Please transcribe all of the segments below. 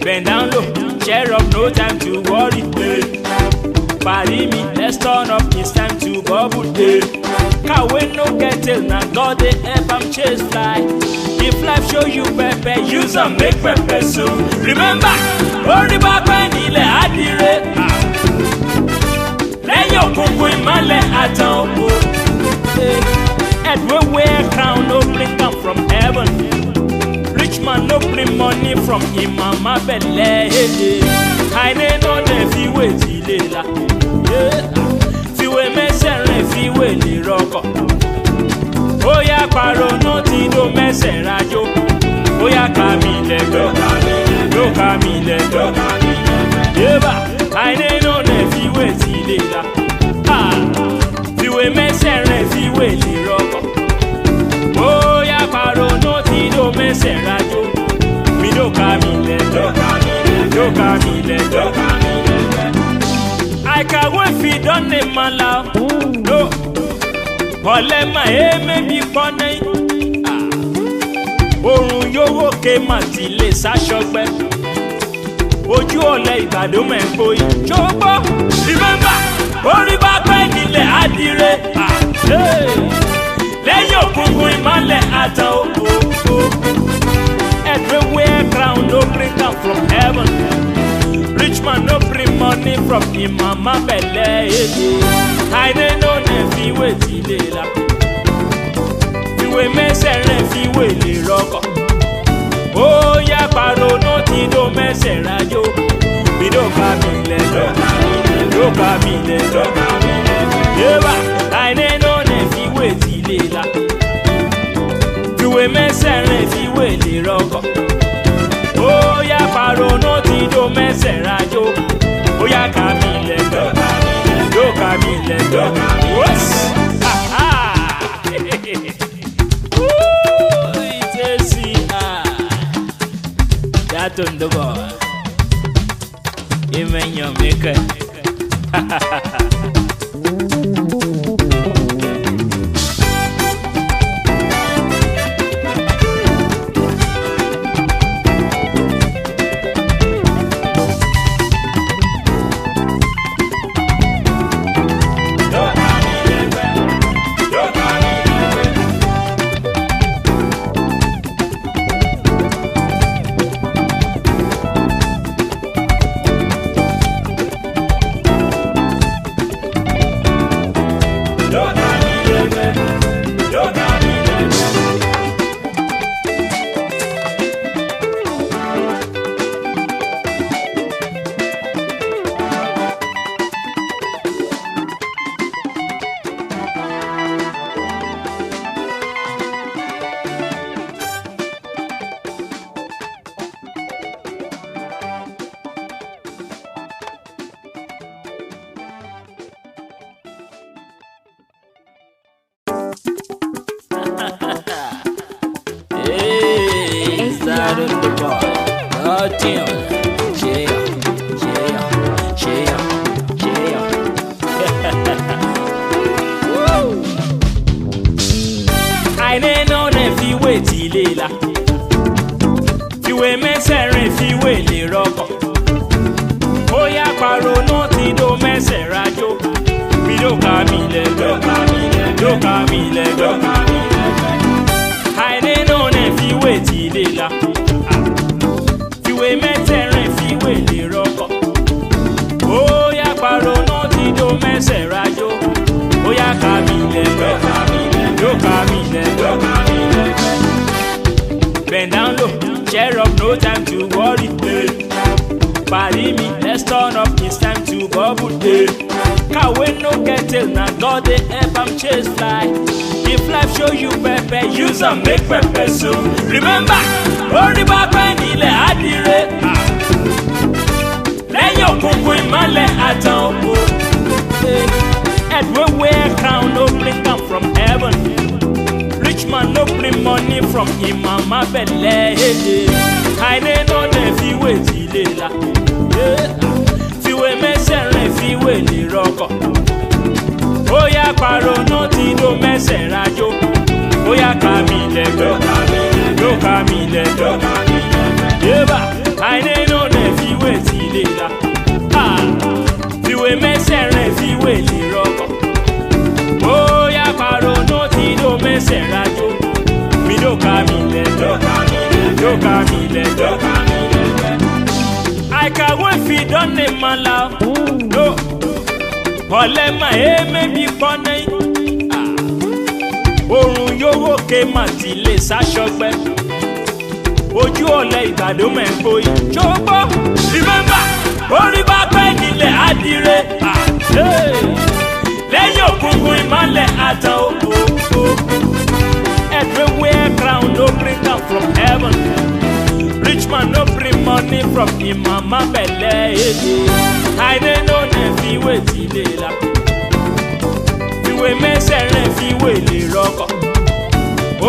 Bend down low, share up, no time to worry. Party me, let's turn up, it's time to bubble. Can't no get till now, God they help am chase fly. If life show you pepper, use and make pepper soup. Remember, worry back when ile adire. Lẹ́yìn òkùnkùn ìmọ́lẹ̀ àtàn òkú. Edward wear crown, no bring come from heaven. Rich man no bring money from him mama belle. I no dey fi wey ti le la. Fi wey mẹ́sẹ̀rẹ̀ fi wey lè rọkọ̀. Ó yá paro no ti do mẹ́sẹ̀ rajo. Ó yá ká mi lẹ́jọ́, ló ká mi lẹ́jọ́. Yébà, I no dey fi wey ti le la. Fi wey mẹ́sẹ̀rẹ̀ fi wey lè rọkọ̀. Ó yá paro no ti do mẹ́sẹ̀ rajo. Mi ló ká mi lẹ́jọ́, ló ká mi lẹ́jọ́. I can't wait fi don the man lao. No, ọ̀lẹ ma maybe funny. Orun yóò ké mà ti lè sáṣọgbẹ́. Ojú ọ̀lẹ ìgbàdo mẹ́gbó yìí. Ṣọ́gbọ́, remember, orí bá pẹ́ nílẹ̀ adire. Lẹ́yìn òkùnkùn ìmọ́lẹ̀ àtàn òkú. Everywhere crown no bring am from heaven. Rich man no bring money from him mama belle. I no dey fi wey ti le la. Fi wey mẹ́sẹ̀rẹ̀ fi wey lè rọkọ̀. Ó yá paro no ti do mẹ́sẹ̀ rajo. Mi ló ká mi lẹ́jọ́, ló ká mi lẹ́jọ́. Yébà, I no dey fi wey ti le la. Fi wey mẹ́sẹ̀rẹ̀ fi wey lè rọkọ̀. Ó yá paro no ti do mẹ́sẹ̀ rajo. Ó yá ká mi lẹ́jọ́, ló ká mi lẹ́jọ́. That on the boy, even your maker. I no dey fi wey ti le la. Fi wey mẹ́sẹ̀rẹ̀ fi wey lè rọkọ̀. Ó yá paro no ti do mẹ́sẹ̀ rajo. Mi ló ká mi lẹ́jọ́, ló ká mi lẹ́jọ́. I no dey fi wey fiwe tilela. Fiwe mẹ́tẹ̀ẹ̀rin fiwe lè rọ́kọ̀. Ó yá pàrọ̀ náà ti do mẹ́sẹ̀ rájò. Ó yá ká mi lẹ́gbẹ́. Yóò ká mi lẹ́gbẹ́. Bend down low, cheer up, no time to worry. Party me, let's turn up, it's time to bubble. Kawe no get till now, God they help am chase fly. If life show you pepper, use and make pepper soup. Remember, worry about when ilẹ̀ adire. Lẹ́yìn òkùnkùn ìmọ̀lẹ̀ àtàn òkú. Head wey wear crown no bring am from heaven. Rich man no bring money from him mama belle. Àìní no dey fiwe tilela. Fiwe mẹ́sẹ̀rin fiwe lè rọ́kọ̀. Ó yá pàrọ̀ náà ti do mẹ́sẹ̀ rájò. Ó yá ká mi lẹ́gbẹ́. Yóò ká mi lẹ́gbẹ́. Yébà àìní no dey fiwe tilela. Fiwe mẹ́sẹ̀rin fiwe lè rọ́kọ̀. Ó yá pàrọ̀ náà ti do mẹ́sẹ̀ rájò. Mi ló ká mi lẹ́gbẹ́. Yóò ká mi lẹ́gbẹ́. I can't wait for done in my love. No, ọ̀lẹ́ mà maybe funny. Orun yóò ké mà ti lè ṣàṣọgbẹ́. Ojú ọ̀lẹ́ ìgbàdo mẹ́kọ yìí. Ṣọ́gbọ́, remember, orí bá pẹ́ nílẹ̀ adire. Lẹ́yìn òkùnkùn ìmọ̀lẹ̀ àtàn òkú. Everywhere crown no bring am from heaven. Rich man no bring money from him mama belle. Àìní no dey fiwe tilela. Fiwe mẹ́sẹ̀rin fiwe lè rọ́kọ̀.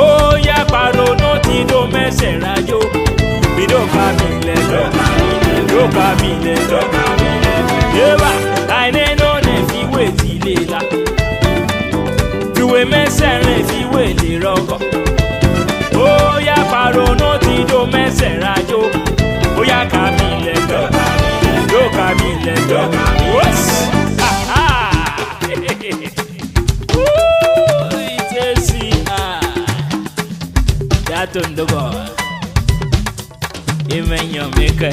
Ó yá pàrọ̀ náà ti do mẹ́sẹ̀ rájò. Mi ló ká mi lẹ́jọ́. Yóò ká mi lẹ́jọ́. Yébà àìní no dey fiwe tilela. Fiwe mẹ́sẹ̀rin fiwe lè rọ́kọ̀. Ó yá pàrọ̀ náà ti do mẹ́sẹ̀ rájò. Ó yá ká mi lẹ́jọ́. Yóò ká mi lẹ́jọ́. Ìtẹ̀sí yàtọ̀ ndọ́gọ̀ ìmẹ̀yàn mi kẹ́.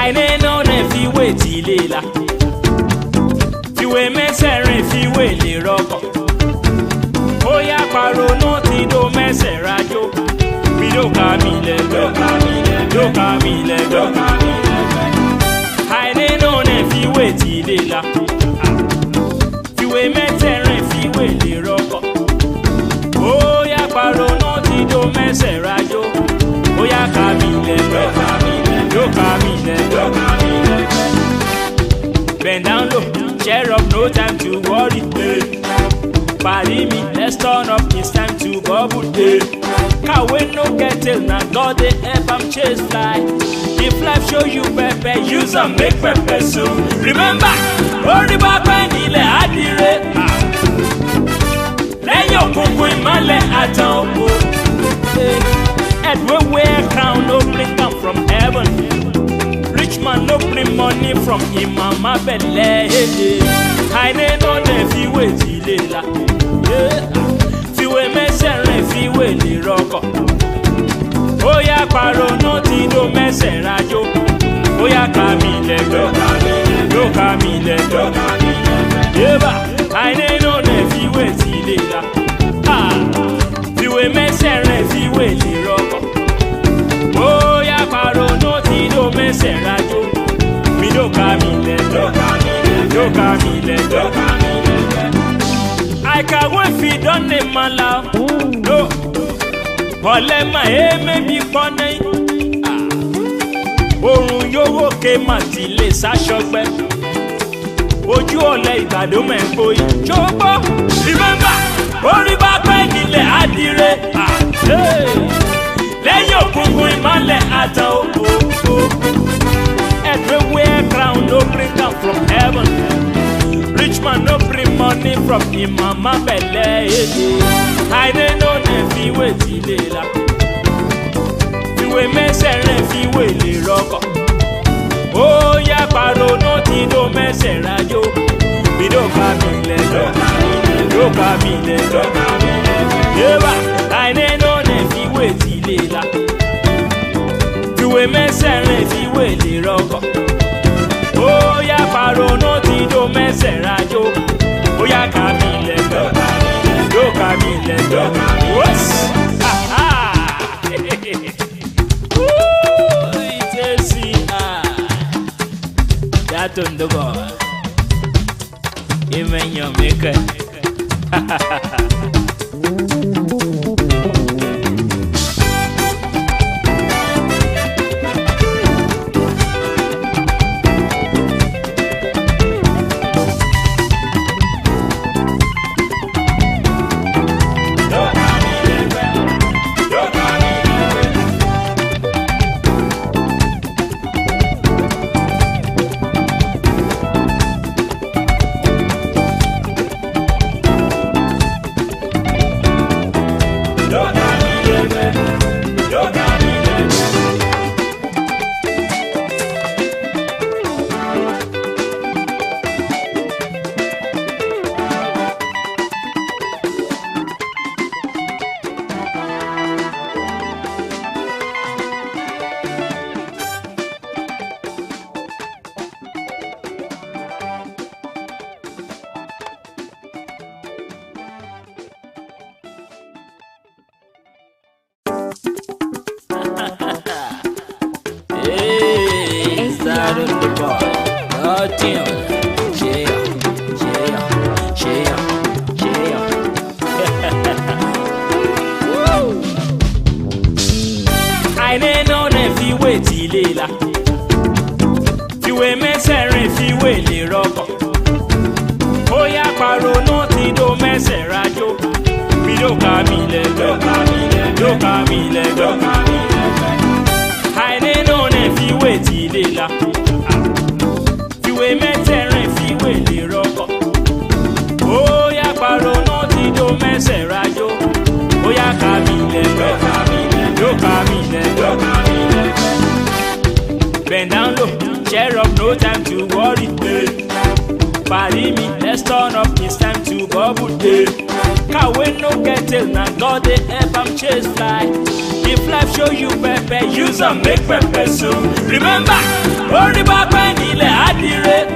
Àìní no dey fiwe tilela. Fiwe mẹ́sẹ̀rin fiwe lè rọ́kọ̀. Ó yá pàrọ̀ náà ti do mẹ́sẹ̀ rájò. Mi ló ká mi lẹ́gbẹ́. Yóò ká mi lẹ́gbẹ́. Àìní no dey fiwe tilela. Fiwe mẹ́sẹ̀rin fiwe lè rọ́kọ̀. Ó yá pàrọ̀ náà ti do mẹ́sẹ̀ rájò. Ó yá ká mi lẹ́gbẹ́. Yóò ká mi lẹ́gbẹ́. Bend down low, cheer up, no time to worry. Party me, let's turn up, it's time to bubble. Kawe no get till now, God they help am chase fly. If life show you pepper, use and make pepper soup. Remember, orí bá pẹ́ nílẹ̀ adire. Lẹ́yìn òkùnkùn ìmọ̀lẹ̀ àtàn òkú. Head wey wear crown no bring am from heaven. Rich man no bring money from him mama belle. Aine no ne fi we tilela. Fi we mesere fi we ni roko. Oya paro no ti do mesera jo. Oya kamile do kamile do. Yeba aine no ne fi we tilela. Fi we mesere fi we ni roko. Oya paro no ti do mesera jo. Mi do kamile do. I can't wait for you done in my love. No, but let my aim be funny. Orun yóò ké màtìlé sáṣọgbẹ́. Ojú ọ̀lẹ ìgbàdo mẹ́kọ yìí. Ṣọ́gbọ́, remember, orí bá pẹ́ nílẹ̀ àdìrẹ. Lẹ́yìn òkùnkùn ìmọ̀lẹ̀ àtàn òkú. Everywhere crown no bring am from heaven. Rich man no bring money from him mama belle. I dey know ne fi we tilela. Fi we mesere fi we le roko. Oh ya paro no ti do mesera yo. Mi do kamile do kamile. Yeba I dey know ne fi we tilela. Fi we mesere fi we le roko. Oh ya paro no ti do mesera yo. Oh ya kamile do kamile do. Whoosh! Ooh, it's a that on the go. Even your maker. I know ne fi we tilela. Fi we mesere fi we le roko. Oya paro no ti do mesera jo. Mi do kamile do. I know ne fi we tilela. Fi we mesere fi we le roko. Oya paro no ti do mesera jo. Oya kamile do kamile. Bend down low, cheer up, no time to worry. Party me, let's turn up, it's time to bubble. Can't wait no get till now, God they help am chase fly. If life show you pepper, use and make pepper soup. Remember, worry about when ile adire.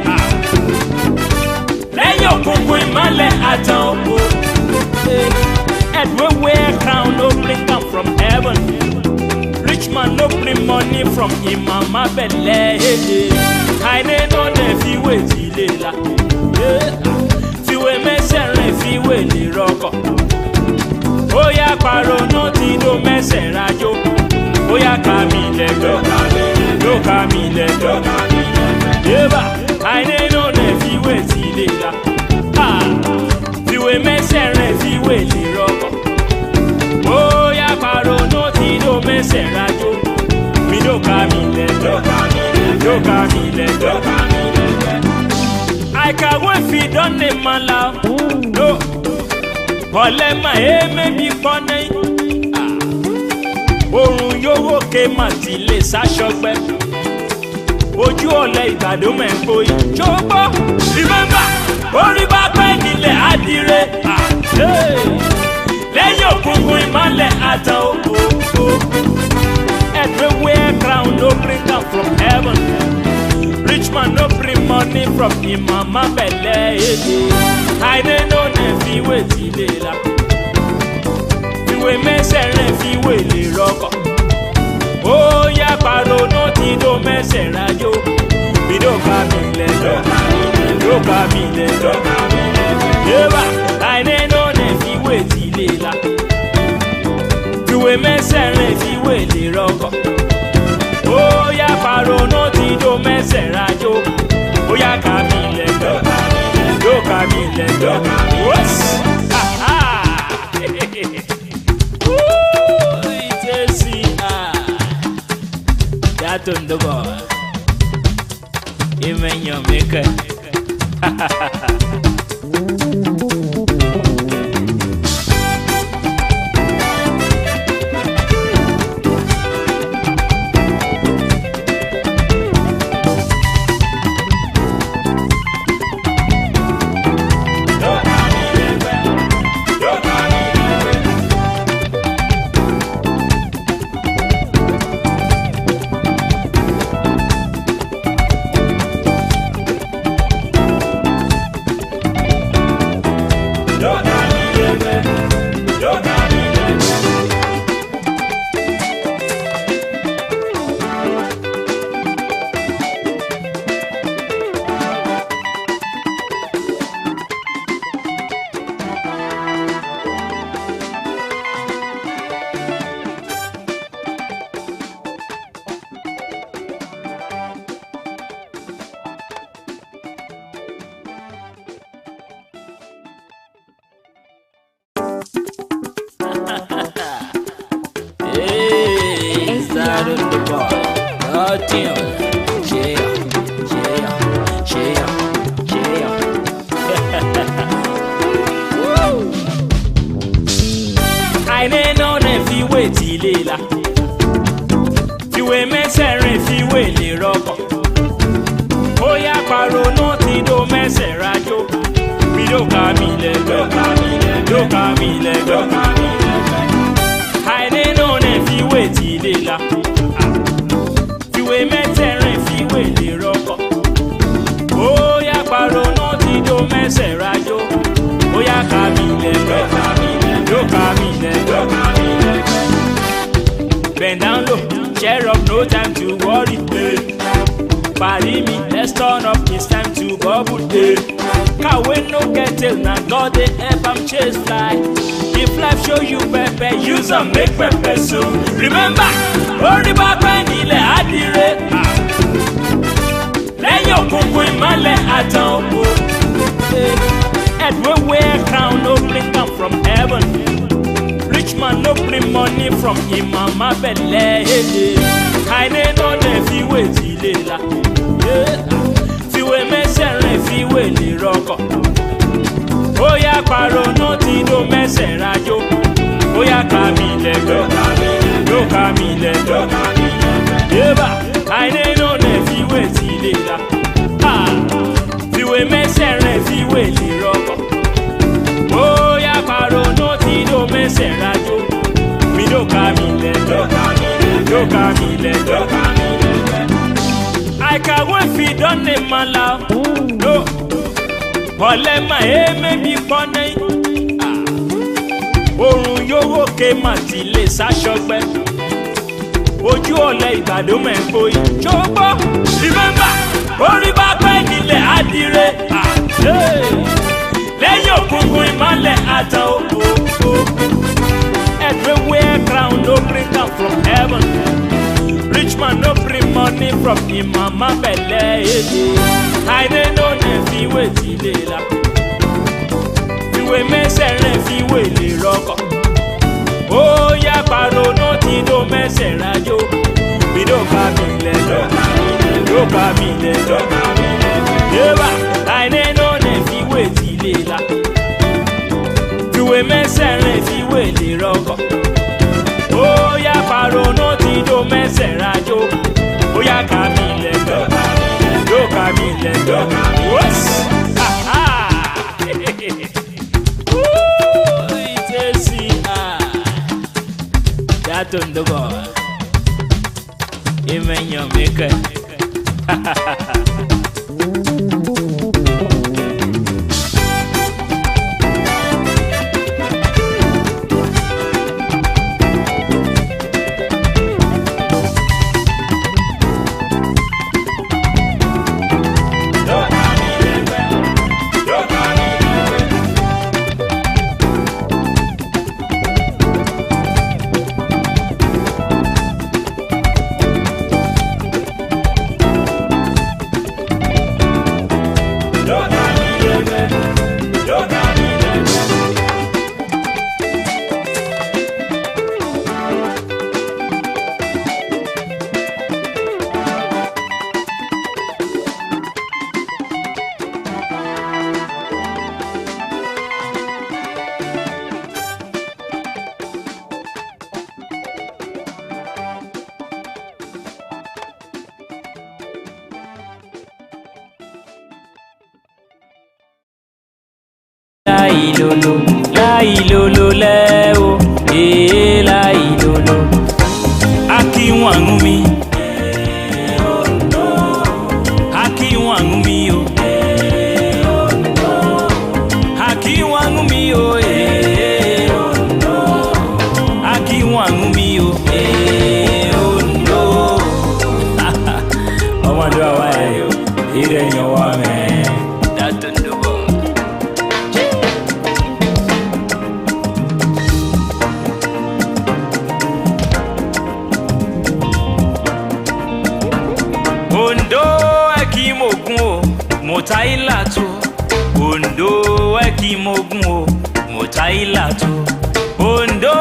Lẹ́yìn òkùnkùn ìmọ̀lẹ̀ àtàn òkú. Everywhere crown no bring am from heaven. Rich man no bring money from him mama belle. I know ne fi we tilela. Fi we mesere fi we le roko. Oya paro no ti do mesera jo. Oya kamile do kamile. Yeba I know ne fi we tilela. Fi we mesere fi we le roko. Oya paro no ti do mesera jo. Mi do kamile do. I can't wait for you done in my love. No, but let my aim be funny. Orun yóò ké màtìlé sáṣọgbẹ́. Ojú ọ̀lẹ ìgbàdo mẹ́kọ yìí. Ṣọ́gbọ́, remember, orí bá pẹ́ nílẹ̀ àdìrẹ. Lẹ́yìn òkùnkùn ìmọ̀lẹ̀ àtàn òkú. Everywhere crown no bring am from heaven. Rich man no bring money from him mama belle. Àìní no nà fi wé tilé la. Fiwé mẹ́sẹ̀rẹ̀ fi wé lè rọkọ̀. Ó yá pàrọ̀ náà ti dó mẹ́sẹ̀ rájò. Bídó ká mi lẹ́jọ́. Bídó ká mi lẹ́jọ́. Yéwà àìní no nà fi wé tilé la. Fiwé mẹ́sẹ̀rẹ̀ fi wé lè rọkọ̀. Ó yá pàrọ̀ náà ti dó mẹ́sẹ̀ rájò. Ó yá ká mi lẹ́jọ́. Bídó ká mi lẹ́jọ́. Tundugo, imenyo meke. Fiwé mẹ́sẹ̀rin fiwé lè rọkọ̀. Ó yá pàrọ̀ náà ti dó mẹ́sẹ̀ rájò. Bídó ká mi lẹ́jọ́. Bídó ká mi lẹ́jọ́. Àìní náà nẹ̀ fiwé tìlé la. Fiwé mẹ́sẹ̀rin fiwé lè rọkọ̀. Ó yá pàrọ̀ náà ti dó mẹ́sẹ̀ rájò. Ó yá ká mi lẹ́jọ́. Bídó ká mi lẹ́jọ́. Bend down low, cheer up, no time to worry. Party me, let's turn up, it's time to bubble. Kawe no get tail, now God they help am chase fly. If life show you pepper, use am make pepper soup. Remember, orí bá pẹ́ nílẹ̀ àdìrẹ. Lẹ́yìn òkùnkùn ìmọ̀lẹ̀ àtàn òkú. Everywhere crown no bring am from heaven. Rich man no bring money from him mama belle. Àìní no nà fi wé tilé la. Fiwé mẹ́sẹ̀rin fiwé lè rọkọ̀. Ó yá pàrọ̀ náà ti dó mẹ́sẹ̀ rájò. Ó yá ká mi lẹ́jọ́. Yóò ká mi lẹ́jọ́. Yébà àìní no nà fi wé tilé la. Fiwé mẹ́sẹ̀rin fiwé lè rọkọ̀. Ó yá pàrọ̀ náà ti dó mẹ́sẹ̀ rájò. Bídó ká mi lẹ́jọ́. Bídó ká mi lẹ́jọ́. I can't wait for done in my love. No, ọ̀lẹ́ mà é mẹ́bí pọ́nẹ́. Oòrùn yóò ké mà ti lè sáṣọgbẹ́. Ojú ọ̀lẹ́ ìgbàdo mẹ́kọ yìí. Ṣọ́gbọ́, remember, orí bá pẹ́ nílẹ̀ àdìrẹ. Lẹ́yìn òkùnkùn ìmọ̀lẹ̀ àtàn òkú. Everywhere crown no bring am from heaven. Rich man no bring money from him mama belle. Àìní no nà fiwé tilé la. Fiwé mẹ́sẹ̀rin fiwé lè rọkọ̀. Ó yá pàrọ̀ náà ti dó mẹ́sẹ̀ rájò. Bídó ká mi lẹ́jọ́. Bídó ká mi lẹ́jọ́. Yébà àìní no nà fiwé tilé la. Fiwé mẹ́sẹ̀rin fiwé lè rọkọ̀. Ó yá pàrọ̀ náà ti dó mẹ́sẹ̀ rájò. Ó yá ká mi lẹ́jọ́. Bídó ká mi lẹ́jọ́. Datundugo. Imenyo meke. La ilolo le o, la ilolo. Aki wangumi, aki wangumi o, aki wangumi o, aki wangumi o, no. Ọmọdé wa wáyé o, ìrẹ̀yìn ọwọ́ mẹ́. Datundugo. Motailatu, Ondo ekimogun o, Motailatu, Ondo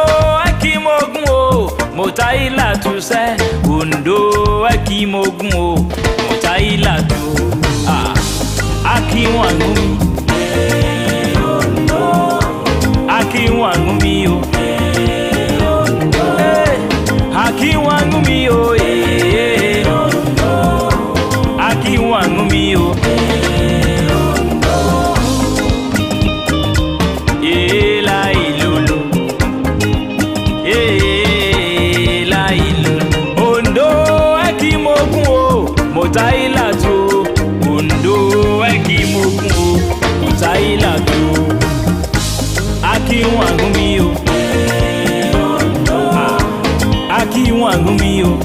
ekimogun o, Motailatu se, Ondo ekimogun o, Motailatu, Akiwangumi, Akiwangumi o, Akiwangumi o, Akiwangumi o. Motailatu, Ondo ekimogun o, Motailatu, Akiwangumi o, Akiwangumi o,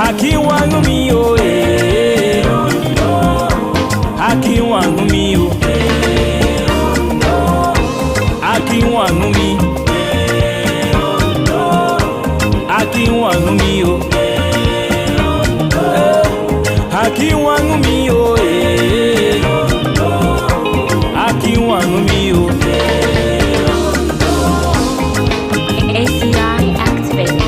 Akiwangumi o, Akiwangumi o, Akiwangumi, Akiwangumi o. Akiwangumi o, Akiwangumi o. ACI activated.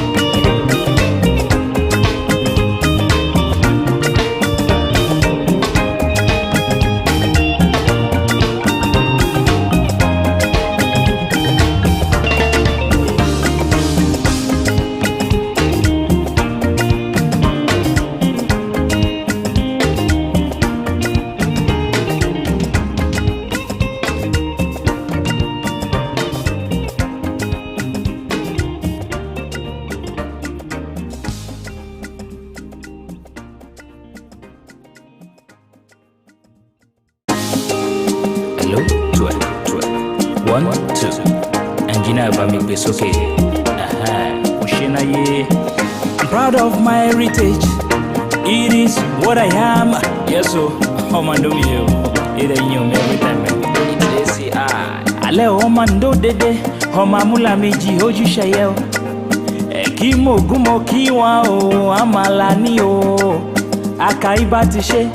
Hello, 12. 1, 2. Engineer Bamigbe Soke. I'm proud of my heritage. It is what I am. Yes, so. Omando yo. It ain't you every time. It's ACI. Ale omando dede. Omamula meji oju shayel. Ekimo gumo kiwa o. Amalani o. Akaiba ti she.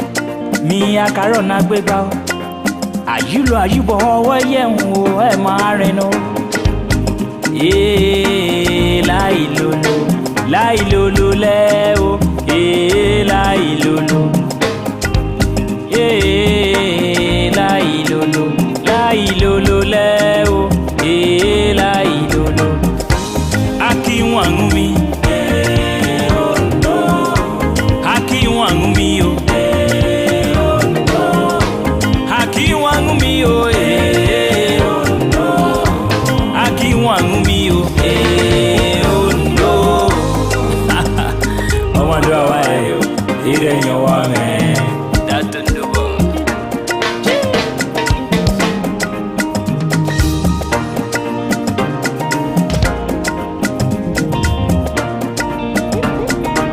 Mi akarona gbegba o. Ayulo ayubo ọwọ́ yẹ̀hún o ẹ̀ máa rìn o. Láìlolo láìlolo lẹ́ o. Láìlolo láìlolo láìlolo lẹ́ o. Láìlolo. Akiwangumi, Akiwangumi o. Akiwangumi o, Akiwangumi o. That Ondo boy.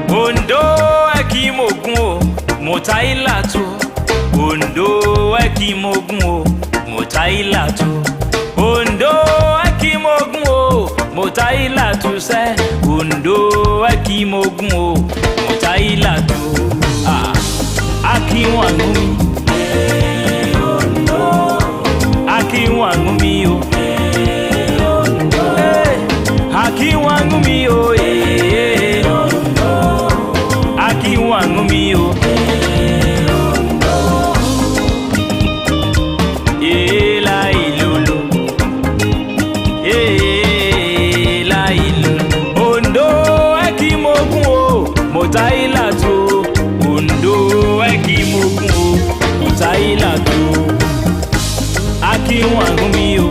Ondo ekimogun o, motaila to. Ondo ekimogun o, motaila to. Ondo ekimogun o, motaila to se. Ondo ekimogun o, motaila to. Ah, akiwangumi. Ondo. Akiwangumi o. Ondo. Akiwangumi o. Akiwangumi o. La ilolo. La ilolo. Ondo ekimogun o, motaila to. Ondo ekimogun o, motaila to. Akiwangumi o.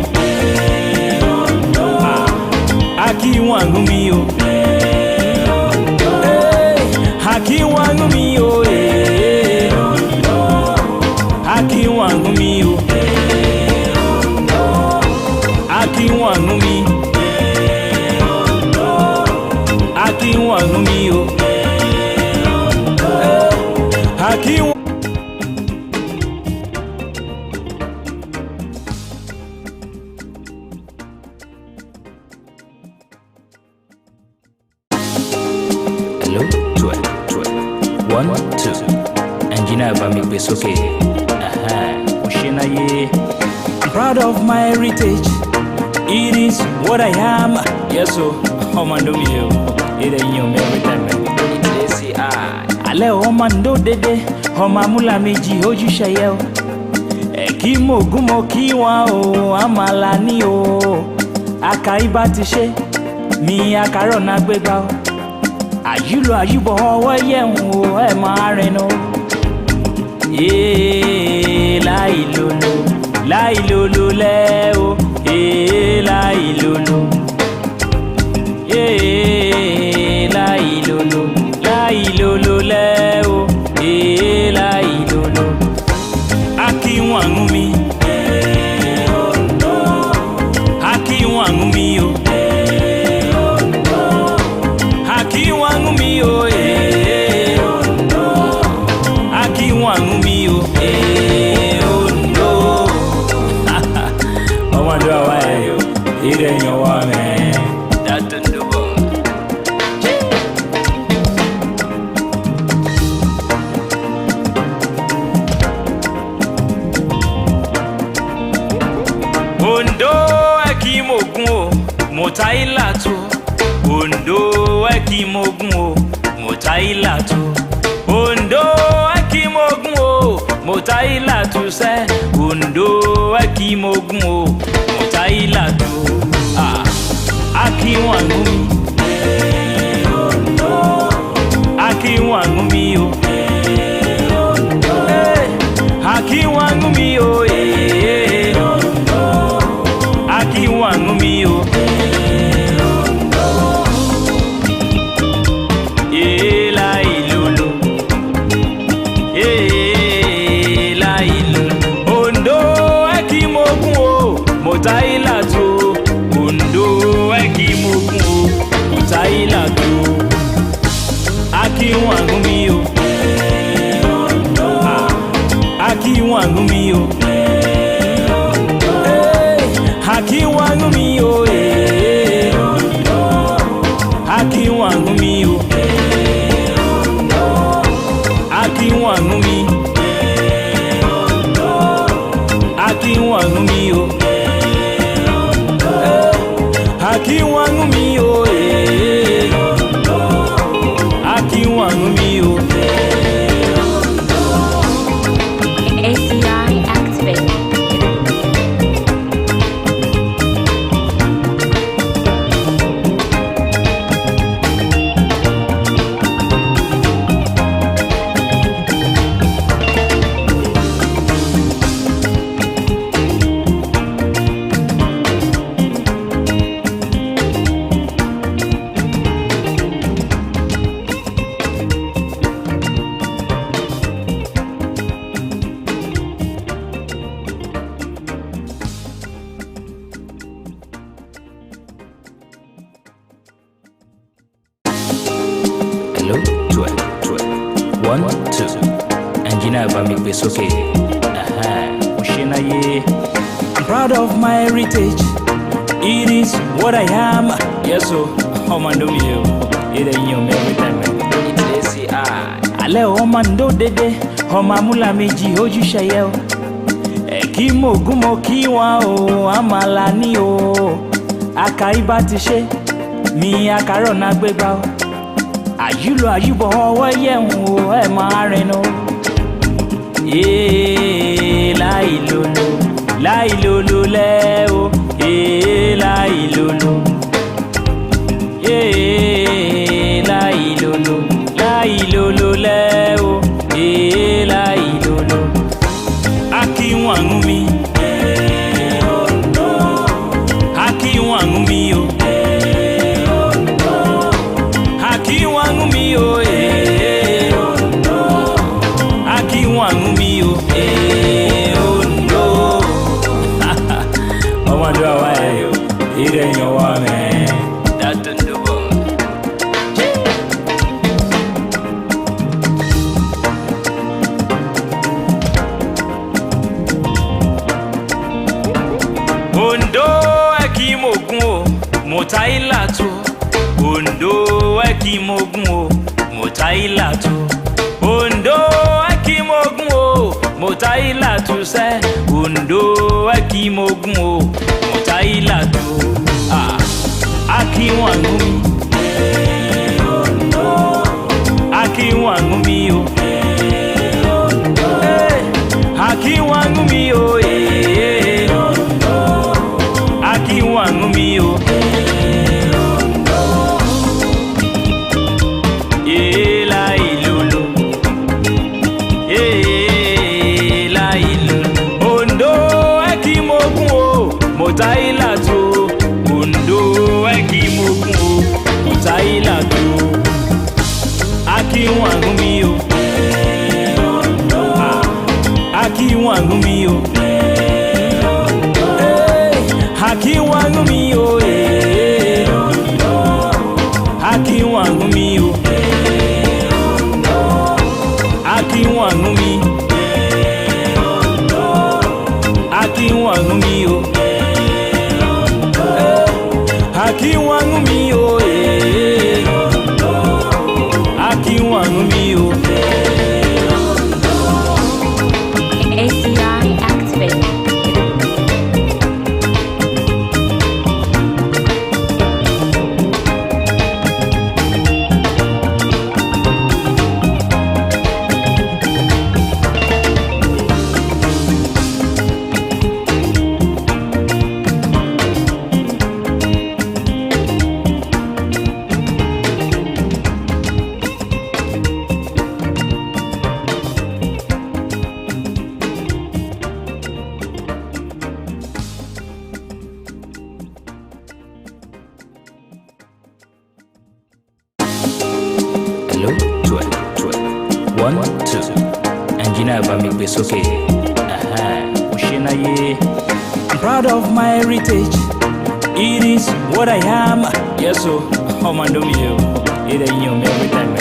Akiwangumi o. Akiwangumi o. Akiwangumi o. Akiwangumi. Akiwangumi o. Akiwangumi. Hello, 1, 2. Engineer Bamik is okay. I'm proud of my heritage. It is what I am. Yes, so Omando me. It ain't you every time. It's I. Ale Omando dede. Omamula meji oju shayel. Ekimo gumo kiwa o amalani o. Akaiba ti she. Mi akarona gbegba o. Ayulo ayubo owo yen o e ma rin o. La ilolo le o. La ilolo. La ilolo le o. La ilolo. Akiwangumi. Akiwangumi o. Akiwangumi o. Akiwangumi o. It ain't your woman. That Ondo boy. Ondo ekimogun o, motaila to. Ondo ekimogun o, motaila to. Ondo ekimogun o, motaila to se. Ondo ekimogun o, motaila to. Ah, akiwangumi. Akiwangumi o. Akiwangumi o. Akiwangumi o. La ilolo. La ilolo. Ondo ekimogun o, motaila to. Ondo ekimogun o, motaila to. Akiwangumi o. Akiwangumi o. Akiwangumi o. Akiwangumi o. Akiwangumi. Akiwangumi o. Akiwangumi o. Akiwangumi o. ACI activate. engineer by me be okay. I'm proud of my heritage. It is what I am. Yes, so man do me. It ain't you every time. It's ACI. Ale man do dede. Mula meji hoju shayel. Kimo gumo kiwa o amalani o. Akaiba tishe mi akarona gbegba o. Ayulo ayubo owo yen o e ma rin o. Lailolo le o. Lailolo. Lailolo le o. Lailolo. Aki wangumi. Aki wangumi o. Aki wangumi o. Aki wangumi o. Oh my God, it ain't your woman. That's the one. Ondo ekimogun o, motaila to. Ondo ekimogun o, motaila to. Ondo ekimogun o, motaila to se. Ondo ekimogun o, motaila to. Aki wangumi. Aki wangumi o. Aki wangumi o. Aki wangumi o. Lailolo. Lailolo. Ondo ekimogun o, motaila to. Ondo ekimogun o, motaila to. Aki wangumi o. Aki wangumi o. Aki wangumi o. Aki wangumi o. Aki wangumi. Aki wangumi o. Aki wangumi o. Aki wangumi o. ACI activate. Hello, 12. 1, 2. Engineer by me be okay. I'm proud of my heritage. It is what I am. Yes, so man do me. It ain't you every time.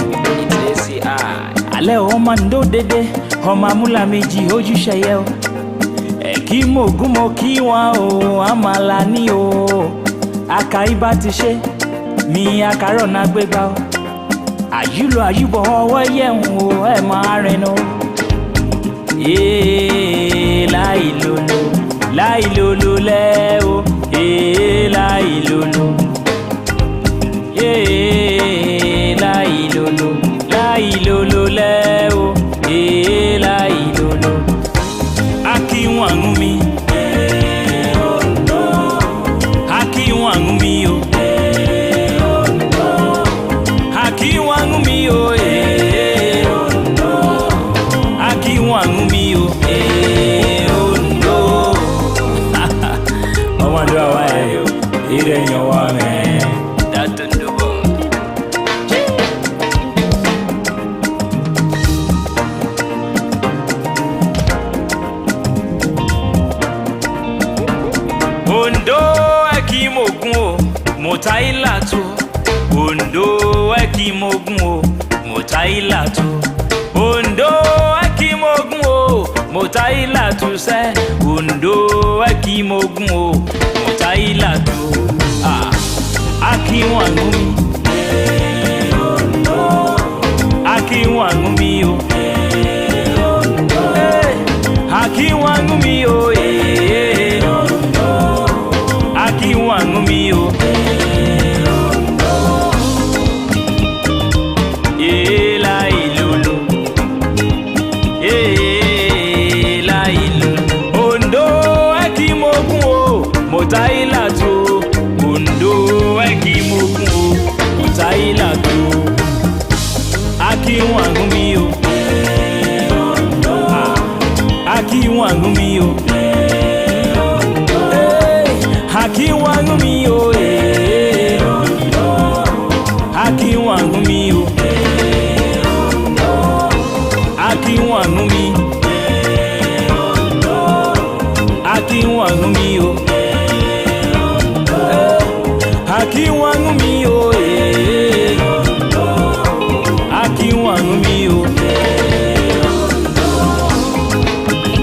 It's ACI. Ale man do dede. Mula meji hoju shayel. Kimo gumo kiwa o amalani o. Akaiba tishe mi akarona gbegba o. Ayulo ayubo owo yen o e ma rin o. Lailolo. Lailolo le o. Lailolo. Lailolo. Lailolo le o. Lailolo. Aki wangumi. Aki wangumi o. Aki wangumi o. Aki wangumi o. Oh my God, it ain't your woman. That's the one. Ondo ekimogun o, motaila to. Ondo ekimogun o, motaila to. Ondo ekimogun Motaila tu se Undo aki mogun o Motaila tu Aki wangumi Aki wangumi o Aki wangumi o Aki wangumi o la ilulu la ilulu Ondo aki mogun o Motaila tu Ondo aki mogun o Motaila tu Aki wangumi o Aki wangumi o Aki wangumi o Aki wangumi o Aki wangumi Aki wangumi o Aki wangumi o Aki wangumi o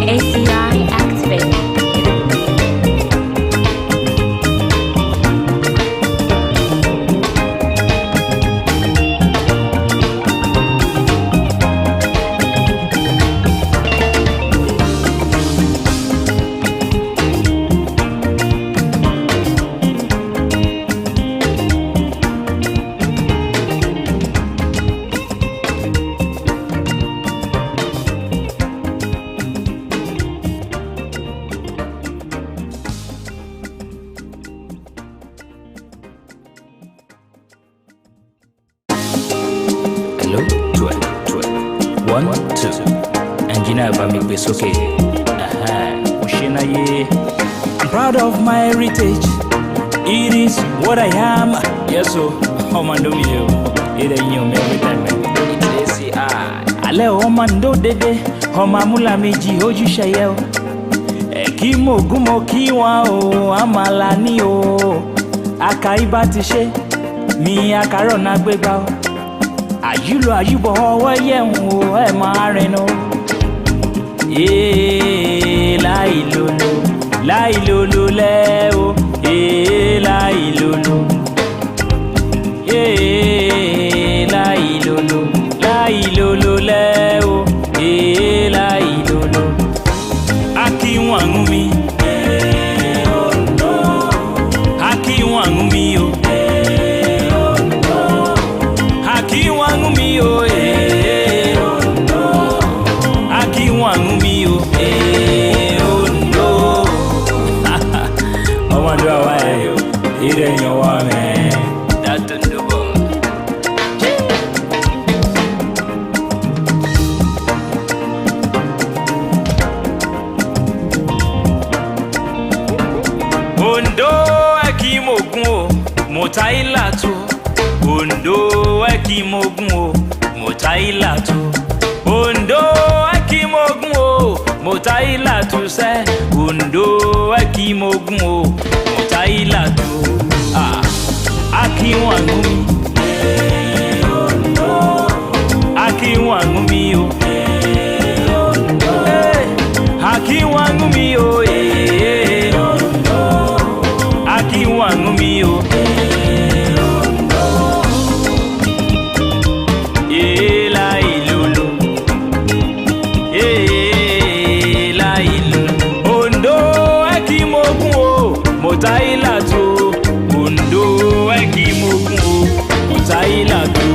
ACI activate. Hello, 12. 1, 2. Engineer Bami is okay. Mushina ye. I'm proud of my heritage. It is what I am. Yes, so. Homando me. It ain't you, every time. ADESIMBO. Ale homando dede. Homamula meji hoju shayel. Ekimo gumo kiwa o. Amalani o. Akaiba tishe. Mi akarona gbegba o. Ayulo ayubo ọwọ́ yẹ̀wò ẹ̀ máa rìnà. Láìlòlò láìlòlò lẹ́ o. Láìlòlò láìlòlò láìlòlò lẹ́ o. Láìlòlò. Aki wangumi Aki wangumi o. Aki wangumi o Aki wangumi o Ondo. Ọmọ ọdún àwa ẹ̀ ìrẹ̀ yàn wá mẹ́. Dátún dúbọ̀. Ondo aki mogun o Motaila tu. Ondo aki mogun o Motaila tu. Ondo aki mogun o Motaila tu se. Ondo aki mogun o Motaila tu. Aki wangumi Aki wangumi o Aki wangumi o Aki wangumi o Motaila tu. Ondo aki mogun o Motaila tu.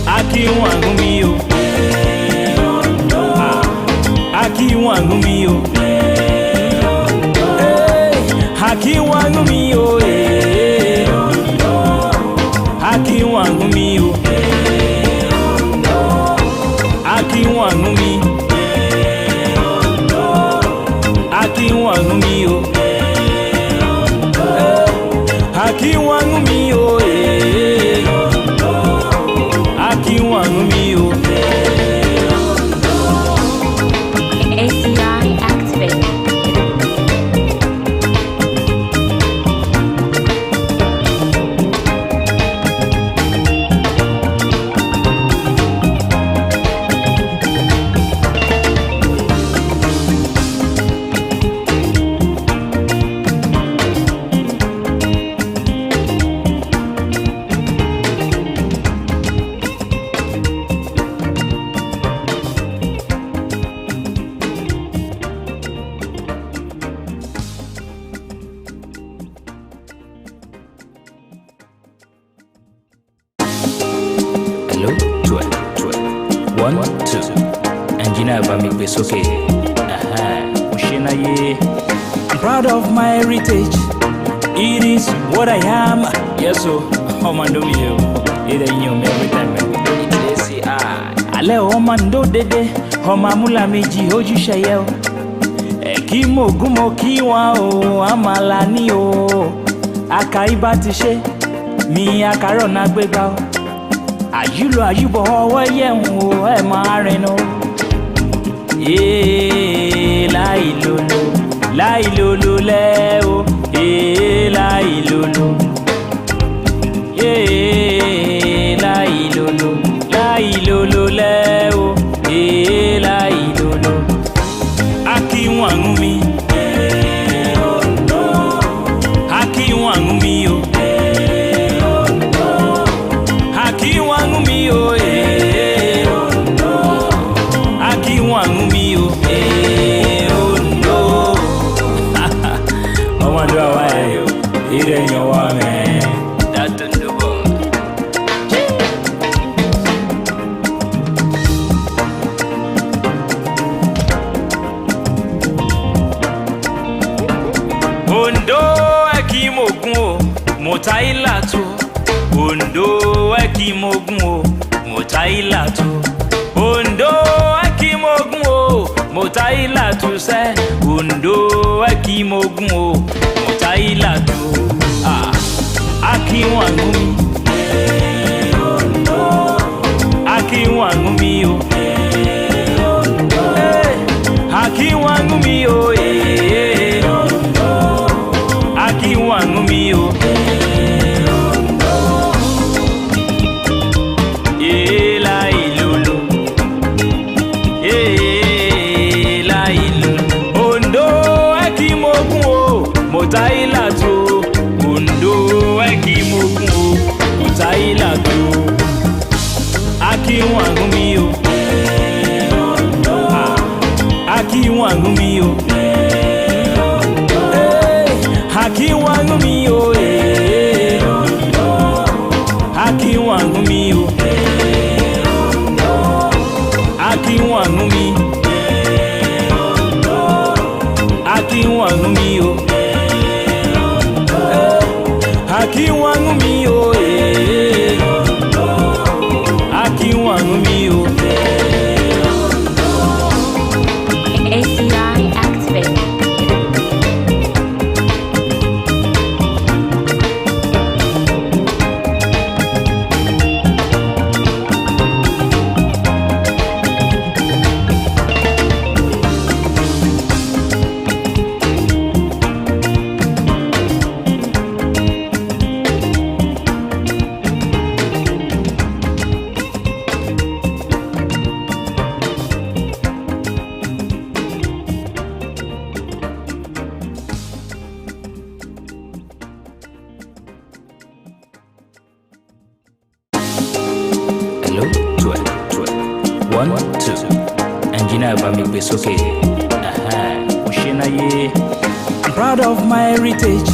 Aki wangumi o Aki wangumi o Aki wangumi o Aki wangumi o Aki wangumi Aki wangumi o Aki wangumi o Aki wangumi o ACI activate. Engineer bá mi gbé sókè. Oshinaye. I'm proud of my heritage. It is what I am. Yes, so man do me here. It ain't you every time. Ale man do dede. Mula meji oju sheye o. Eki mogumo kiwa o amalani o. Akaiba ti ṣe mi akaro na gbegba o. Ayulo ayubo owo yehun o e ma rin o. Láìlóló lẹ́ o. Láìlóló. Láìlóló lẹ́ o. Láìlóló. Akiwangu mi. Akiwangu mi o. Akiwangu mi o. Akiwangu mi o. Mama do away. It ain't your woman. That don't do Ondo ekimogun o, motaila to. Ondo ekimogun o, motaila to. Ondo ekimogun o, motaila to se. Ondo ekimogun o, motaila to. Akiwangu mi. Akiwangu mi o. Akiwangu mi o. Akiwangu mi o. Láìlóló. Láìlóló. Ondo ekimogun o, motaila to. Ondo ekimogun o, motaila to. Akiwangu mi o. Akiwangu mi o. Akiwangu mi o. Akiwangu mi o. Akiwangu mi. Akiwangu mi o. Akiwangu mi o. Akiwangu mi o. ACI activate. Hello, 12. 1, 2. Engineer bá mi gbé sókè. Oshinaye. I'm proud of my heritage.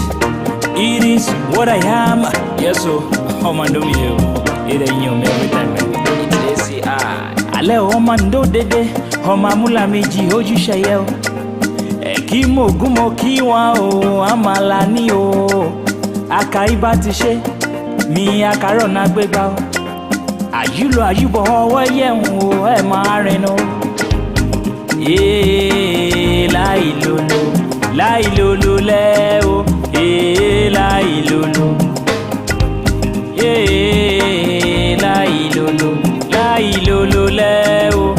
It is what I am. Yes, so man do me here. It ain't you every time. Ale man do dede. Mula meji oju sheye o. Eki mogumo kiwa o amalani o. Akaiba ti ṣe mi akaro na gbegba o. Ayulo ayubo owo yehun o e ma rin o. Láìlóló. Láìlóló lẹ́ o. Láìlóló. Láìlóló. Láìlóló lẹ́ o.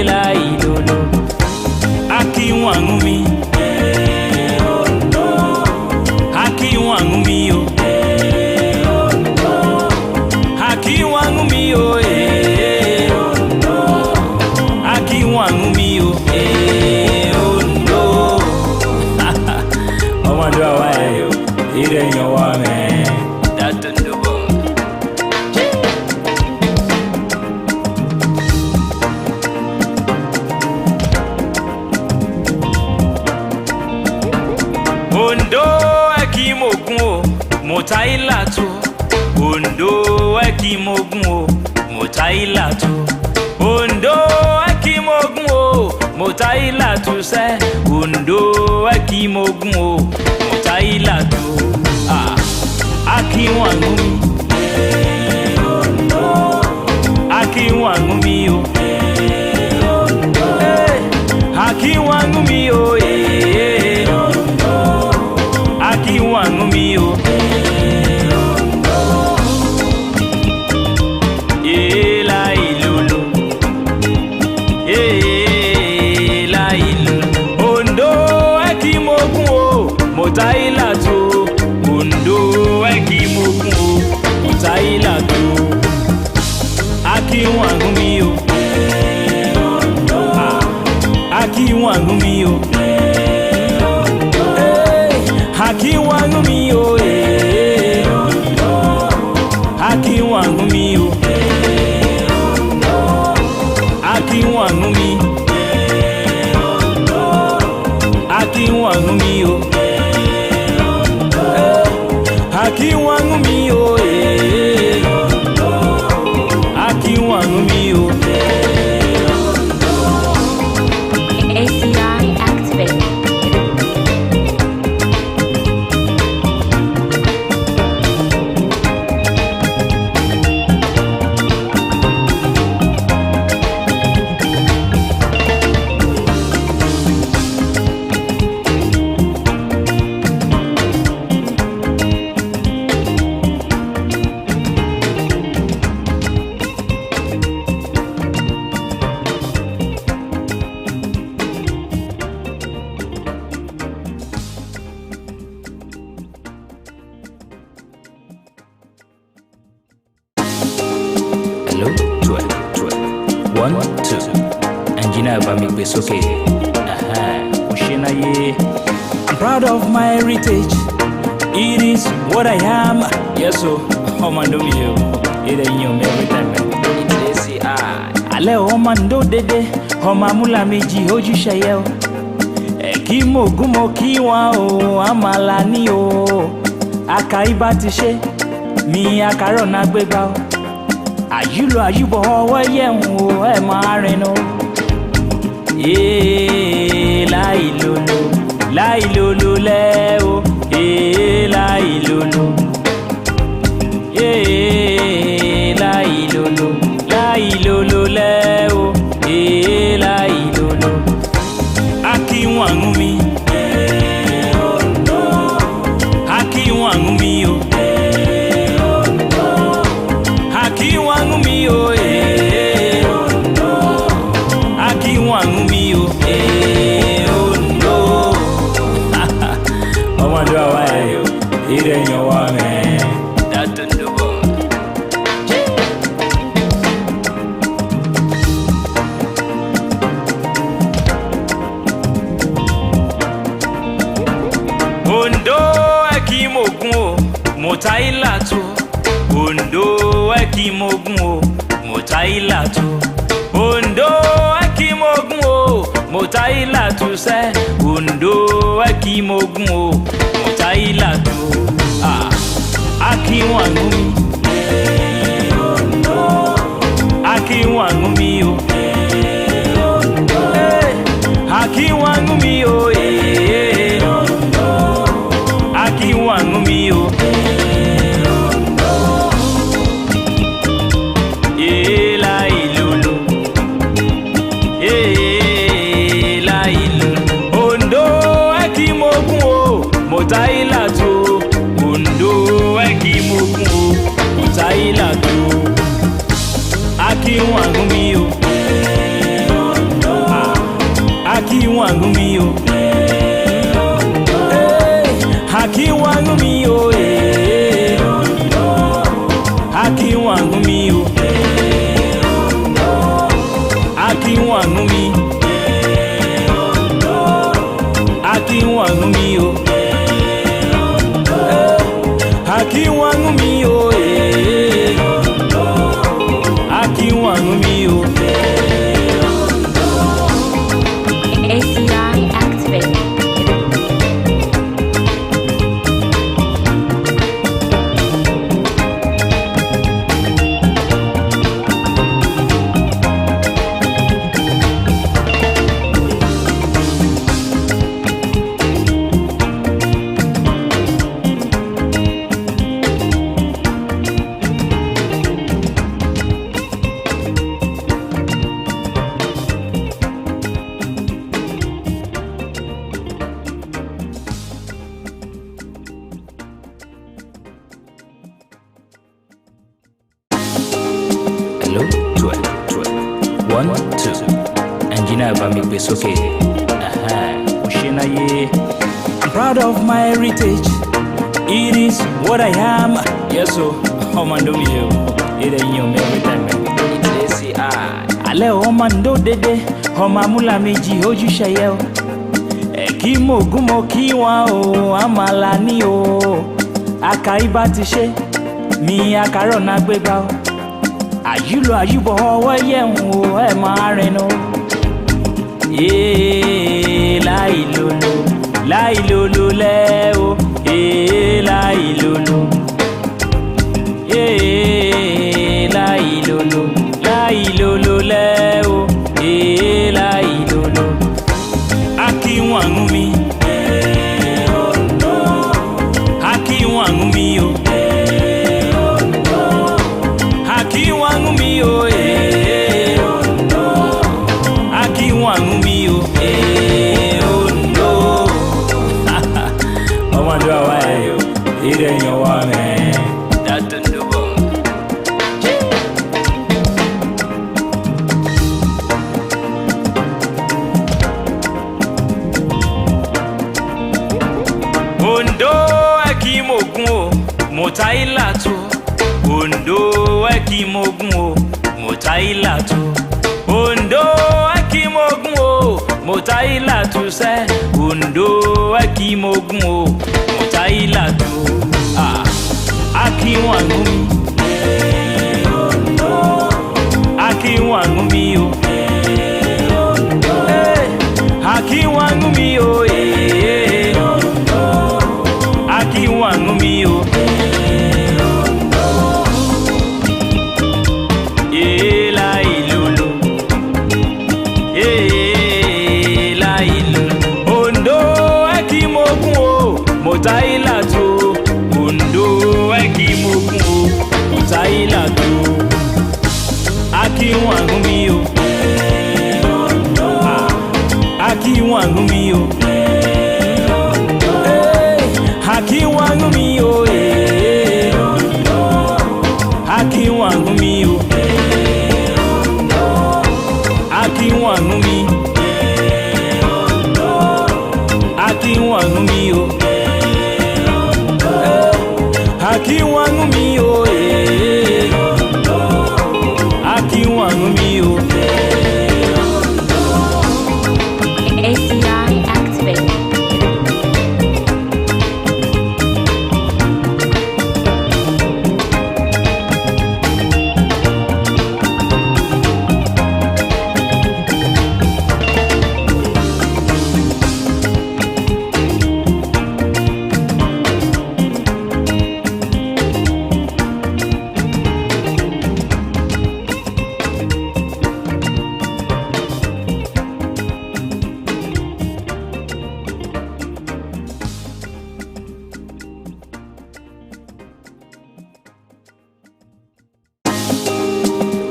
Láìlóló. Akiwangu mi. Akiwangu mi o. Akiwangu mi o. Akiwangu mi o. Mama do away. It ain't your woman. That don't do Ondo ekimogun o, motaila to. Ondo ekimogun o, motaila to. Ondo ekimogun say Undo Akimogun o Motaila to Akiwangumi Akiwangumi o Akiwangumi o Akiwangumi o la ilolo la ilolo Ondo Akimogun o Motaila to Ondo Akimogun o Motaila to Akiwangumi o Akiwangumi o Akiwangumi o Akiwangumi o Akiwangumi Akiwangumi o Akiwangumi o Akiwangumi o ACI activate. Hello, 12. 1, 2. Engineer Bamigbe's okay. I'm proud of my heritage. It is what I am. Yes, so. Homando you. It ain't you every time. It's ACI. Ale homando dede. Homamula meji hoju shayel. Ekimo gumo kiwa o. Amalani o. Akaiba tishe. Mi akarona gbegba o. Ayulo ayubo ọwọ́ yẹ̀wò ẹ̀ máa rìn o. Láìlolo láìlolo lẹ́ o. Láìlolo láìlolo láìlolo lẹ́ o. Láìlolo Akiwangumi Akiwangumi o. Akiwangumi o Akiwangumi o no. Ọmọ do awa yo ire yan wa me that do bo Ondo Akimogun o Motaila to Ondo Akimogun o Motaila to Ondo Akimogun o Motaila to say Ondo Akimogun o Motaila to Akiwangumi Akiwangumi o Akiwangumi o Akiwangumi o Motaila to Ondo Akimogun o Motaila to Akiwangumi o Akiwangumi o Akiwangumi o Akiwangumi o Akiwangumi Akiwangumi o Akiwangumi o Akiwangumi o ACI activate. make this okay. I'm proud of my heritage. It is what I am. Yes, so man do me. It ain't you every time. It's ACI. Ale man do dede. Mula meji oju shayel. Kimo gumo kiwa o amalani o. Akaiba ti she. Mi akarona gbegba o. Ayulo ayubo owo yen o e ma rin o. Láìlóló lẹ́ o, láìlóló. Láìlóló lẹ́ o, láìlóló. Akínwànú mi, akínwànú mi o. Akínwànú mi o, akínwànú mi o. Do away, it ain't your woman. That don't do Ondo akimogun o, motaila to. Ondo akimogun o, motaila to. Ondo akimogun o, motaila to say. Ondo akimogun o. Ilado Akiwanu mi Akiwanu mi o Akiwanu mi o Akiwanu mi o Lailolo Lailolo Ondo akimogun o Motaila to Ondo ekimogun o Motaila to Akiwanu mi o Akiwanu mi o Akiwanu mi o Akiwanu mi o Akiwanu mi Akiwanu mi o Akiwanu mi o Akiwanu mi o ACI activate.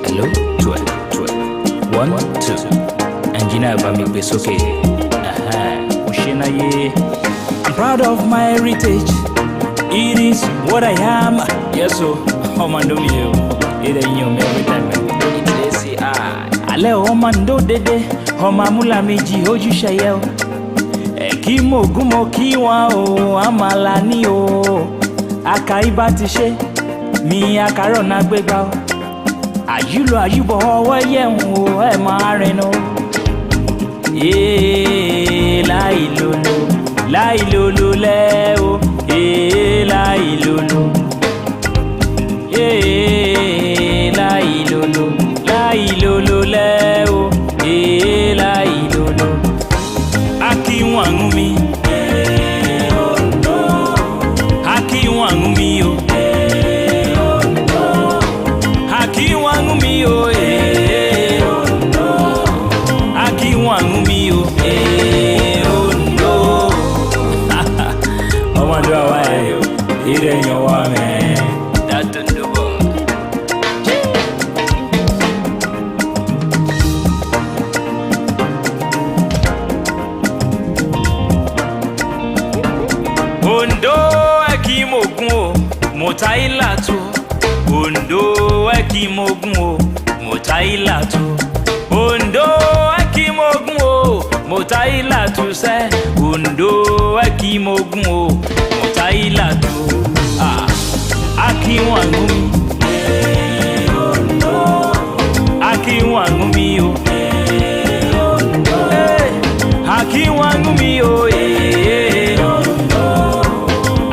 Hello, 12. 1, 2. Engineer ba make this okay. I'm proud of my heritage. It is what I am. Yes, so man do me. It ain't you every time. It's ACI. Ale man do dede. Mula meji oju shayel. Kimo gumo kiwa o amalani o. Akaiba ti she. Mi akarona gbegba o. Ayulo ayubo owo yen o e ma rin o. Láìlóló lẹ́ o. Láìlóló. Láìlóló lẹ́ o. Láìlóló. Akínwànú mi. Akínwànú mi o. Akiwanu mi o Akiwanu mi o Ondo do away, it ain't your woman. That don't do Ondo akimogun o motaila to Ondo ekimogun o motaila to Ondo ekimogun o Motaila tu se Undo aki mogun o Motaila tu Aki wangumi Aki wangumi o Aki wangumi o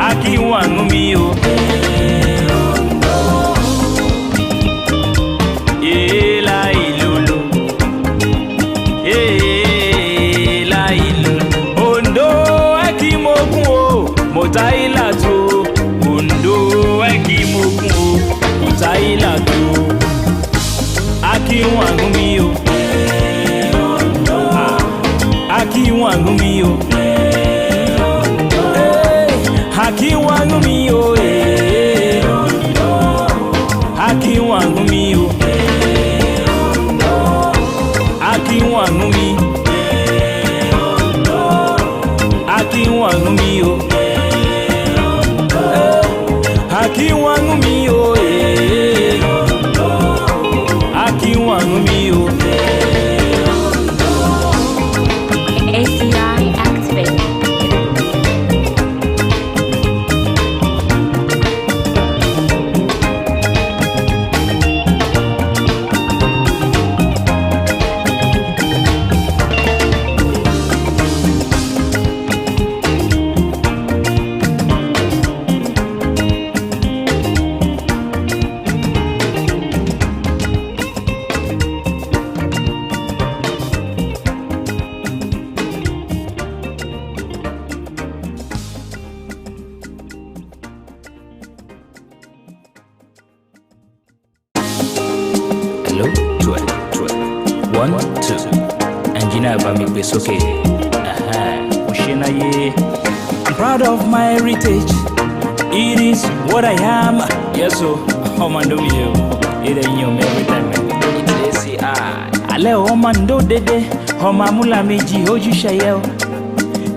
Aki wangumi o Motaila tu Undo eki mogun o Motaila tu Aki wangumi o Aki wangumi o Aki wangumi o Aki wangumi o Aki wangumi Aki wangumi o Aki wangumi o Aki wangumi o ACI activate. Hello, 12. 1, 2. Engineer Bami is okay. I'm proud of my heritage. It is what I am. Yes, so man do me. It ain't you every time. It's ACI. Ale man do dede. Mula meji hoju shayel.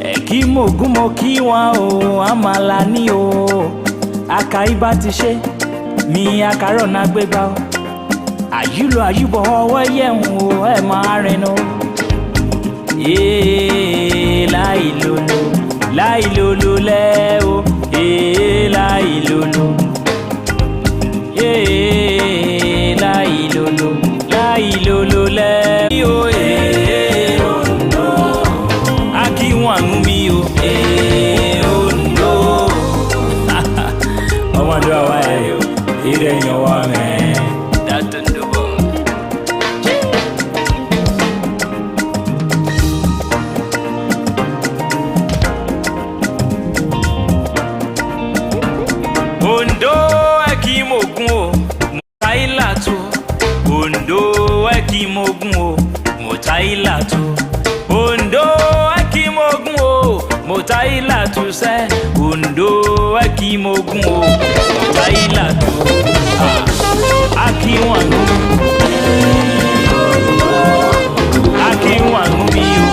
Eki mogumo kiwa o amalani o. Akaiba tishe. Mi akarona gbegba o. Ayulo ayubo ọwọ́ yẹ̀wò ẹ̀ máa rìn o. Láìlolo láìlolo lẹ́ o. Láìlolo láìlolo láìlolo lẹ́ o. Aki wangumi o. Ọmọdé wa ẹ̀ ìrẹ̀yìn wa mẹ́. Undo eki mogun o Motaila tu Undo eki mogun o Motaila tu Undo eki mogun o Motaila tu se Undo eki mogun o Motaila tu Aki wangumi Aki wangumi o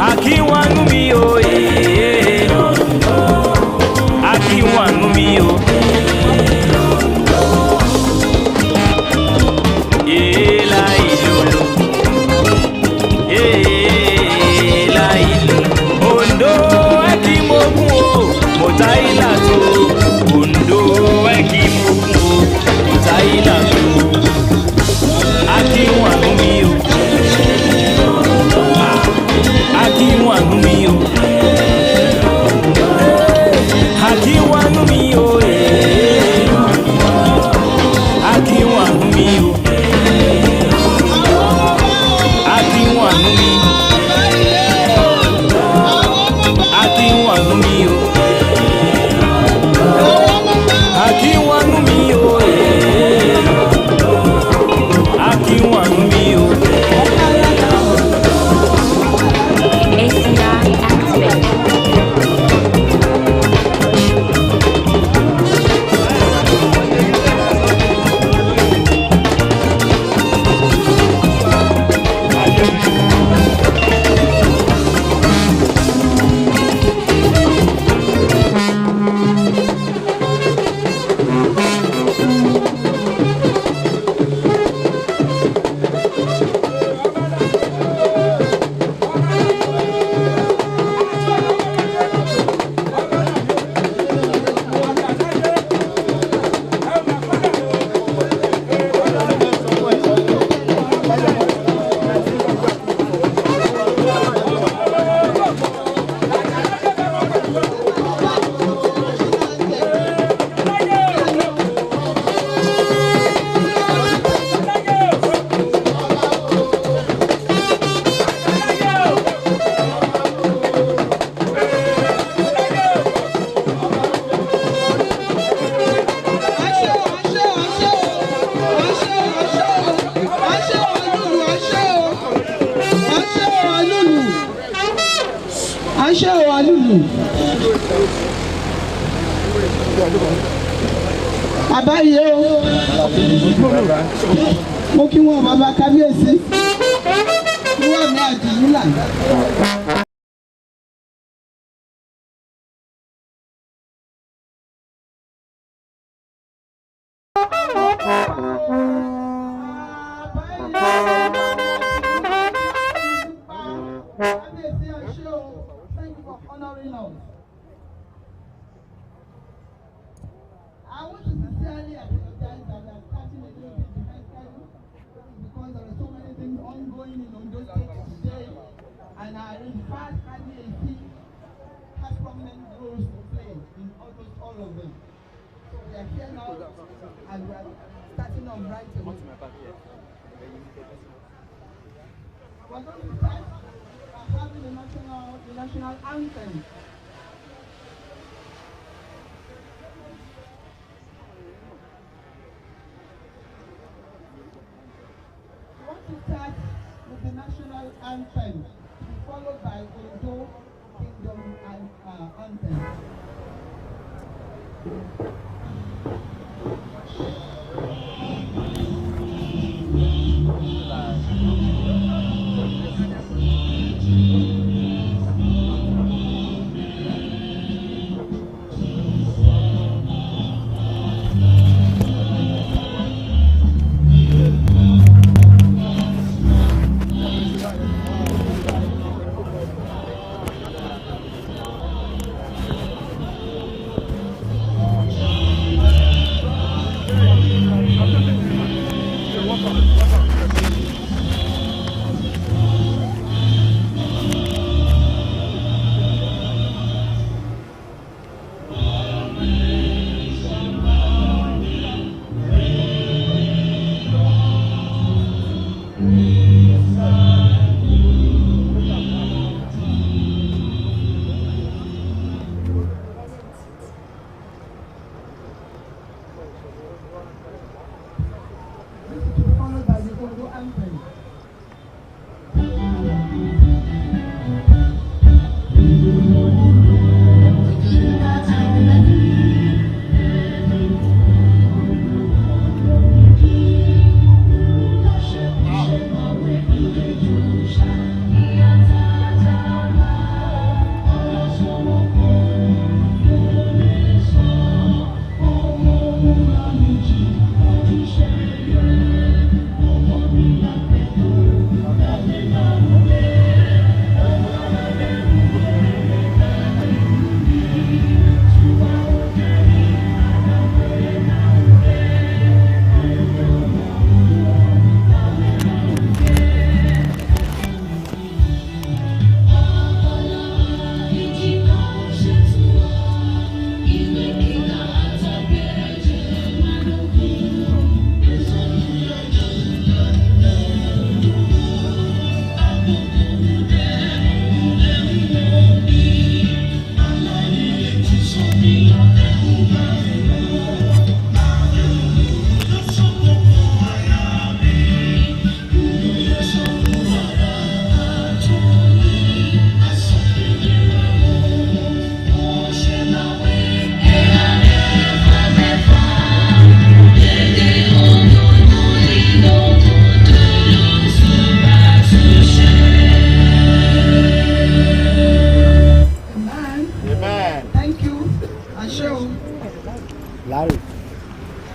Aki wangumi o Aki wangumi o Láìlolo láìlolo Undo eki mogun o Motaila tu Undo eki mogun o Motaila tu Aki wangumi o Aki wangumi o Aki wangumi o Aki wangumi o Aki wangumi Aki wangumi o Aṣẹ́ wa lùlù. Bàbá yìí o. Mo kí wọn bàbá kábíyèsí. Wọ́n mi àdìyí là. Thank you for honoring us. I want to sincerely apologize that we are starting a little bit behind schedule because there are so many things ongoing in Ondo State today, and in fact, ADESIMBO has prominent roles to play in almost all of them. So we are here now, and we are starting off right away. We're going to start by having the national anthem. We want to start with the national anthem, to be followed by Ondo Kingdom anthem. Followed by the Ondo anthem.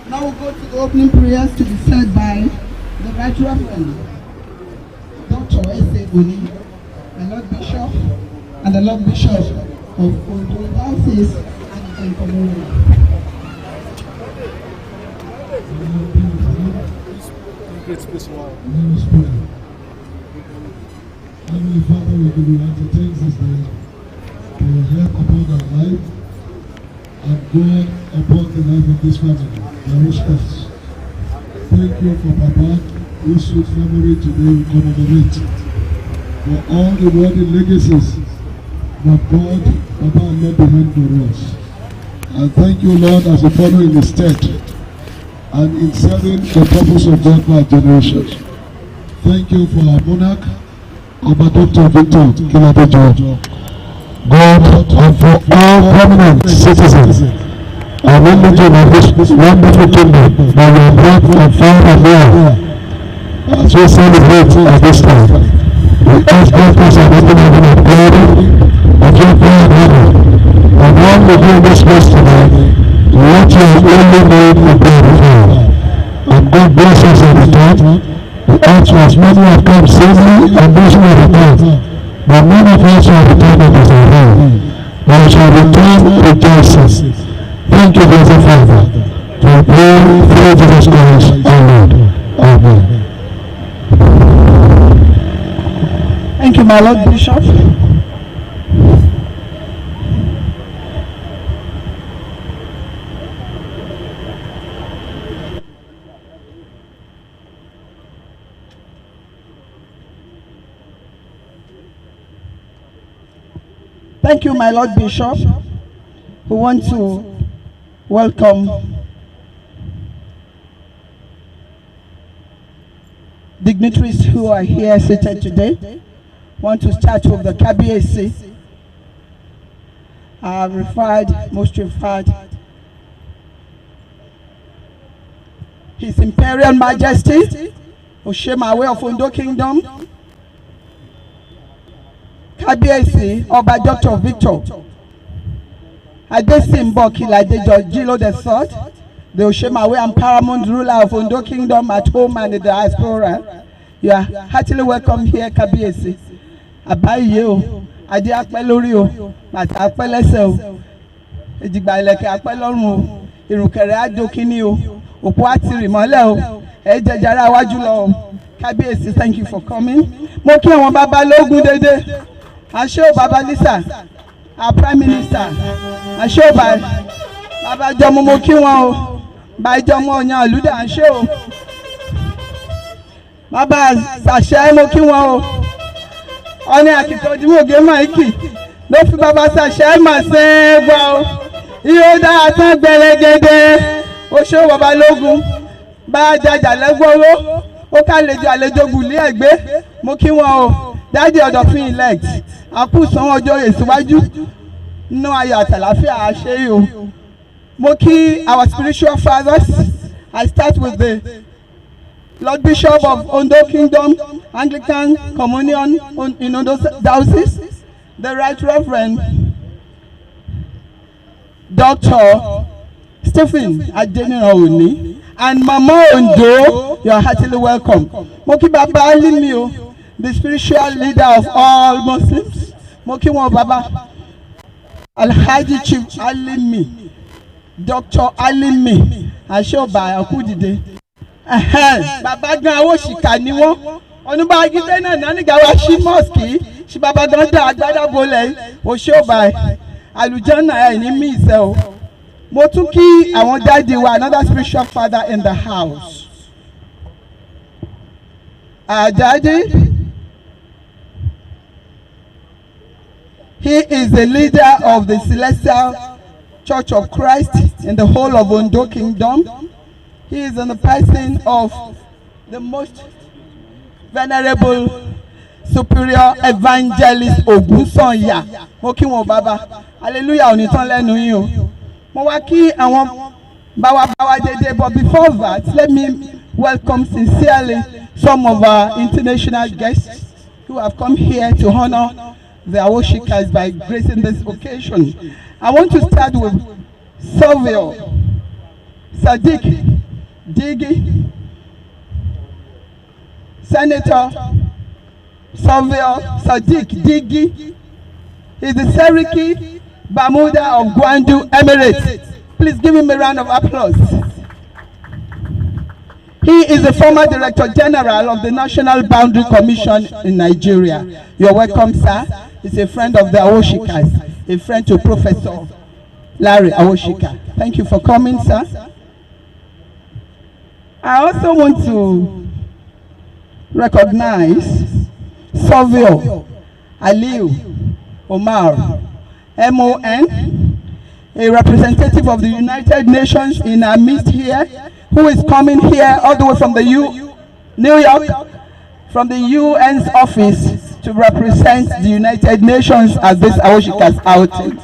Now we'll go to the opening prayers to be said by the Right Reverend Dr. S.A. Uni, the Lord Bishop and the Lord Bishop of Ondo Diocese and Community. Heavenly Father, we give you thanks this day for your help upon our life and God upon the life of this family, the Awosikas. Thank you for Papa, whose sweet memory today we commemorate, for all the worthy legacies that God, Papa, left behind for us. And thank you, Lord, as we follow in His stead and in serving the purpose of God for our generations. Thank you for our monarch, Dr. Victor KILADEJO. God, and for all prominent citizens and religion of this wonderful kingdom that we are brought from far and near as we celebrate at this time. We ask God for some opening of glory and your prayer in heaven. And while we do this verse tonight, let your only name be glorified. And God bless us in return. We ask for as many have come safely and those who have returned. But many of us shall return as a whole. We shall return rejoicing. Thank you, blessed Father. We pray through Jesus Christ, our Lord. Amen. Thank you, my Lord Bishop. Thank you, my Lord Bishop. We want to welcome dignitaries who are here seated today. Want to start with the KBAC. Most referred, His Imperial Majesty, Oshemawe of Ondo Kingdom, KBAC, Oba Dr. Victor ADESIMBO KILADEJO III, the Oshemawe and paramount ruler of Ondo Kingdom at home and in the diaspora. You are heartily welcome here, KBAC. Abaye o, ade apẹ lórí o, bàtà apẹ lẹ́sẹ̀ o, èjìgbà ìlẹ̀kẹ̀ apẹ lọ́rùn o, ìrùkẹ̀rẹ̀ àjòkínní o, òpó àtìrì mọ́lẹ̀ o, ẹ jẹjẹrẹ àwájú lọ o. KBAC, thank you for coming. Mo kí àwọn bàbá lógún dédé. Àṣẹ o bàbá Lisa, our Prime Minister. Àṣẹ o bàbá Jọmọ mo kí wọn o. Bàbá Jọmọ ọ̀yàn àlùdà àṣẹ o. Bàbá Sàṣẹ mo kí wọn o. Ọ̀nì àkìtọ̀dúnmọ̀gé máìkì ló fi bàbá Sàṣẹ mà ṣe é gbọ́ o. Iye ó dára tán gbẹrẹgẹdẹ. Ó ṣe ó bàbá lógún. Bá jàjà lẹ́gbọ́rọ́. Ó àlejò gùlé ẹ̀gbẹ́. Mo kí wọn o. Dáàdì Ọ̀dọ̀fin elect. Àkúsàn ọjọ́ ìsíwájú. Nínú ayọ̀ àtàlàfíà àṣẹ o. Mo kí our spiritual fathers. I start with the Lord Bishop of Ondo Kingdom, Anglican Communion in Ondo Diocese, the Right Reverend Dr. Stephen Adeniraoni, and Mama Ondo, you are heartily welcome. Moki Baba Alimio, the spiritual leader of all Muslims. Moki Mo Baba Alhaji Chief Alimi, Dr. Alimi, Ashoba Akudide. Bàbá gan Awosika ni wọ́n ọ̀nùbá agídé náà nánìgà wá sí mosque sí bàbá gan dá agbádá bolẹ̀ òṣèọba àlùjọ́nà ẹ̀ ní mísẹ́ o. Mo tún kí àwọn dáàdi wa, another spiritual father in the house. Daddy, he is the leader of the Celestial Church of Christ in the whole of Ondo Kingdom. He is in the person of the most venerable superior evangelist Ogunsanya. Mo kí wọn bàbá. Hallelujah òní tán lẹ́nu yín o. Mo wá kí àwọn báwa dédé, but before that, let me welcome sincerely some of our international guests who have come here to honor the Awosikas by gracing this occasion. I want to start with Savio Sadiq Digi, Senator Savio Sadiq Digi. He's the Seriki Bermuda of Gwandu Emirates. Please give him a round of applause. He is the former Director General of the National Boundary Commission in Nigeria. You're welcome, sir. He's a friend of the Awoshikas, a friend to Professor Larry Awosika. Thank you for coming, sir. I also want to recognize Savio Aliu Omar, MON, a representative of the United Nations in our midst here, who is coming here all the way from the New York, from the UN's office to represent the United Nations at this Awosika's outing.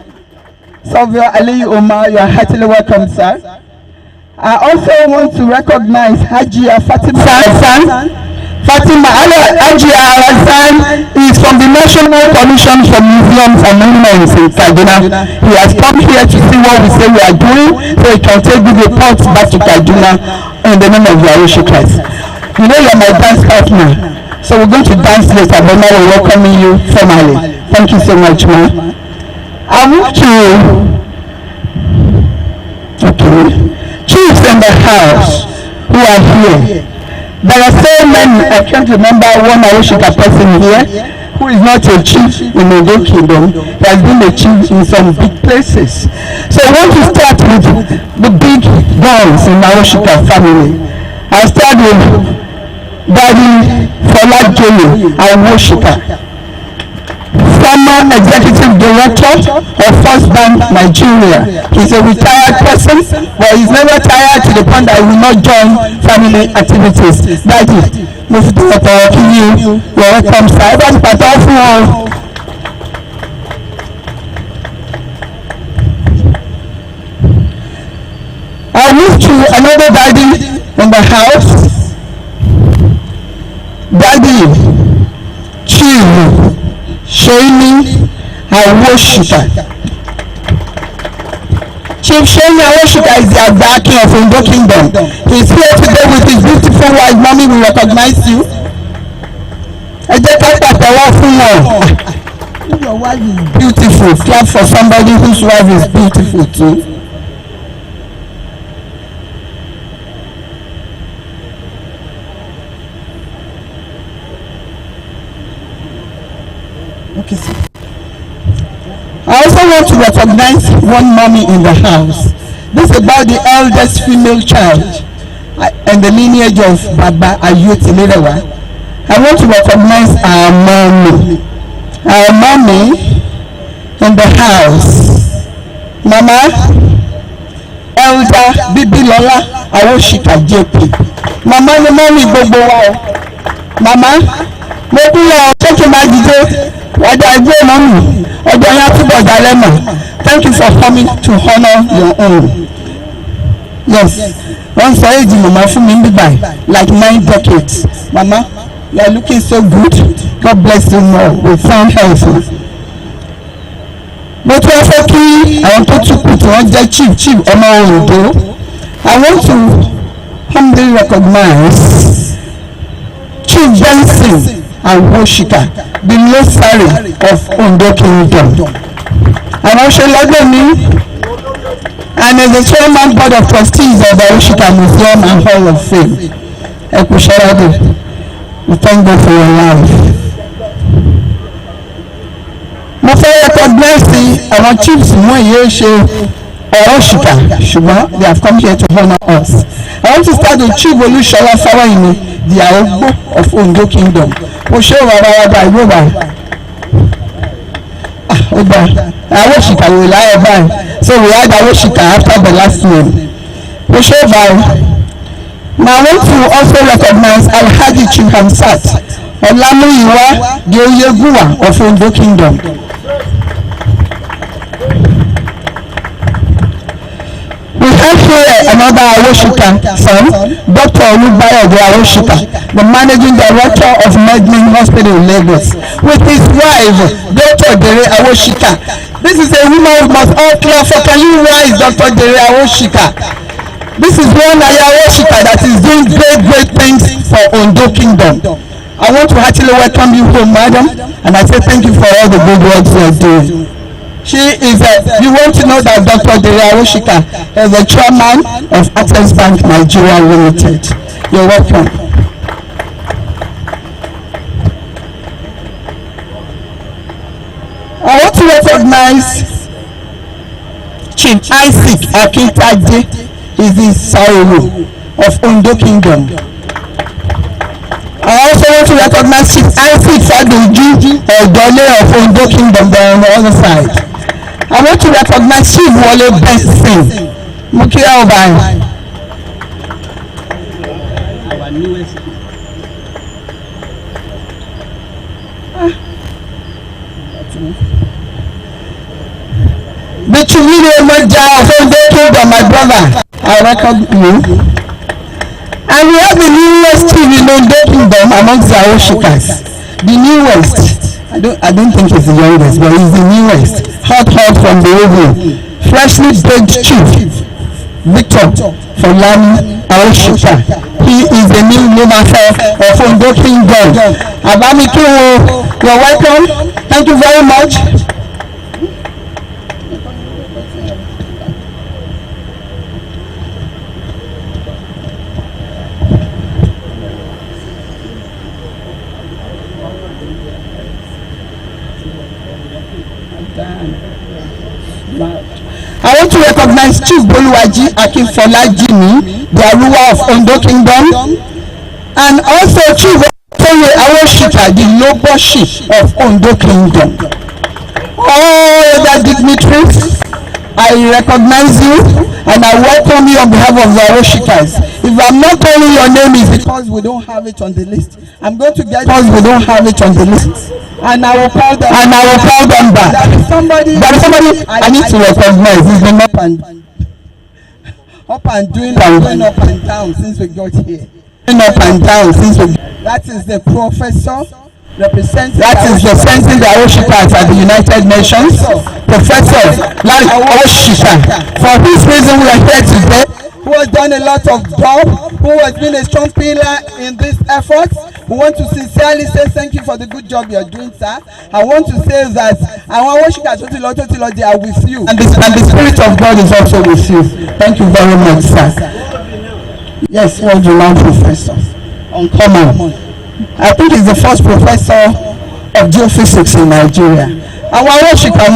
Sylvia Aliyu Omar, you are heartily welcome, sir. I also want to recognize Hajia Fatima Hassan. Fatima Hajia Hassan is from the National Commission for Museums and Monuments in Kaduna. He has come here to see what we say we are doing, so he can take the reports back to Kaduna in the name of the Awoshikas. You know you are my dance partner, so we're going to dance later, but now we're welcoming you formally. Thank you so much, ma'am. I move to chiefs in the house who are here. There are so many. I can't remember one Awosika person here who is not a chief in Ondo Kingdom. He has been a chief in some big places. So I want to start with the big guns in Awosika family. I start with Daddy KILADEJO Awosika, former executive director of First Bank Nigeria. He's a retired person, but he's never tired to the point that he will not join family activities. Daddy, Mr. you're welcome, sir. Everybody part of you. I move to another daddy in the house. Daddy, Chief Sheni Awosika. Chief Sheni Awosika is the Agaki of Ondo Kingdom. He is here today with his beautiful wife. Mommy will recognize you. Your wife is beautiful. Clap for somebody whose wife is beautiful too. Okay, sir. I also want to recognize one mommy in the house. This is about the eldest female child and the lineage of Baba Ayuti Lerewa. I want to recognize our mommy. Our mommy in the house. Mama, Elder Bibilola Awosika JP. Mama, the mommy Bobo. Mama, thank you for coming to honor your own. Yes, once I age Mama from Dubai, like 9 decades. Mama, you are looking so good. God bless you more with sound health. But I want to put one chief I want to humbly recognize Chief Benson Awosika, the Losari of Ondo Kingdom. And also me, and as the chairman board of trustees of the Awosika Museum and Hall of Fame. We thank God for your life. Mo fẹ́ recognize our chiefs Awosika, they have come here to honor us. I want to start with Chief Olushola Fawaini, the Aogbo of Ondo Kingdom. Awosika will lie by. So we had Awosika after the last name. Now I want to also recognize Alhaji Chihamsat Olamuyiwa Geoyeguwa of Ondo Kingdom. We have here another Awosika son, Dr. Olubayogo Awosika, the managing director of Medlin Hospital in Lagos, with his wife, Dr. Dere Awosika. This is a woman we must all clap for. Can you rise, Dr. Dere Awosika? This is one Awosika that is doing great things for Ondo Kingdom. I want to heartily welcome you home, madam, and I say thank you for all the good work you are doing. She is you want to know that Dr. Dere Awosika is the chairman of ADESIMBO Bank Nigeria Limited. You're welcome. I want to recognize Chief Isaac Akintaje. Is the Sauru of Ondo Kingdom. I also want to recognize Chief Isaac Fadoju Dole of Ondo Kingdom there on the other side. I want to recognize Chief Wole Benson Mukia Obai. Our newest. The Chivile Maja of Ondo Kingdom, my brother, I welcome you. And we have the newest chief in Ondo Kingdom amongst the Awosikas. The newest. I don't think he's the youngest, but he's the newest. Hot from the oven. Freshly baked chief, Victor Folani Awosika. He is the new Lumafe of Ondo Kingdom. Abami Kiwo, you're welcome. Thank you very much. I want to recognize Chief Boluwaji Akinfolajimi, the Aruwa of Ondo Kingdom, and also Chief Awosika, the noble chief of Ondo Kingdom. All other dignitaries, I recognize you and I welcome you on behalf of the Awosikas. If I'm not calling your name, it's because we don't have it on the list. I'm going to get because we don't have it on the list. And I will call them. And I will call them back. There is somebody I need to recognize. He's been up and doing up and down since we got here. Up and down since we. That is the professor representing. That is representing the Awosikas at the United Nations. Professor Larry Awosika. For this reason, we are here today. Who has done a lot of job, who has been a strong pillar in this effort. We want to sincerely say thank you for the good job you are doing, sir. I want to say that our Awosika they are with you. And the Spirit of God is also with you. Thank you very much, sir. Yes, well renowned professor. Uncommon. I think he's the first professor of geophysics in Nigeria. Our Awosika,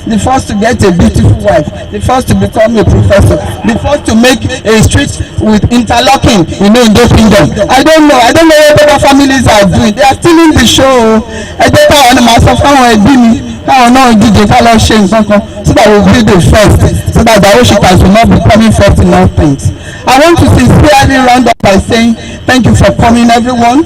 the first to get a beautiful wife, the first to become a professor, the first to make a street with interlocking, in the kingdom. I don't know what other families are doing. They are still in the show. I don't know myself how I do. How no DJ follow shame so that we'll be the first, so that the Awosikas will not be coming first in all things. I want to sincerely round up by saying thank you for coming, everyone.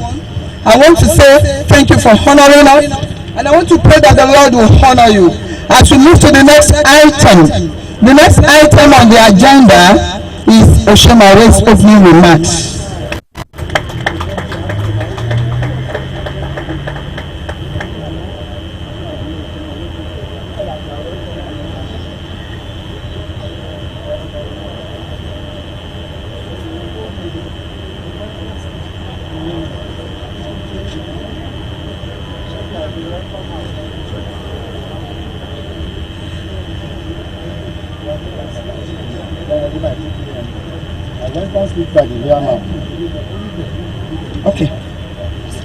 I want to say thank you for honoring us, and I want to pray that the Lord will honor you. As we move to the next item, the next item on the agenda is Oshemare's opening remarks.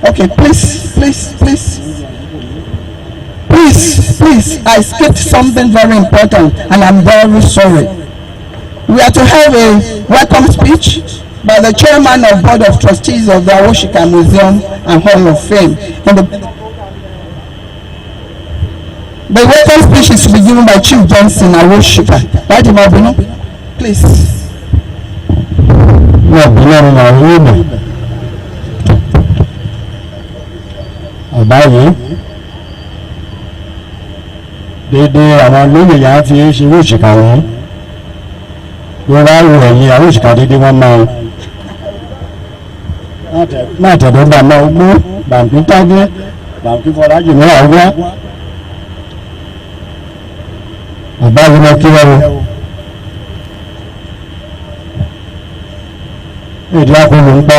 Okay, please, I skipped something very important and I'm very sorry. We are to have a welcome speech by the chairman of Board of Trustees of the Awosika Museum and Hall of Fame. The welcome speech is to be given by Chief Johnson Awosika. Please. Báyìí dédé àwọn olóyè yà á fi ṣe Awosika wọn ló ráwọ ẹ̀yìn Awosika dédé wọn máa tẹ̀dọ́gbà máa gbó bàǹkì tágé bàǹkì fọlájì ní àwọ̀ bàbá yìí lọ kí wọ́n èdè akọlù ń pa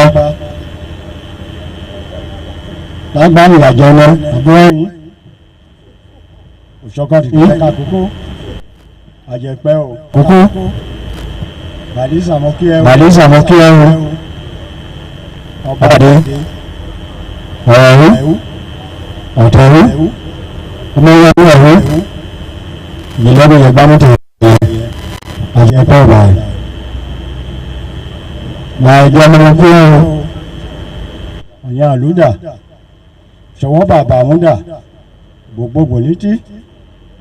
lágbàá ìyàjọ náà àbúrò ẹ̀yìn òṣọ́kọ́ ti tẹ́ ká kókó àjẹpẹ́ o kókó bàdísà mọ́ kí ẹ o ọ̀bàdé ọ̀rẹ́rú ọ̀tẹ̀rú ọmọ ìyàwó ẹ̀rú ìlọ́gbọ̀n yẹn gbámútẹ̀ àjẹpẹ́ ọ̀bà ẹ̀ máa ẹjọ́ ọmọ kí ẹ o ọ̀yàn àlúdà ṣọwọ́ bàbá àmúdà gbogbogbò létí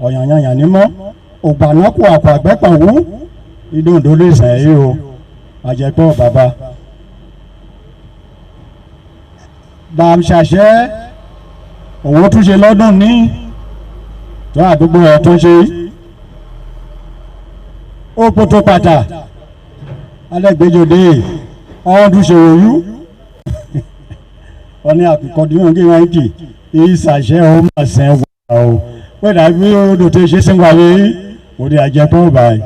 ọ̀yànyànyàn nímọ́ ògbànákù àpò àgbẹ́pàwú ìdòǹdó lè sàn yí o àjẹpọ̀ bàbá bàm ṣàṣẹ òun tún ṣe lọ́dún ní tó àdúgbò ẹ̀ tó ṣe ó kótó pàtà alẹ́gbẹ́jọdé ọ̀hún tún ṣe òyú wọ́n ní àkùkọ́dúnrún kí wọ́n kì í ṣàṣẹ ó mà sẹ́ wà ó pẹ̀lú àbí odò tó ṣe sẹ́wọ̀n ayé òde àjẹpọ̀ báyìí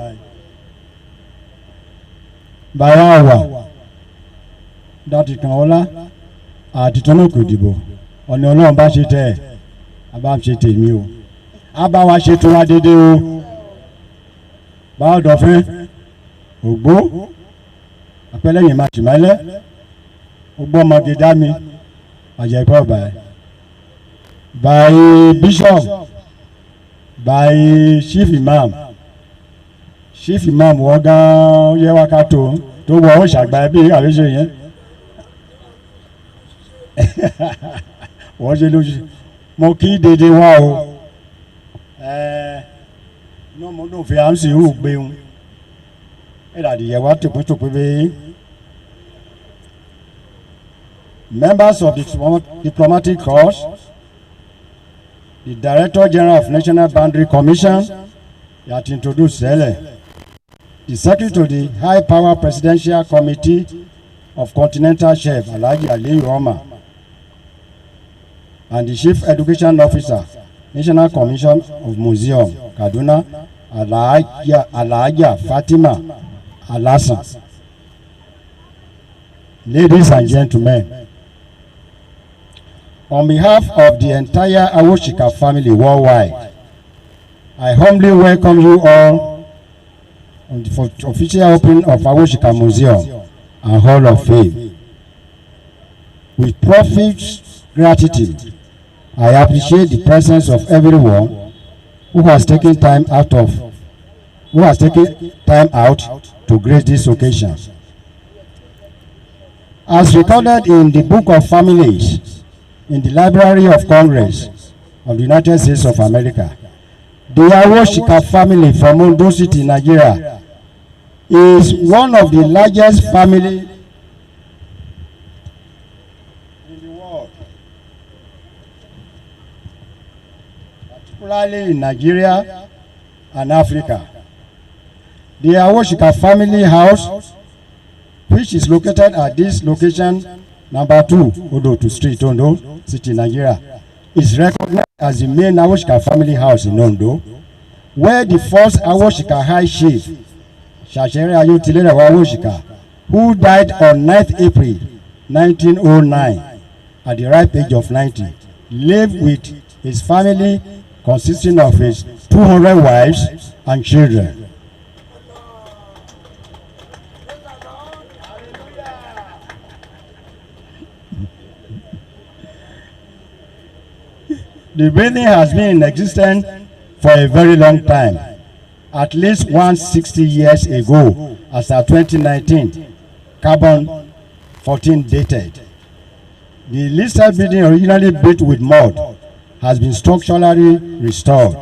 báyà wà dátì kan ọlá àti tọ́nà kò dìbò ọ̀nà ọlọ́run bá ṣe tẹ̀ ẹ́ a bá ṣe tèmi o a bá wa ṣe tó wa dédé o báwo dọ̀fẹ́ ògbó apẹ́lẹ́yìn máa tì mọ́lẹ́ ògbó ọmọge dá mi àjẹpọ̀ báyìí by bishop by chief imam wọ́n gan yẹ wá ká tó wọ́ ó ṣàgbá bí àríṣe yẹn wọ́n ṣe lóṣù mo kí dédé wá o ní ọmọ ọdún fi à ń sìn rú gbéhùn ìdàdìyẹ wá tòpétòpé bí members of the diplomatic corps, the Director General of National Boundary Commission that introduced Sele, the Secretary to the High Power Presidential Committee of Continental Chef Alhaji Aliyu Omar, and the Chief Education Officer, National Commission of Museum, Kaduna, Alhaja Fatima Alasan. Ladies and gentlemen, on behalf of the entire Awosika family worldwide, I humbly welcome you all on the official opening of Awosika Museum and Hall of Fame. With profuse gratitude, I appreciate the presence of everyone who has taken time out to grace this occasion. As recorded in the Book of Families in the Library of Congress of the United States of America, the Awosika family from Ondo City, Nigeria, is one of the largest families in the world, particularly in Nigeria and Africa. The Awosika family house, which is located at this location, number 2, Odotu Street, Ondo City, Nigeria, is recognized as the main Awosika family house in Ondo, where the first Awosika High Chief, Shashere Ayotilere Awosika, who died on 9th April 1909 at the ripe age of 90, lived with his family consisting of his 200 wives and children. The building has been in existence for a very long time, at least 160 years ago, as of 2019, carbon 14 dated. The listed building, originally built with mud, has been structurally restored.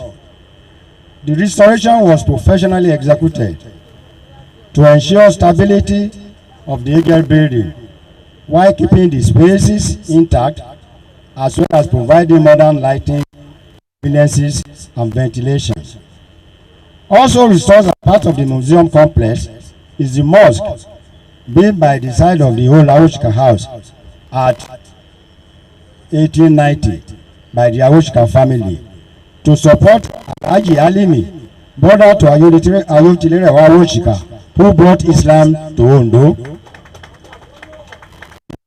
The restoration was professionally executed to ensure stability of the Hegel building, while keeping the spaces intact, as well as providing modern lighting, conveniences, and ventilation. Also restored as part of the museum complex is the mosque, built by the side of the old Awosika house at 1890 by the Awosika family to support Alhaji Alimi, brother to Ayotilere Awosika, who brought Islam to Ondo. The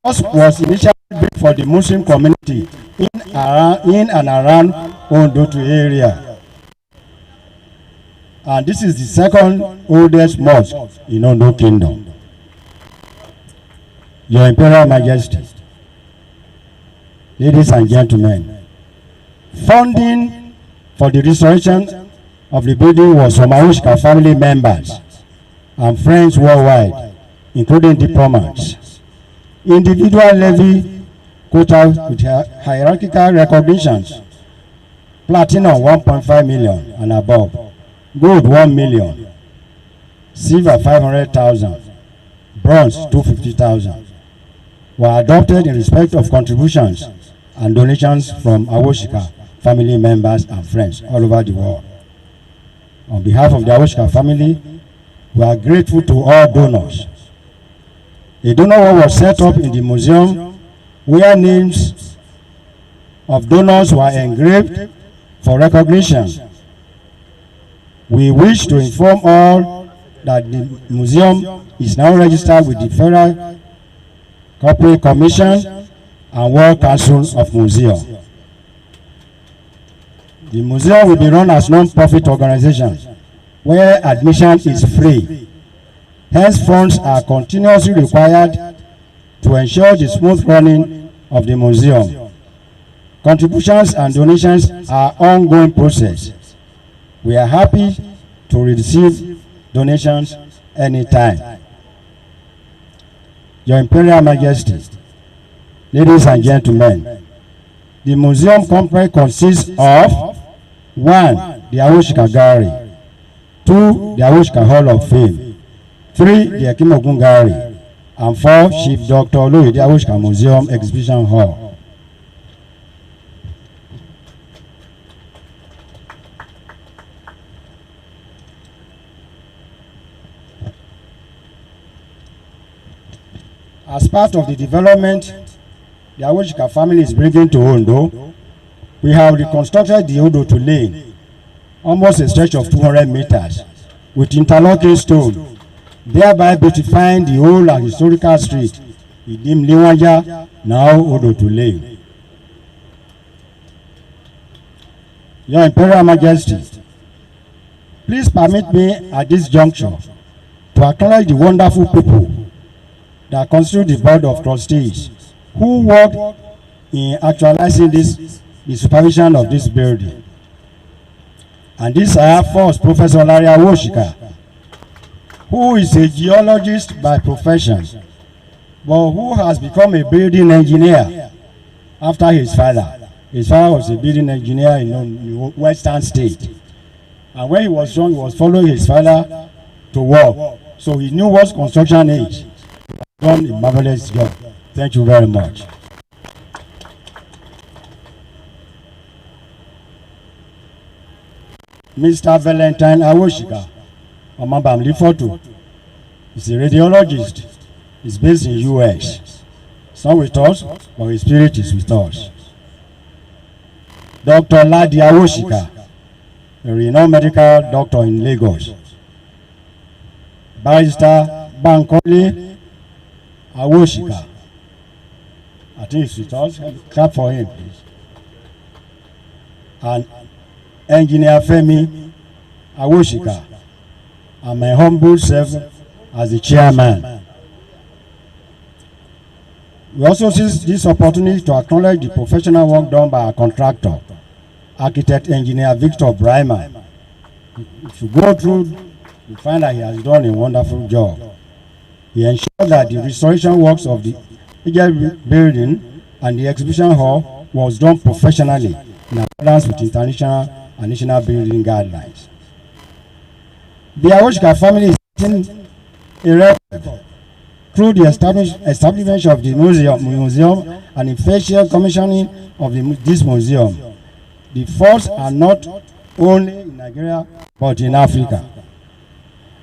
mosque was initially built for the Muslim community in and around Ondo area, and this is the second oldest mosque in Ondo Kingdom. Your Imperial Majesty, ladies and gentlemen, funding for the restoration of the building was from Awosika family members and friends worldwide, including diplomats. Individual levy quota with hierarchical recognitions: platinum 1.5 million and above, gold 1 million, silver 500,000, bronze 250,000 were adopted in respect of contributions and donations from Awosika family members and friends all over the world. On behalf of the Awosika family, we are grateful to all donors. A donor wall was set up in the museum where names of donors were engraved for recognition. We wish to inform all that the museum is now registered with the Federal Corporate Commission and World Council of Museums. The museum will be run as non-profit organization where admission is free. Hence, funds are continuously required to ensure the smooth running of the museum. Contributions and donations are ongoing process. We are happy to receive donations anytime. Your Imperial Majesty, ladies and gentlemen, the museum complex consists of 1. The Awosika Gallery, 2. The Awosika Hall of Fame, 3. The Ekimogun Gallery, and 4. Chief Dr. Oloyede Awosika Museum Exhibition Hall. As part of the development the Awosika family is bringing to Ondo, we have reconstructed the Odo to Lane, almost a stretch of 200 meters, with interlocking stone, thereby beautifying the old and historical street, Idim Liwanja, now Odo to Lane. Your Imperial Majesty, please permit me at this juncture to acknowledge the wonderful people that constitute the Board of Trustees who worked in actualizing the supervision of this building. And this I have first Professor Larry Awosika, who is a geologist by profession, but who has become a building engineer after his father. His father was a building engineer in Western State. And when he was young, he was following his father to work. So he knew what construction is. Done a marvelous job. Thank you very much. Mr. Valentine Awosika, Omabamli Foto, is a radiologist. He's based in US. He's not with us, but his spirit is with us. Dr. Ladi Awosika, a renowned medical doctor in Lagos. Barrister Bankole Awosika, I think it's with us. Clap for him, please. And Engineer Femi Awosika, and my humble self as the chairman. We also seize this opportunity to acknowledge the professional work done by our contractor, architect engineer Victor Braiman. If you go through, you find that he has done a wonderful job. He ensured that the restoration works of the building and the exhibition hall was done professionally in accordance with international and national building guidelines. The Awosika family is setting a record through the establishment of the museum and the facial commissioning of this museum. The first are not only in Nigeria but in Africa.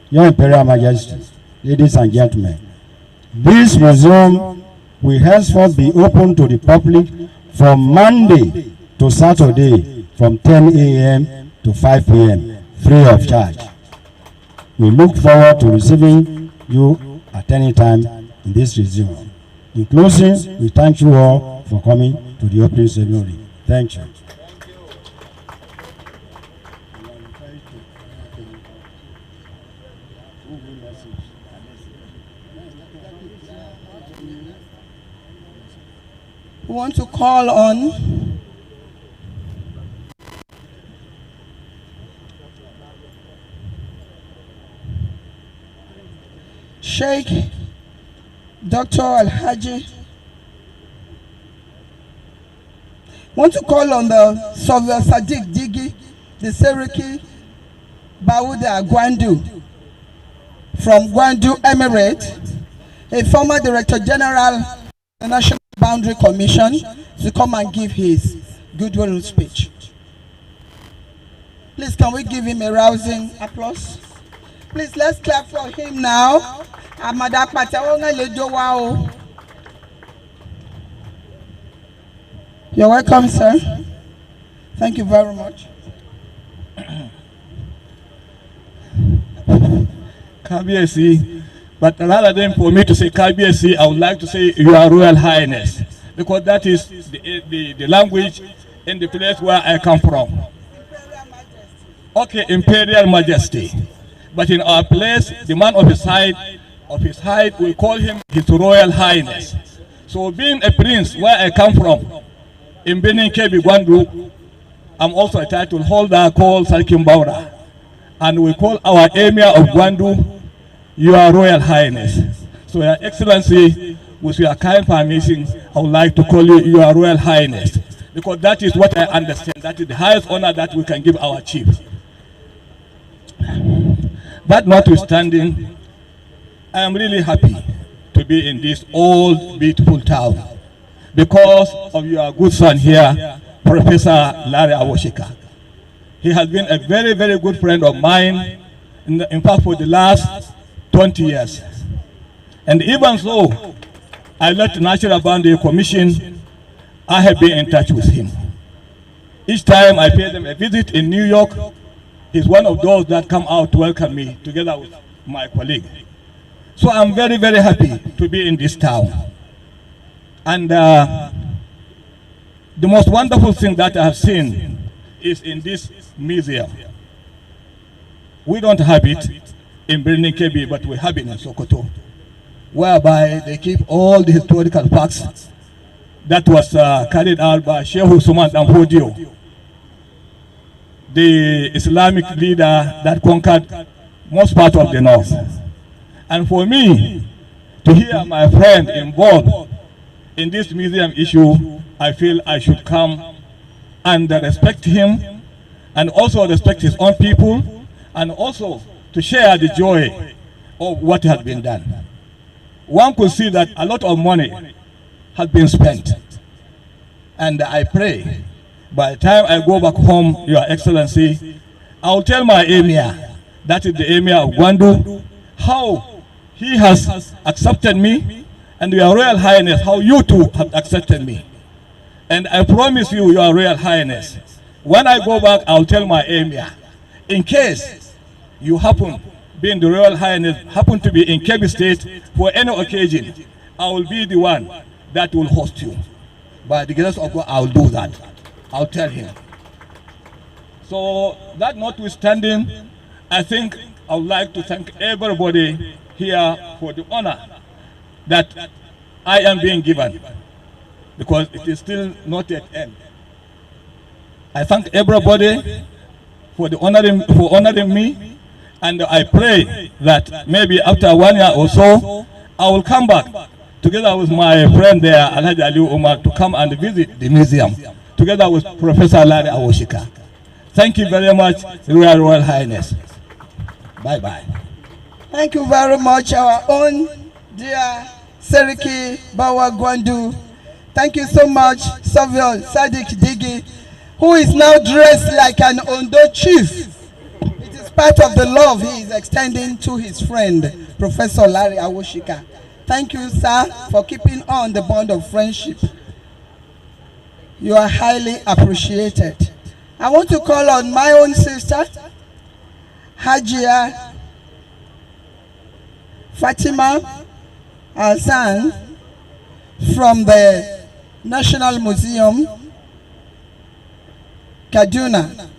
Your Imperial Majesty, ladies and gentlemen, this museum will henceforth be open to the public from Monday to Saturday from 10 a.m. to 5 p.m. free of charge. We look forward to receiving you at any time in this museum. In closing, we thank you all for coming to the opening ceremony. Thank you. We want to call on Sheikh Dr. Alhaji. Want to call on the Surveyor Sadiq Digi, the Seriki Bauda Gwandu from Gwandu Emirate, a former Director General of the National Boundary Commission, to come and give his goodwill speech. Please, can we give him a rousing applause? Please, let's clap for him now. You're welcome, sir. Thank you very much. KBSC, but rather than for me to say KBSC, I would like to say Your Royal Highness, because that is the language in the place where I come from. Okay, Imperial Majesty. But in our place, the man of his height, we call him His Royal Highness. So being a prince where I come from, in Benin Kebi Gwandu, I'm also a title holder called Sarkin Baura. And we call our Emir of Gwandu, Your Royal Highness. So Your Excellency, with your kind permission, I would like to call you Your Royal Highness. Because that is what I understand. That is the highest honor that we can give our chief. That notwithstanding, I am really happy to be in this old, beautiful town because of your good son here, Professor Larry Awosika. He has been a very, very good friend of mine, in fact, for the last 20 years. And even so, I left the National Boundary Commission, I have been in touch with him. Each time I pay them a visit in New York, he's one of those that come out to welcome me together with my colleague. So I'm very, very happy to be in this town. And the most wonderful thing that I have seen is in this museum. We don't have it in Benin Kebi, but we have it in Sokoto, whereby they keep all the historical facts that was carried out by Sheikh Usman Danfodio, the Islamic leader that conquered most part of the north. And for me to hear my friend involved in this museum issue, I feel I should come and respect him and also respect his own people and also to share the joy of what has been done. One could see that a lot of money has been spent. And I pray by the time I go back home, Your Excellency, I will tell my Emir, that is the Emir of Gwandu, how he has accepted me, and Your Royal Highness, how you too have accepted me. And I promise you, Your Royal Highness, when I go back, I'll tell my Emir, in case you happen, being the Royal Highness, happen to be in Kebbi State for any occasion, I will be the one that will host you. By the grace of God, I'll do that. I'll tell him. So that notwithstanding, I think I would like to thank everybody here for the honor that I am being given, because it is still not yet end. I thank everybody for honoring me, and I pray that maybe after 1 year or so, I will come back together with my friend there, Alhaji Ali Umar, to come and visit the museum, together with Professor Larry Awosika. Thank you very much, Royal Highness. Bye-bye. Thank you very much, our own dear Seriki Bawa Gwandu. Thank you so much, Savio Sadiq Digi, who is now dressed like an Ondo chief. It is part of the love he is extending to his friend, Professor Larry Awosika. Thank you, sir, for keeping on the bond of friendship. You are highly appreciated. I want to call on my own sister, Hajia Fatima Hassan, from the National Museum, Kaduna,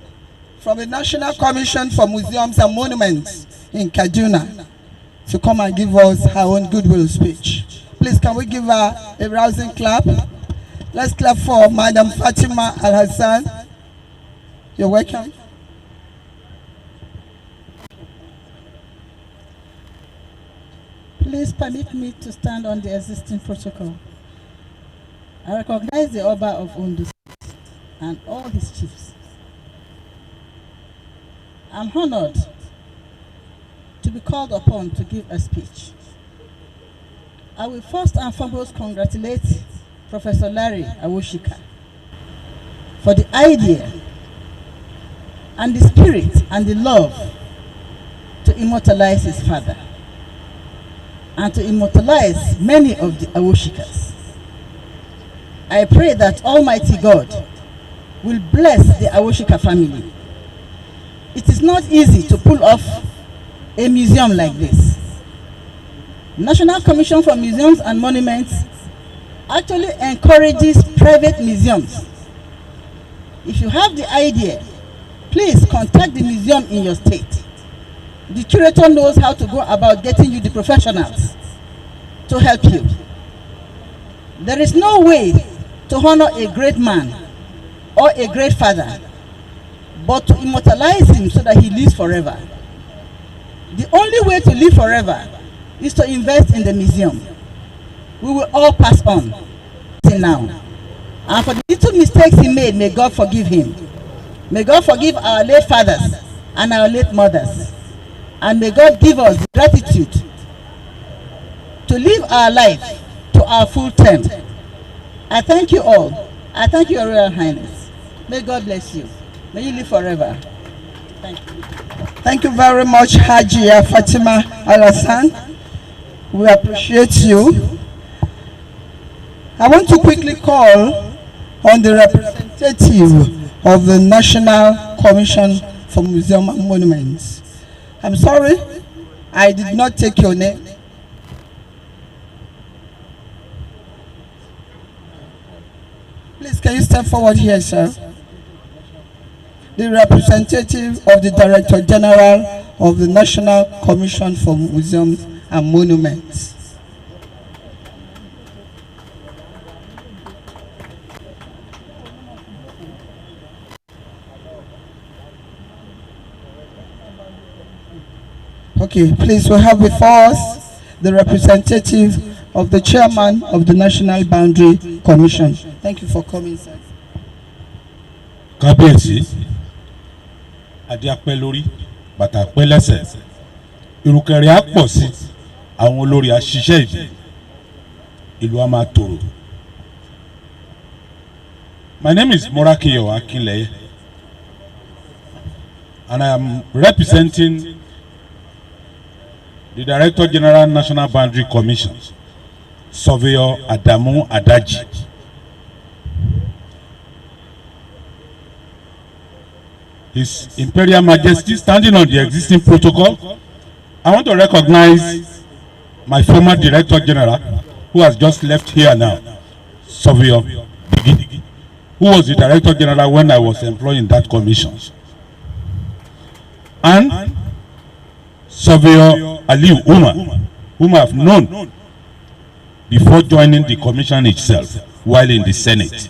from the National Commission for Museums and Monuments in Kaduna, to come and give us her own goodwill speech. Please, can we give her a rousing clap? Let's clap for Madam Fatima Al-Hassan. You're welcome. Please permit me to stand on the existing protocol. I recognize the Oba of Ondo State and all his chiefs. I'm honored to be called upon to give a speech. I will first and foremost congratulate Professor Larry Awosika, for the idea and the spirit and the love to immortalize his father and to immortalize many of the Awosikas. I pray that Almighty God will bless the Awosika family. It is not easy to pull off a museum like this. National Commission for Museums and Monuments actually encourages private museums. If you have the idea, please contact the museum in your state. The curator knows how to go about getting you the professionals to help you. There is no way to honor a great man or a great father but to immortalize him so that he lives forever. The only way to live forever is to invest in the museum. We will all pass on now. And for the little mistakes he made, may God forgive him. May God forgive our late fathers and our late mothers. And may God give us the gratitude to live our life to our full term. I thank you all. I thank you, Your Royal Highness. May God bless you. May you live forever. Thank you. Thank you very much, Hajia Fatima Alassane. We appreciate you. I want to quickly call on the representative of the National Commission for Museums and Monuments. I'm sorry, I did not take your name. Please, can you step forward here, sir? The representative of the Director General of the National Commission for Museums and Monuments. Okay, please, we have before us the representative of the chairman of the National Boundary Commission. Thank you for coming, sir. Kábíyèsí, adé apẹ́ lórí, bàtà apẹ́ lẹ́sẹ̀, ìrùkẹ̀rẹ̀ á pọ̀ sí, àwọn olórí á ṣiṣẹ́ ìbí, ìlú á máa tòrò. My name is Morakiyo Akinleye, and I am representing the Director General National Boundary Commission, Surveyor Adamu Adaji. His Imperial Majesty, standing on the existing protocol, I want to recognize my former Director General, who has just left here now, Surveyor Bigi, who was the Director General when I was employed in that commission, and Surveyor Aliu Umar, whom I have known before joining the commission itself while in the Senate.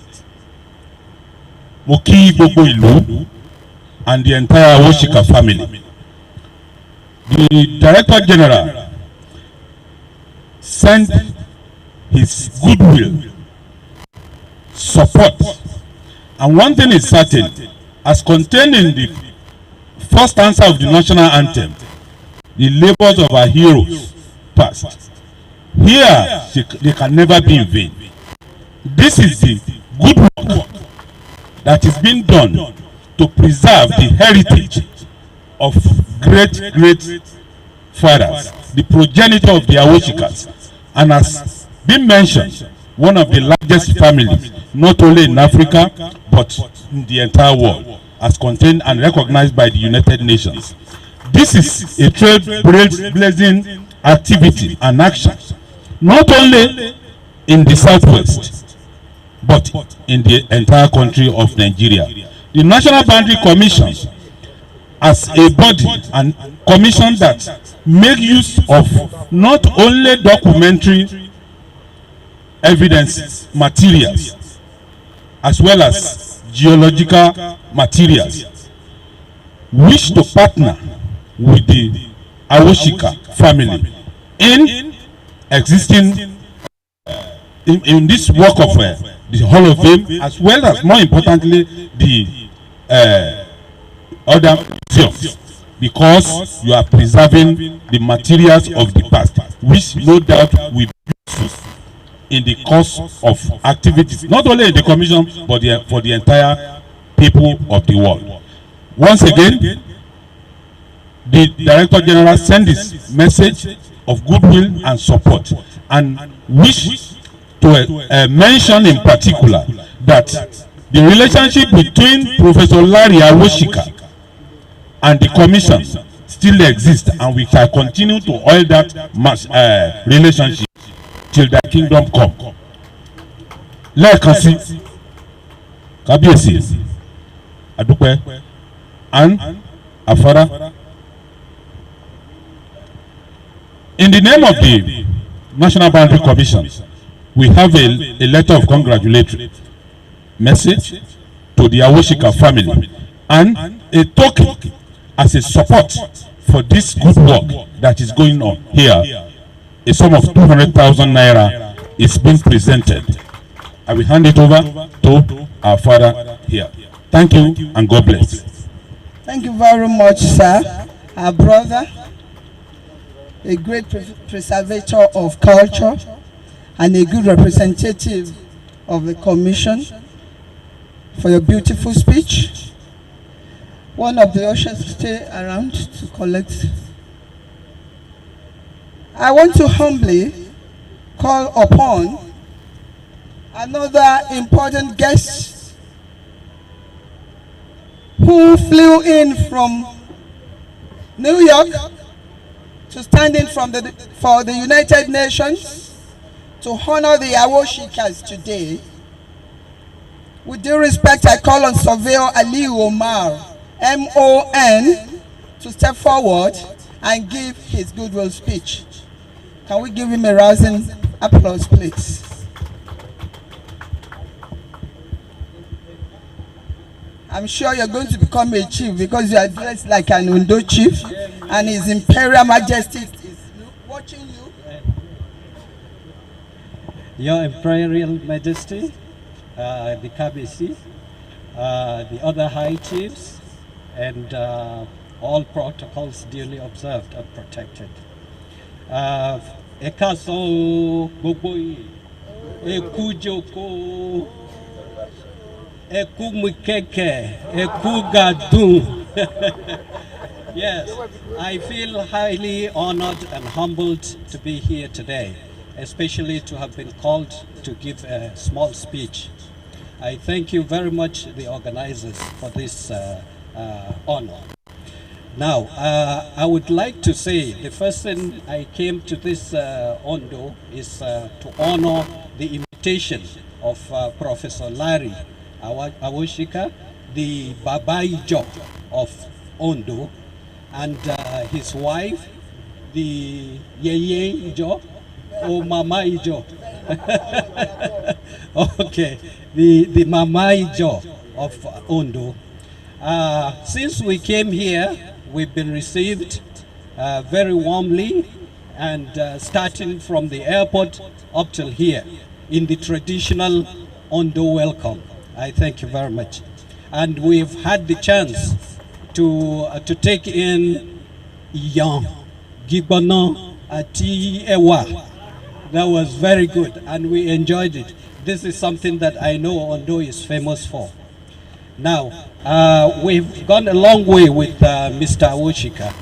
Mo kí gbogbo ìlú and the entire Awosika family. The Director General sent his goodwill, support, and one thing is certain, as contained in the first answer of the national anthem, the labors of our heroes past. Here, they can never be in vain. This is the good work that is being done to preserve the heritage of great fathers, the progenitor of the Awosikas, and as been mentioned, one of the largest families, not only in Africa, but in the entire world, as contained and recognized by the United Nations. This is a trailblazing activity and action, not only in the Southwest, but in the entire country of Nigeria. The National Boundary Commission, as a body and commission that make use of not only documentary evidences, materials, as well as geological materials, wish to partner with the Awosika family in existing in this work of the Hall of Fame, as well as, more importantly, the other museums, because you are preserving the materials of the past, which no doubt will be useful in the course of activities, not only in the commission, but for the entire people of the world. Once again, the Director General sent this message of goodwill and support, and wish to mention in particular that the relationship between Professor Larry Awosika and the commission still exists, and we shall continue to oil that relationship till the kingdom come. Lẹ́ẹ̀kan sí kábíyèsí adúpẹ́ and afárá. In the name of the National Boundary Commission, we have a letter of congratulatory message to the Awosika family and a token as a support for this good work that is going on here. A sum of 200,000 naira is being presented. I will hand it over to our father here. Thank you and God bless. Thank you very much, sir. Our brother, a great preservator of culture and a good representative of the commission, for your beautiful speech. One of the ushers stay around to collect. I want to humbly call upon another important guest who flew in from New York to stand in for the United Nations to honor the Awoshikas today. With due respect, I call on Surveyor Ali Omar, MON, to step forward and give his goodwill speech. Can we give him a rousing applause, please? I'm sure you're going to become a chief because you are dressed like an Undo chief, and His Imperial Majesty is watching you. Your Imperial Majesty, the KBC, the other high chiefs, and all protocols duly observed and protected. Ekaso Gogoi, Ekujoko, Ekumukeke, Ekugadu. Yes, I feel highly honored and humbled to be here today, especially to have been called to give a small speech. I thank you very much, the organizers, for this honor. Now, I would like to say the first thing I came to this Ondo is to honor the invitation of Professor Larry Awosika, the Babaijo of Ondo, and his wife, the Yeye Ijo, or Mama Ijo. Okay, the Mama Ijo of Ondo. Since we came here, we've been received very warmly, and starting from the airport up till here in the traditional Ondo welcome. I thank you very much. And we've had the chance to take in Iyan, Gibono, Ati Ewa. That was very good, and we enjoyed it. This is something that I know Ondo is famous for. Now, we've gone a long way with Mr. Awosika.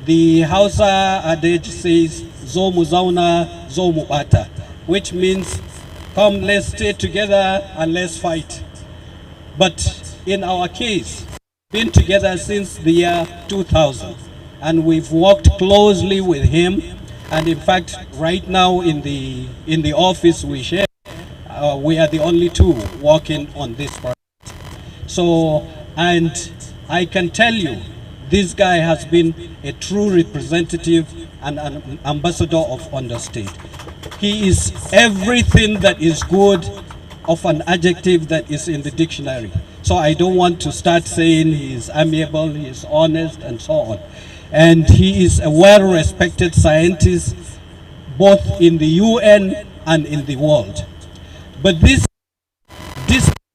The Hausa adage says, Zomu Zauna, Zomu Bata, which means, come, let's stay together and let's fight. But in our case, we've been together since the year 2000, and we've worked closely with him. And in fact, right now in the office we share, we are the only two working on this project. So, and I can tell you, this guy has been a true representative and an ambassador of Ondo State. He is everything that is good of an adjective that is in the dictionary. So I don't want to start saying he is amiable, he is honest, and so on. And he is a well-respected scientist, both in the UN and in the world. But despite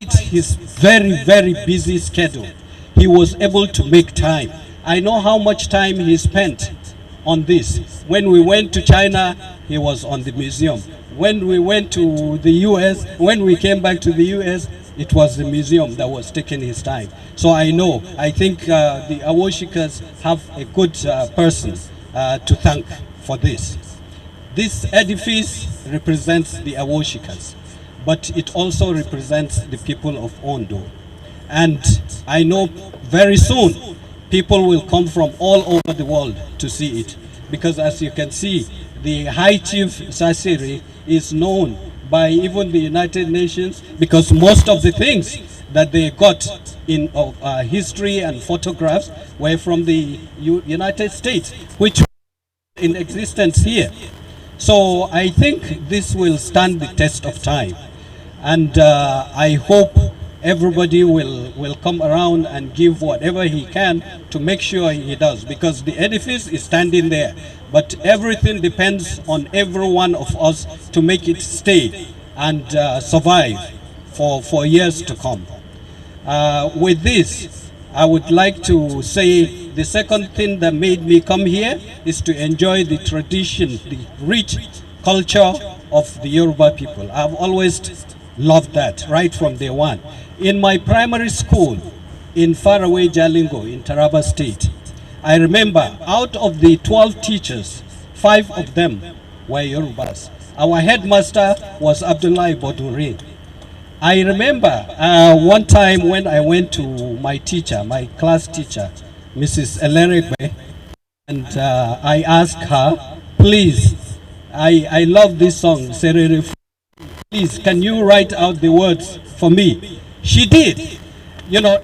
his very, very busy schedule, he was able to make time. I know how much time he spent on this. When we went to China, he was on the museum. When we went to the US, when we came back to the US, it was the museum that was taking his time. So I think the Awosikas have a good person to thank for this. This edifice represents the Awosikas, but it also represents the people of Ondo. And I know very soon people will come from all over the world to see it, because as you can see, the High Chief Sasiri is known by even the United Nations, because most of the things that they got in history and photographs were from the United States, which were in existence here. So I think this will stand the test of time, and I hope everybody will come around and give whatever he can to make sure he does, because the edifice is standing there, but everything depends on every one of us to make it stay and survive for years to come. With this, I would like to say the second thing that made me come here is to enjoy the tradition, the rich culture of the Yoruba people. I've always loved that right from day one. In my primary school in faraway Jalingo in Taraba State, I remember out of the 12 teachers, 5 of them were Yorubas. Our headmaster was Abdullahi Bodure. I remember one time when I went to my teacher, my class teacher, Mrs. Eleregbe, and I asked her, please, I love this song, Serere. Please, can you write out the words for me? She did. You know,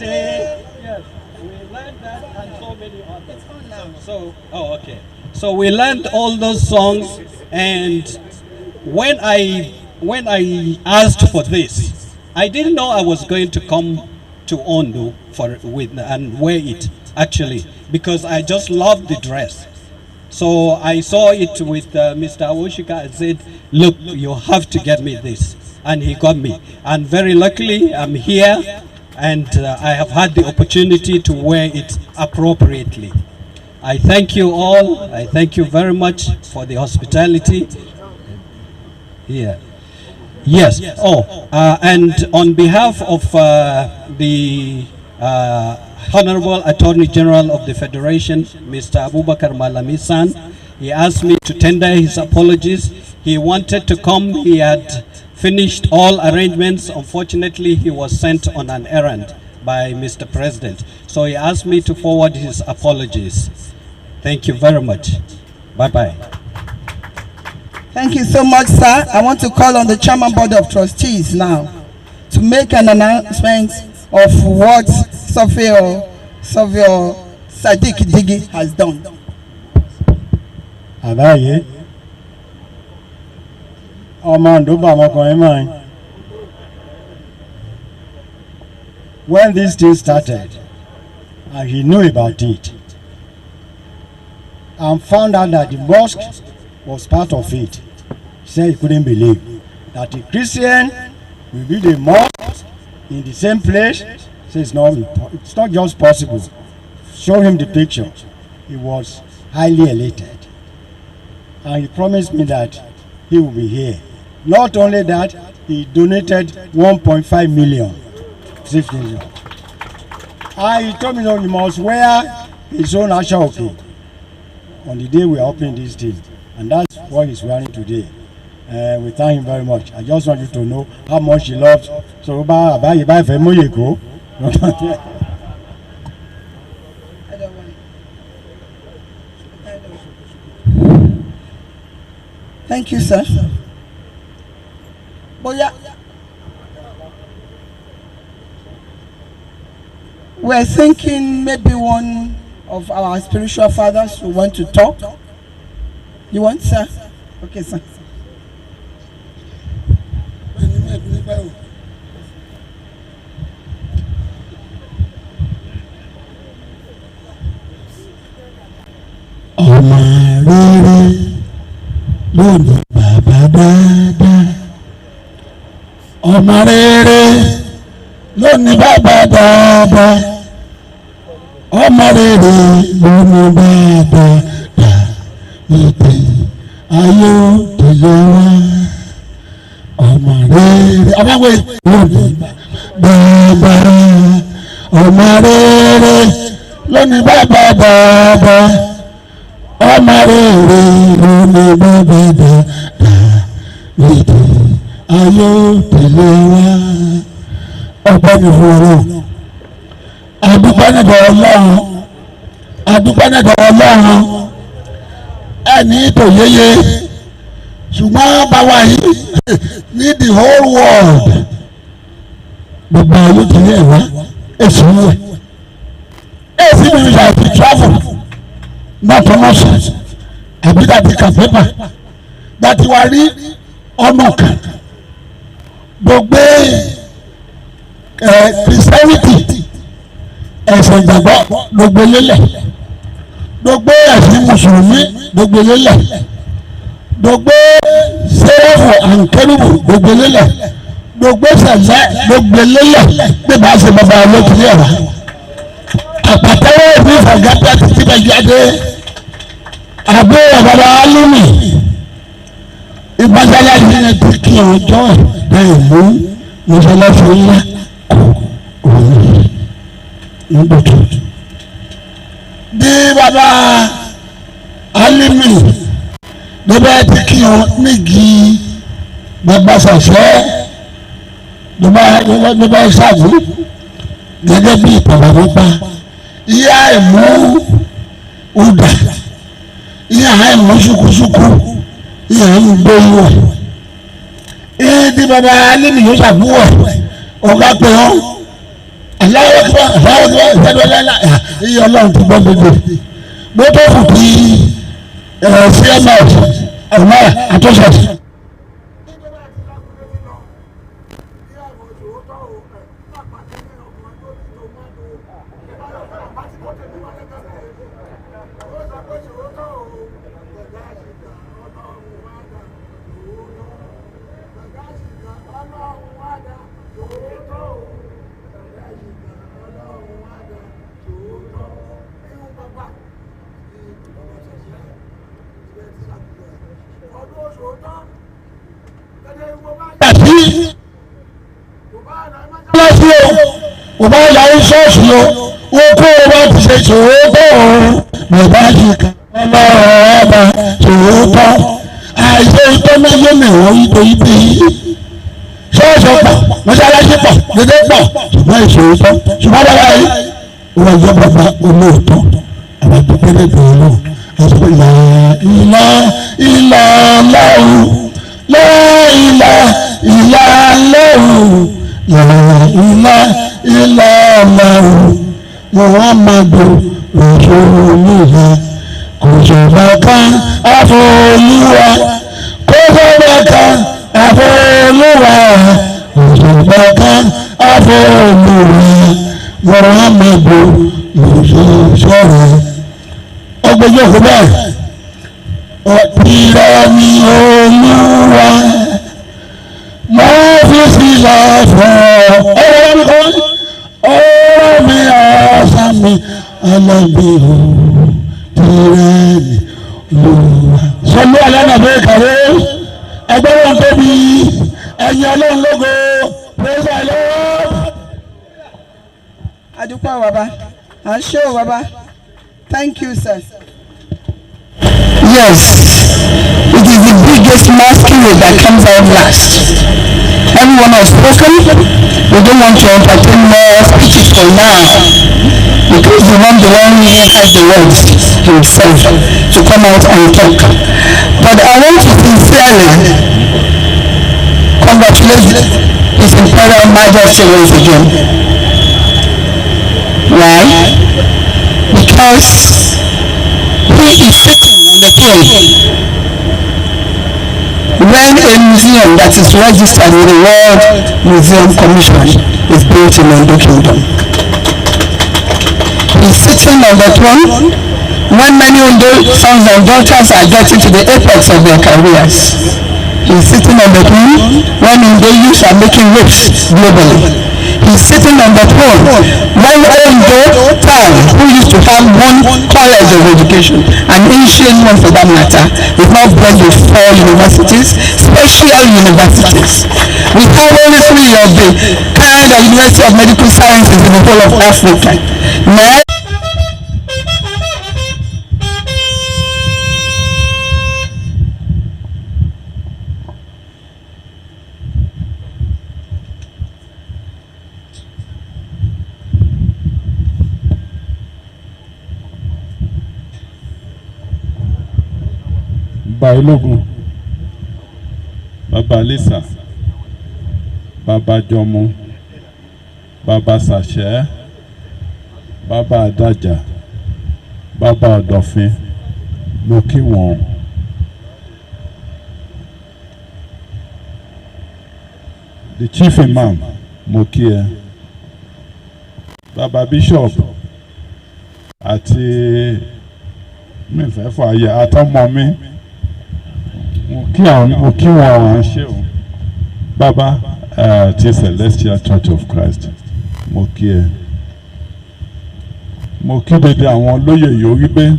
yes, we learned that and so many others. So we learned all those songs, and when I asked for this, I didn't know I was going to come to Ondo and wear it actually, because I just loved the dress. So I saw it with Mr. Awosika and said, look, you have to get me this. And he got me. And very luckily, I'm here, and I have had the opportunity to wear it appropriately. I thank you all. I thank you very much for the hospitality. Yeah. Yes. Oh, and on behalf of the Honorable Attorney General of the Federation, Mr. Abubakar Malami-san, he asked me to tender his apologies. He wanted to come. He had finished all arrangements. Unfortunately, he was sent on an errand by Mr. President. So he asked me to forward his apologies. Thank you very much. Bye-bye. Thank you so much, sir. I want to call on the Chairman Board of Trustees now to make an announcement of what Sofio Sadiq Digi has done. Abaye, when this thing started, and he knew about it, and found out that the mosque was part of it, he said he couldn't believe that a Christian will build a mosque in the same place. He says it's not just possible. Show him the picture. He was highly elated, and he promised me that he will be here. Not only that, he donated 1.5 million. And he told me that he must wear his own ashaoke on the day we are opening this thing, and that's what he's wearing today. We thank him very much. I just want you to know how much he loves. So Thank you, sir. Boya, we're thinking maybe one of our spiritual fathers who want to talk? You want, sir? Okay, sir. Ọmọ rere lónìí bàbá dáadáa. Ọmọ rere lónìí bàbá dáadáa. Ọmọ rere lónìí bàbá dáadáa. Ìpè ayé tẹ̀lé wá. Ọmọ rere ọmọwé lónìí bàbá. Ọmọ rere lónìí bàbá dáadáa. Ọmọ rere lónìí bàbá dáadáa. Ìpè ayé tẹ̀lé wá. Ọgbọ́n ní fún ọlọ́run. Adúpẹ́ nígbà ọlọ́run. Adúpẹ́ nígbà ọlọ́run. Ẹni tó yéye ṣùgbọ́n báwa yìí ní the whole world gbogbo ayé ti ní ẹ̀wá èsì wúwẹ̀ èsì mi ìyá ti travel not almost àbí dàbí ka pépà dàtí wà rí ọmọ kan gbogbo Christianity ẹ̀sìn ìgbàgbọ́ gbogbo lélẹ̀ gbogbo ẹ̀sìn mùsùlùmí gbogbo lélẹ̀ gbogbo sẹ́rẹ̀fù àǹkẹ́rùbù gbogbo lélẹ̀ gbogbo sẹ̀lẹ̀ gbogbo lélẹ̀ bí bá ṣe bàbá olókìlẹ̀ ẹ̀rọ àpàtẹ́wọ́ ìbí ìfọ̀gẹ́tẹ́ títí bẹ̀ jáde àbúrò bàbá alúmi ìbájálàjì yẹn ti kí ọjọ́ ẹ̀ mú mọ́ṣáláṣí ńlá òun nígbòtò bí bàbá alúmi bẹ́ẹ̀ ti kí wọn nígi bàbá ṣàṣẹ bàbá ṣàbù gẹ́gẹ́ bí ìpàdánù pa ìyá ẹ̀mú ọ̀dà ìyá ẹ̀mú ṣùkúṣùkú ìyá ẹ̀mú gbóyúwọ̀ ìdí bàbá alẹ́mi yóò ṣàbúwọ̀ ọ̀gá pé wọn aláwọ̀ ìfẹ́dọ́lẹ́lá ìyá ọlọ́run ti gbọ́ gbogbo bó tó kù kí CMS ọmọ àtúnṣe. Ọba ìyàwó ṣọ́ọ̀ṣì o, ó kó o bá ti ṣe ṣòwòtọ́ o, bàbá yìí kan lọ́wọ́ ọba ṣòwòtọ́, àìṣe tó méjì mìíràn ìbò ibi ṣọ́ọ̀ṣì pọ̀, mọ́ṣáláṣí pọ̀, dédé pọ̀, ṣùgbọ́n ìṣòwòtọ́, ṣùgbọ́n bàbá yìí, wọ́n yọ bàbá olóòótọ́, àwọn àgbẹ̀gbẹ̀ lẹ́gbẹ̀ẹ́ lọ, àti ìlà ìlà lọ́wọ́, ìlà ìlà lọ́wọ́, ìlà ìlàlàwò Muhammadu Rasulullah kò sọ̀rọ̀ kan àfọlúwa kò sọ̀rọ̀ kan àfọlúwa kò sọ̀rọ̀ kan àfọlúwa Muhammadu Rasulullah ọgbẹ́jọ́ kò bẹ́ẹ̀ ọ̀tìrọ̀ ni Olúwa máa fi sílẹ̀ fún ọ̀rọ̀ mi ọ̀sán mi alábìrò tìrẹ́ẹ̀nì lòwà. sọlú alẹ́ bẹ́ẹ̀ kàwé ẹgbẹ́ wọn tóbi ẹ̀yin ọlọ́run lógo praise the Lord. adúpẹ́ bàbá à ń ṣe o bàbá thank you sir. Yes, it is the biggest masquerade that comes out last. Everyone has spoken. We don't want to entertain more speeches for now because we want the one who has the words himself to come out and talk. But I want to sincerely congratulate His Imperial Majesty once again. Why? Because because he is sitting on the throne when a museum that is registered with the World Museum Commission is built in Ondo Kingdom. He's sitting on the throne when many Ondo sons and daughters are getting to the apex of their careers. He's sitting on the throne when Ondo youths are making waves globally. He's sitting on the throne when Ondo town, who used to have one college of education, an ancient one for that matter, is now blessed with 4 universities, special universities. We have only 3 of the kind of University of Medical Sciences in the whole of Africa. Now, Bailogun, Baba Lisa, Baba Jomo, Baba Sashe, Baba Adaja, Baba Odofin, mo kí wọn. The Chief Imam, mo kí ẹ. Baba Bishop, àti mi fẹ́ fọ ayé àtọmọ mi. Mo kí wọn àwọn ṣe o. Baba ti Celestial Church of Christ, mo kí ẹ. Mo kí dédé àwọn olóyè yorí pé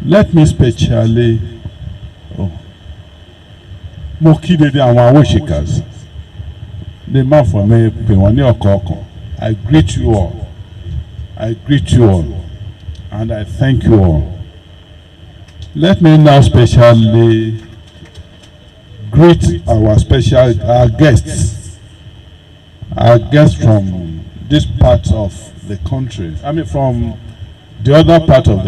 let me specially mo kí dédé àwọn Awosikas lè má fọ mi pè wọ́n ní ọ̀kọ̀ọ̀kan. I greet you all. I greet you all and I thank you all. Let me now specially greet our guests from this part of the country. I mean from the other part of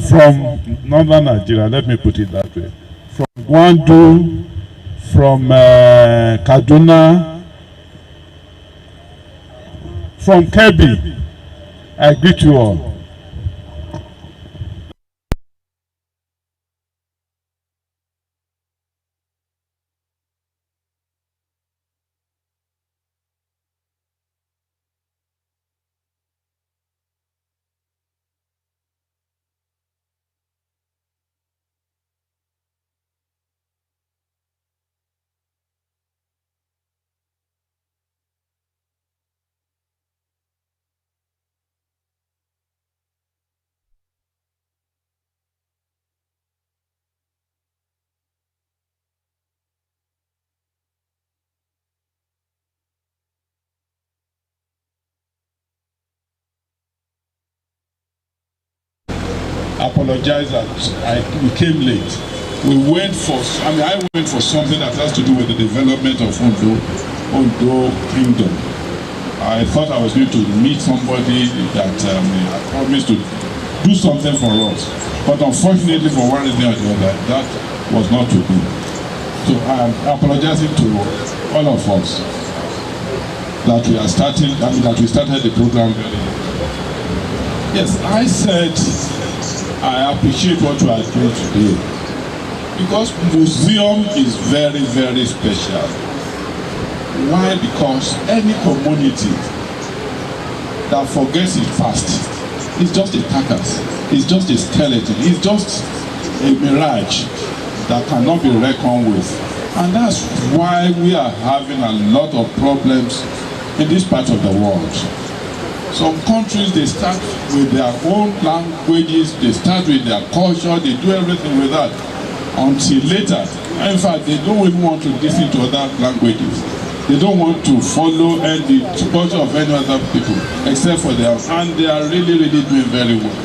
from northern Nigeria, let me put it that way. From Gwandu, from Kaduna, from Kebbi. I greet you all. Apologize that we came late. I went for something that has to do with the development of Ondo Kingdom. I thought I was going to meet somebody that I promised to do something for us. But unfortunately, for one reason or the other, that was not to be. So I am apologizing to all of us that we started the program very late. Yes, I said I appreciate what you are doing today because museum is very, very special. Why? Because any community that forgets its past is just a carcass, it's just a skeleton, it's just a mirage that cannot be reckoned with. And that's why we are having a lot of problems in this part of the world. Some countries, they start with their own languages, they start with their culture, they do everything with that until later. In fact, they don't even want to listen to other languages. They don't want to follow the culture of any other people except for their own. And they are really, really doing very well.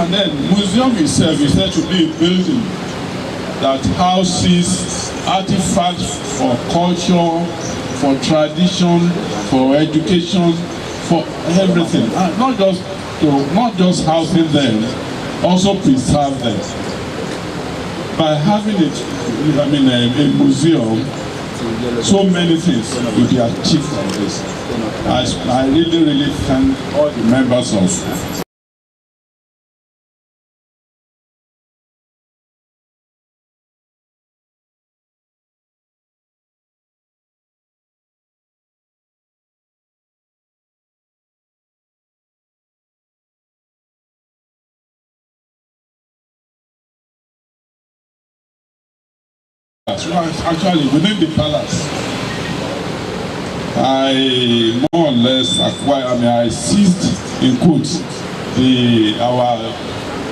And then museum itself is said to be a building that houses artifacts for culture, for tradition, for education, for everything, and not just housing them, also preserve them. By having a museum, so many things will be achieved from this. I really thank all the members of actually within the palace. I more or less acquired, I seized in quotes our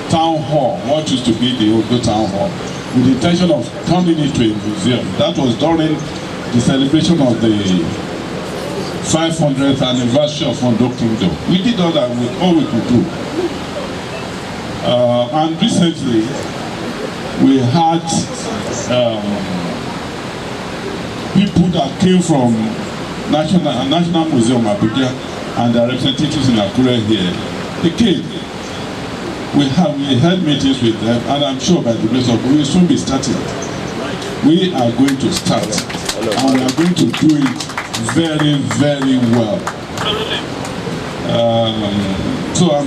town hall, what used to be the old town hall, with the intention of turning it to a museum. That was during the celebration of the 500th anniversary of Ondo Kingdom. We did all that with all we could do. And recently, we had people that came from National Museum Abuja and their representatives in Akure here. They came. We had meetings with them, and I'm sure by the grace of God, we will soon be starting. We are going to start, and we are going to do it very, very well. So our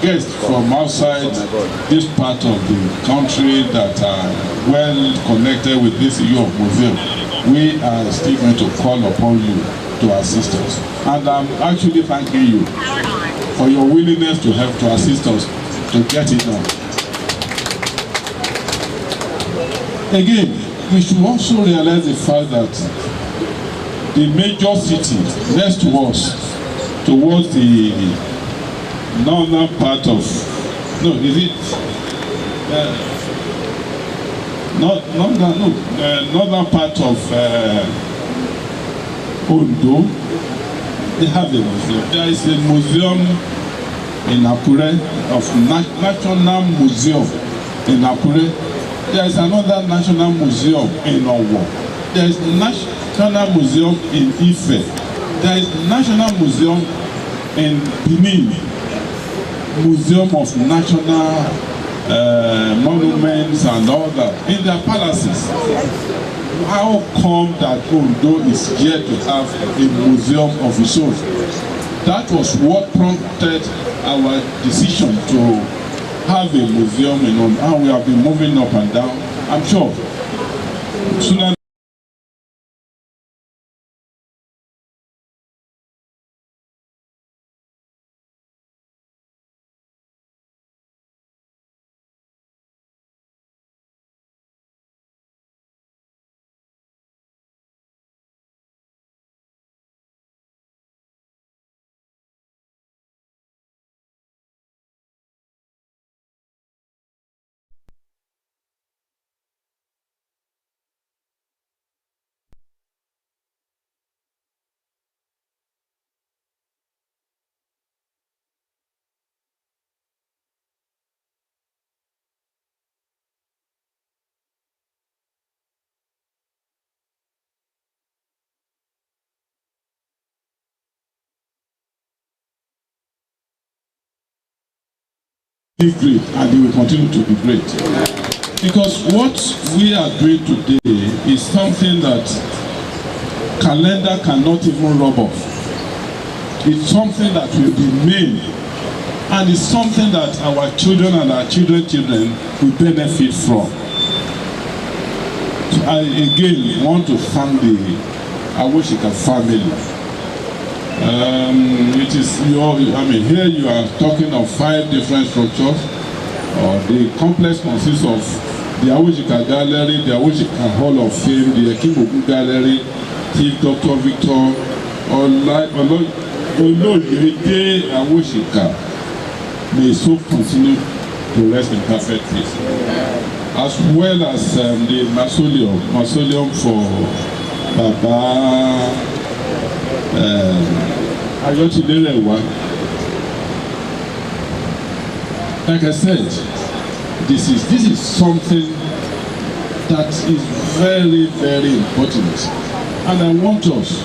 guests from outside this part of the country that are well connected with this issue of museum, we are still going to call upon you to assist us. And I'm actually thanking you for your willingness to help to assist us to get it done. Again, we should also realize the fact that the major city next to us, towards the northern part of, northern part of Ondo, they have a museum. There is a museum in Akure, of National Museum in Akure. There is another National Museum in Owo. There is a National Museum in Ife. There is National Museum in Benin, Museum of National Monuments and all that, in their palaces. How come that Ondo is yet to have a museum of its own? That was what prompted our decision to have a museum in Ondo, and we have been moving up and down. I'm sure sooner be great, and it will continue to be great. Because what we are doing today is something that calendar cannot even rub off. It's something that will be made, and it's something that our children and our children's children will benefit from. So I again want to thank the Awosika family. It is here you are talking of 5 different structures. The complex consists of the Awosika Gallery, the Awosika Hall of Fame, the Ekimogun Gallery, Chief Dr. Victor Oloyede Awosika. May so continue to rest in perfect peace. As well as the mausoleum for Baba like I said, this is something that is very, very important, and I want us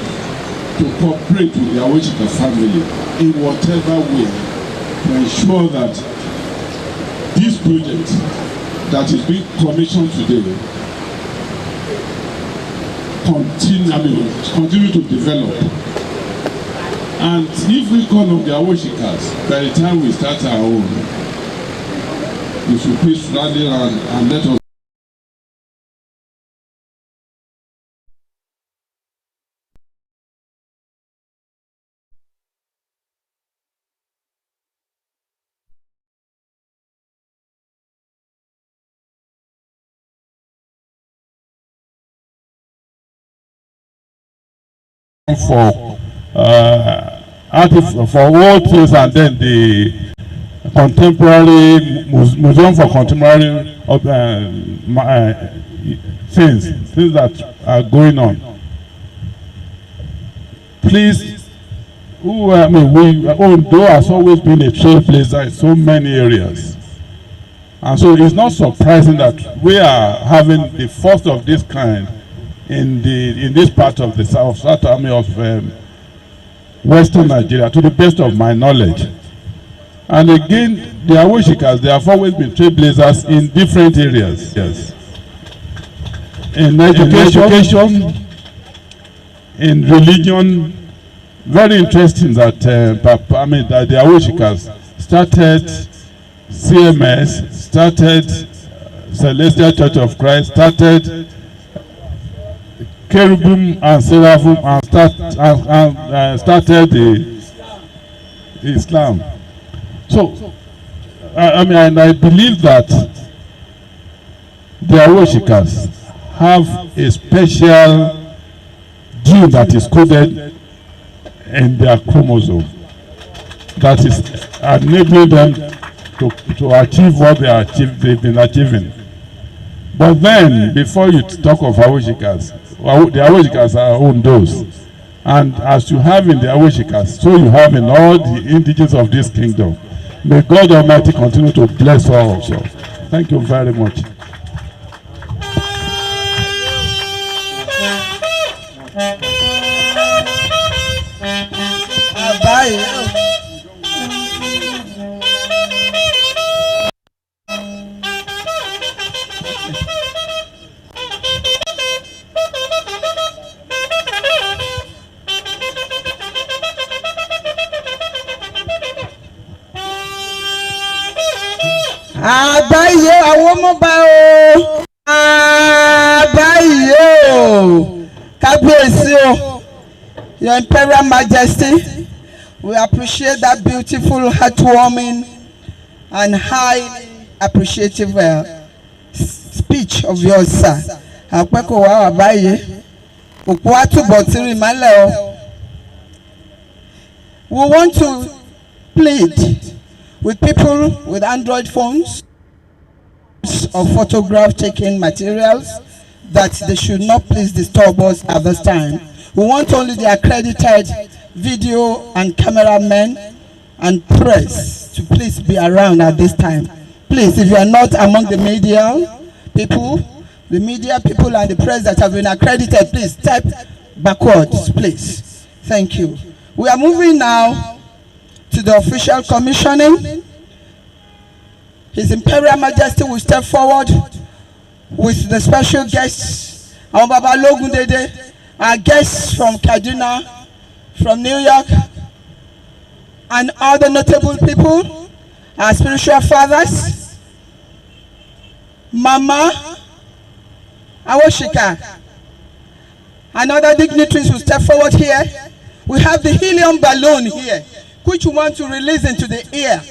to cooperate with the Awosika family in whatever way to ensure that this project that is being commissioned today continue to develop. And if we call on the Awoshikas, by the time we start our own, we should please rally around and let us. For old things, and then the contemporary museum for contemporary things that are going on. Please, Ondo has always been a trailblazer in so many areas, and so it's not surprising that we are having the first of this kind in this part of the south army of Western Nigeria, to the best of my knowledge. And again, the Awoshikas, they have always been trailblazers in different areas. Yes. In education, in religion. Very interesting that that the Awoshikas started CMS, started Celestial Church of Christ, started Cherubim and Seraphim, and started the Islam. So, I believe that the Awoshikas have a special gene that is coded in their chromosome that is enabling them to achieve what they've been achieving. But then, before you talk of Awoshikas, the Awoshikas are Ondos. And as you have in the Awoshikas, so you have in all the indigenous of this kingdom. May God Almighty continue to bless all of you. Thank you very much. Àbáyé àwọn ọmọ bá o. Àbáyé o. Kábíyèsí o. Your Imperial Majesty, we appreciate that beautiful, heartwarming, and highly appreciative speech of yours, sir. Àpẹ́kọ̀ wá àbáyé. Òkú àtúbọ̀ tí rí mọ́lẹ̀ o. We want to plead with people with Android phones or photograph taking materials that they should not please disturb us at this time. We want only the accredited video and cameramen and press to please be around at this time. Please, if you are not among the media people and the press that have been accredited, please step backwards, please. Thank you. We are moving now to the official commissioning. His Imperial Majesty will step forward with the special guests, our Baba Logundede, our guests from Kaduna, from New York, and other notable people, our spiritual fathers, Mama Awosika, and other dignitaries will step forward here. We have the helium balloon here, which we want to release into the air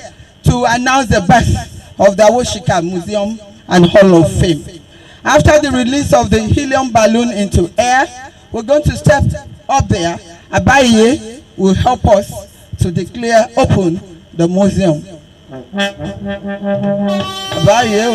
to announce the birth of the Awosika Museum and Hall of Fame. After the release of the helium balloon into air, we're going to step up there. Abaye will help us to declare open the museum. Abaye.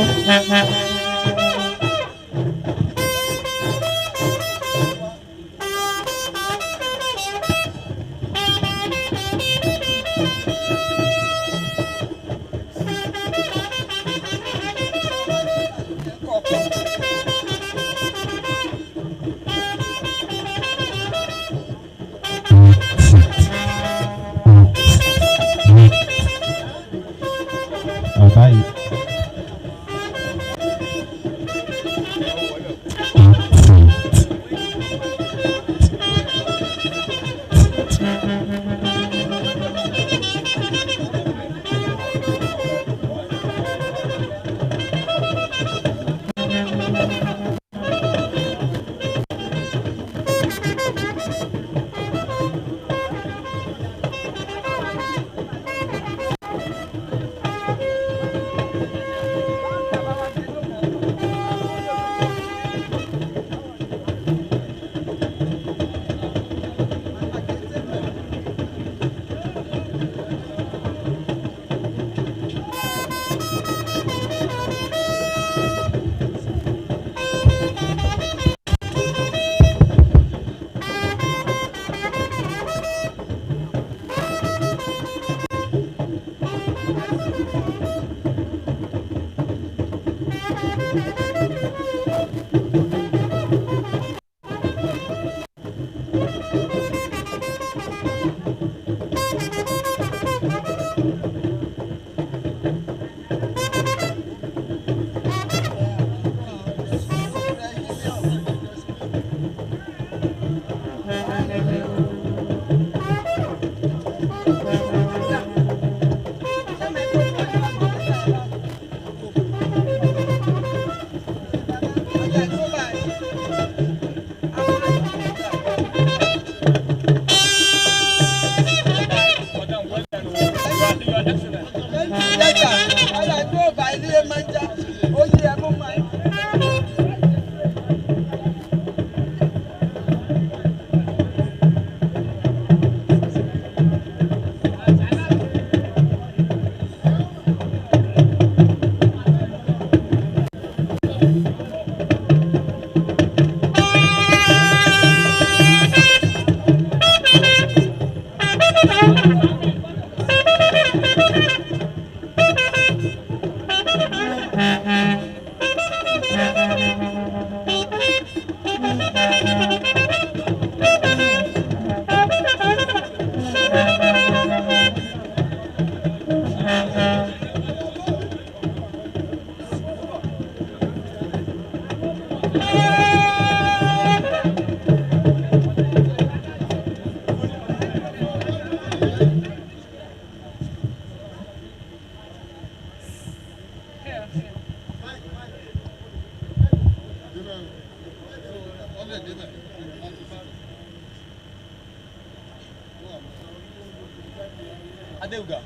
Adeuga.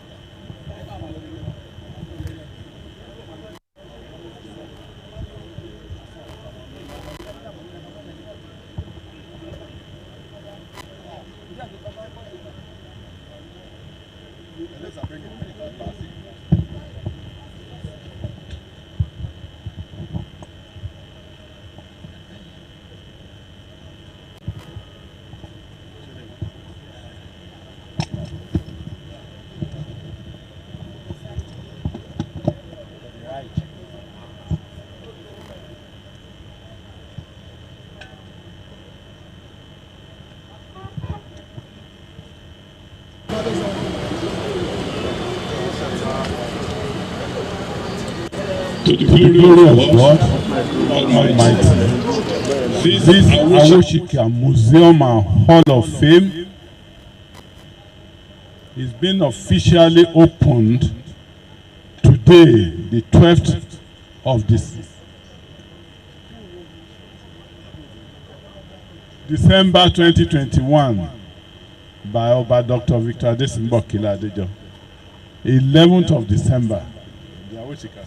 To the glory of God Almighty. This Awosika Museum and Hall of Fame is being officially opened today, the 12th of December 2021, by Oba Dr. Victor ADESIMBO KILADEJO. 11th of December. The Awosika.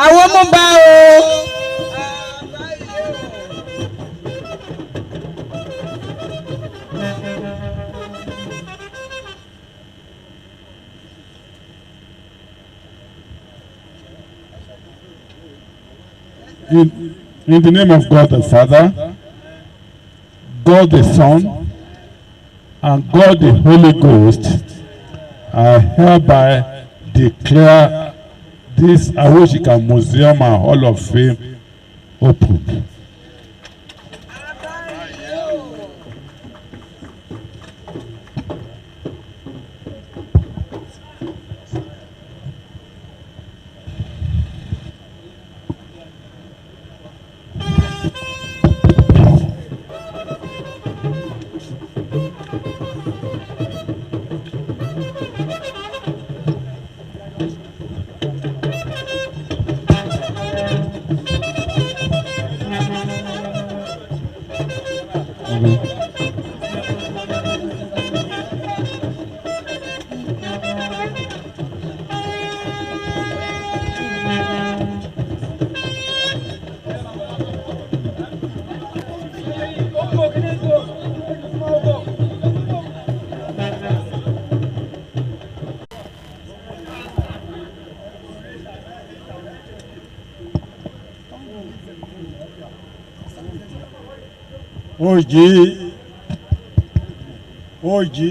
Àwọn mú bá o. In the name of God the Father, God the Son, and God the Holy Ghost, I hereby declare this Awosika Museum and Hall of Fame open. Oji ó jí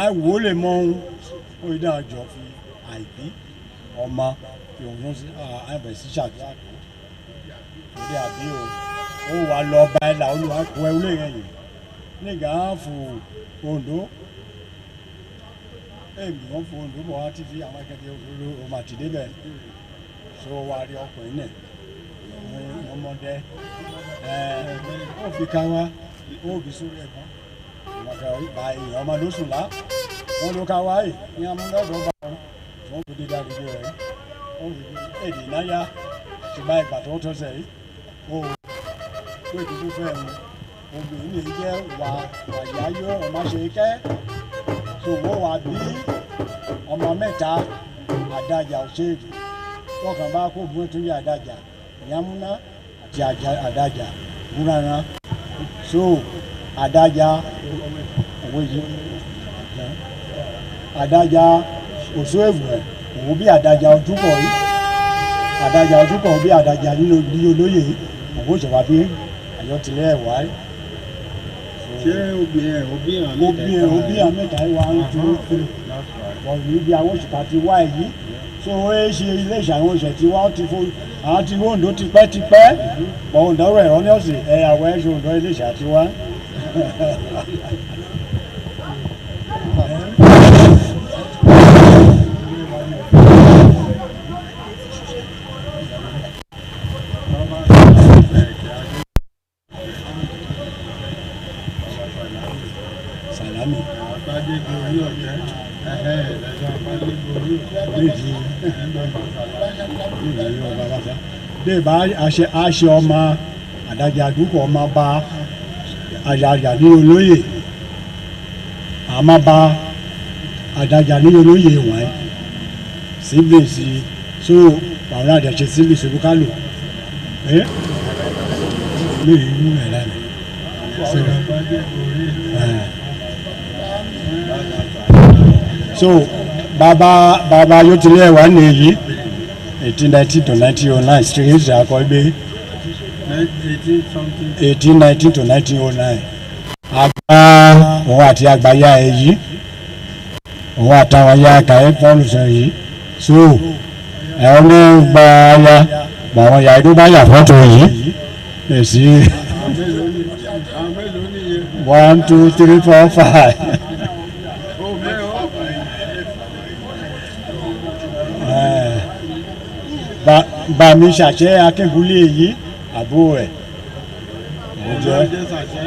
àìwò lè mọ ohun ó yí dáa jọ fi àìbí ọmọ fi òun sí àìbẹ̀ sí ṣàdúrà tó lórí àbí ó wà lọ bá ẹ̀là olúwa kó ẹ wúlé yẹn yìí nígbà fún Ondo èmi wọ́n fún Ondo bọ̀ wá títí àwọn akẹ́kẹ́ ọmọ àti débẹ̀ so wà rí ọkùnrin náà ọmọdé ó fi ká wá ó bí sórí ẹ̀gbọ́n ìmọ̀kà ìgbà èèyàn ọmọ ló sùn lá wọ́n ló ká wáyé ní amúgbàgbọ́ bá wọn fi dídá dídé rẹ̀ ó fi èdè náyà ṣùgbọ́n ìgbà tó tọ́sẹ̀ yìí ó pé tuntun fẹ́ mu obìnrin lè jẹ́ wàyáyó ọmọ ṣe kẹ́ ṣòwò wà bí ọmọ mẹ́ta àdájà òṣèlú tọkàn bá kó bú tún yé àdájà ìyámúná àti àdájà wúrara so àdájà òwe yìí àdájà òṣù èwùrẹ́ òun bí àdájà ojúbọ yìí àdájà ojúbọ bí àdájà nínú olóyè òun òṣèwà bí àyọtìlẹ ẹwà yìí. ṣé obìnrin àmẹ́ta wà ń tún fún ọ̀rọ̀ ibi Awosika ti wá èyí so ó ṣe ilé ìṣàwọn oṣù tí wọ́n ti fún àwọn tí Ondo tipẹ́tipẹ́ bọ̀ Ondo rẹ̀ rán ní ọ̀sẹ̀ ẹ̀yàwó ẹ̀ṣẹ̀ Ondo ilé ìṣà ti wá. Salami. Bẹ́ẹ̀ bá aṣẹ ọmọ àdájà àdúgbò ọmọ bá àdájà ní olóyè àmọ́ bá àdájà ní olóyè wọ̀nyí siblings so àwọn àdàṣe siblings olúkálù lórí inú ẹ̀ lánàá. So bàbá yóò ti lé ẹ̀wà ní èyí 1890 to 1909 street àkọ́ ibẹ̀ 1890 to 1909 àgbà òun àti àgbáyà èyí òun àtàwọn ya kàyé fọ́ọ̀nù sọ yìí so ẹ̀rọ ní gba ya àwọn ya ìdó bá yà fọ́tò yìí èsì 1 2 3 4 5. Bá mi ṣàṣẹ Akíngúnlé yìí àbúrò ẹ̀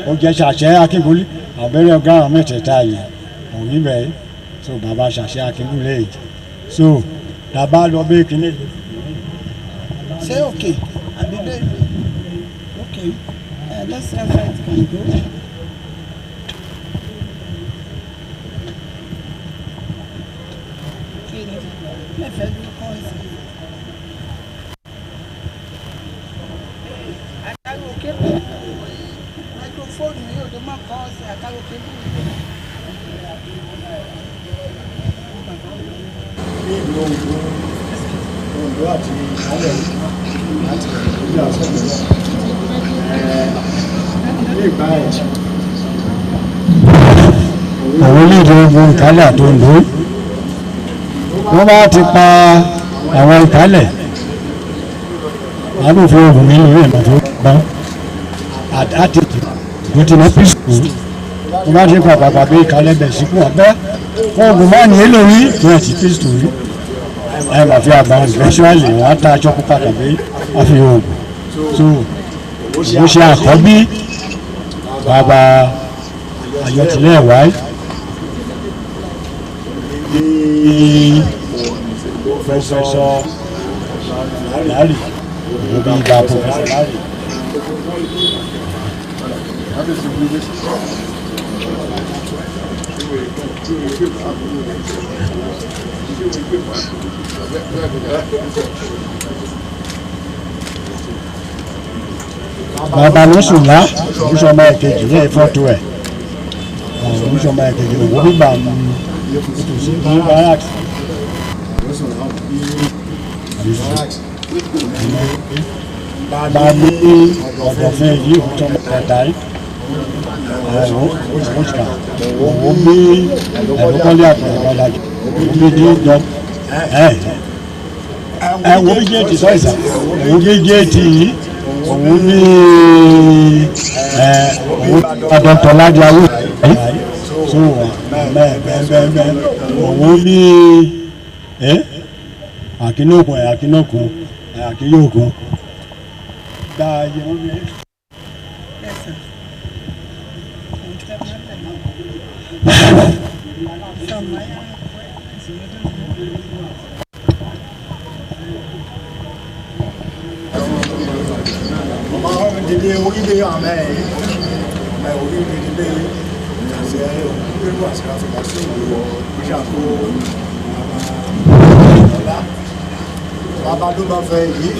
ó jẹ́ ṣàṣẹ Akíngúnlé àbẹ̀rẹ̀ ọ̀gá àwọn mẹ́tẹ̀ẹ̀ta yìí òun níbẹ̀ so bàbá ṣàṣẹ Akíngúnlé yìí so tàbá lọ bẹ́ẹ̀ kíní. Ṣé okay àbí bẹ́ẹ̀ okay let's see how it can go. Mẹ́fẹ̀ẹ́ ló kọ́ ẹ̀sìn. Microphone yóò dé máa kọ́ ọ̀sẹ̀ àtàwọn kébù. Ní ìlú Ondo àti ìkálẹ̀ láti ìlú àsọ̀tẹ̀ ní ìgbà ẹ̀. Àwọn onídìí ogun ìkálẹ̀ àti Ondo wọ́n bá ti pa àwọn ìkálẹ̀ alófin ogun nínú ìrìnà tó gbọ́n àti ìgbòtìmọ píṣùkù tó bá ṣe pàpàpà bí ìkàlẹ̀ bẹ̀ síkú ọ̀pẹ́ fún ogun máa ní èlò rí tó ẹ̀ sí píṣùkù rí ẹ̀ máa fi àgbà ìgbẹ́síwáìlì wọn á ta aṣọ pupa tàbí àfihàn ogun tó bó ṣe àkọ́bí bàbá Ayọ̀tìlẹ̀ wáyé ní Professor Larry òbí ìgbà Professor Larry. Bàbá ló sùn lá ìbúsọmọ ẹ̀kejì ní ìfọ́tò ẹ̀ ìbúsọmọ ẹ̀kejì òwò gbígbà ìtòsí ní barak. Bàbá ní ọ̀dọ̀fẹ́ yìí ìbúsọmọ ẹ̀ta yìí Awosika òun bí ẹ̀rọ̀kọ́lé àgbẹ̀rọ̀lájọ òun bí ní jọ òun bí géètì sọ́ìsà òun bí géètì yìí òun bí òun Dr. Ladi Awosika so bẹ́ẹ̀ òun bí Akinokun Akiyokun dáadé wọ́n bí. Dede orílẹ̀ àmẹ́ orílẹ̀ dede ṣe pẹ̀lú àṣà àfẹ́lá sí ìlú ìṣàkó ọ̀la bàbá ló bá fẹ́ yìí.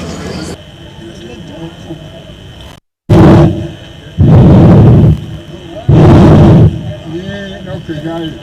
Okay, guys.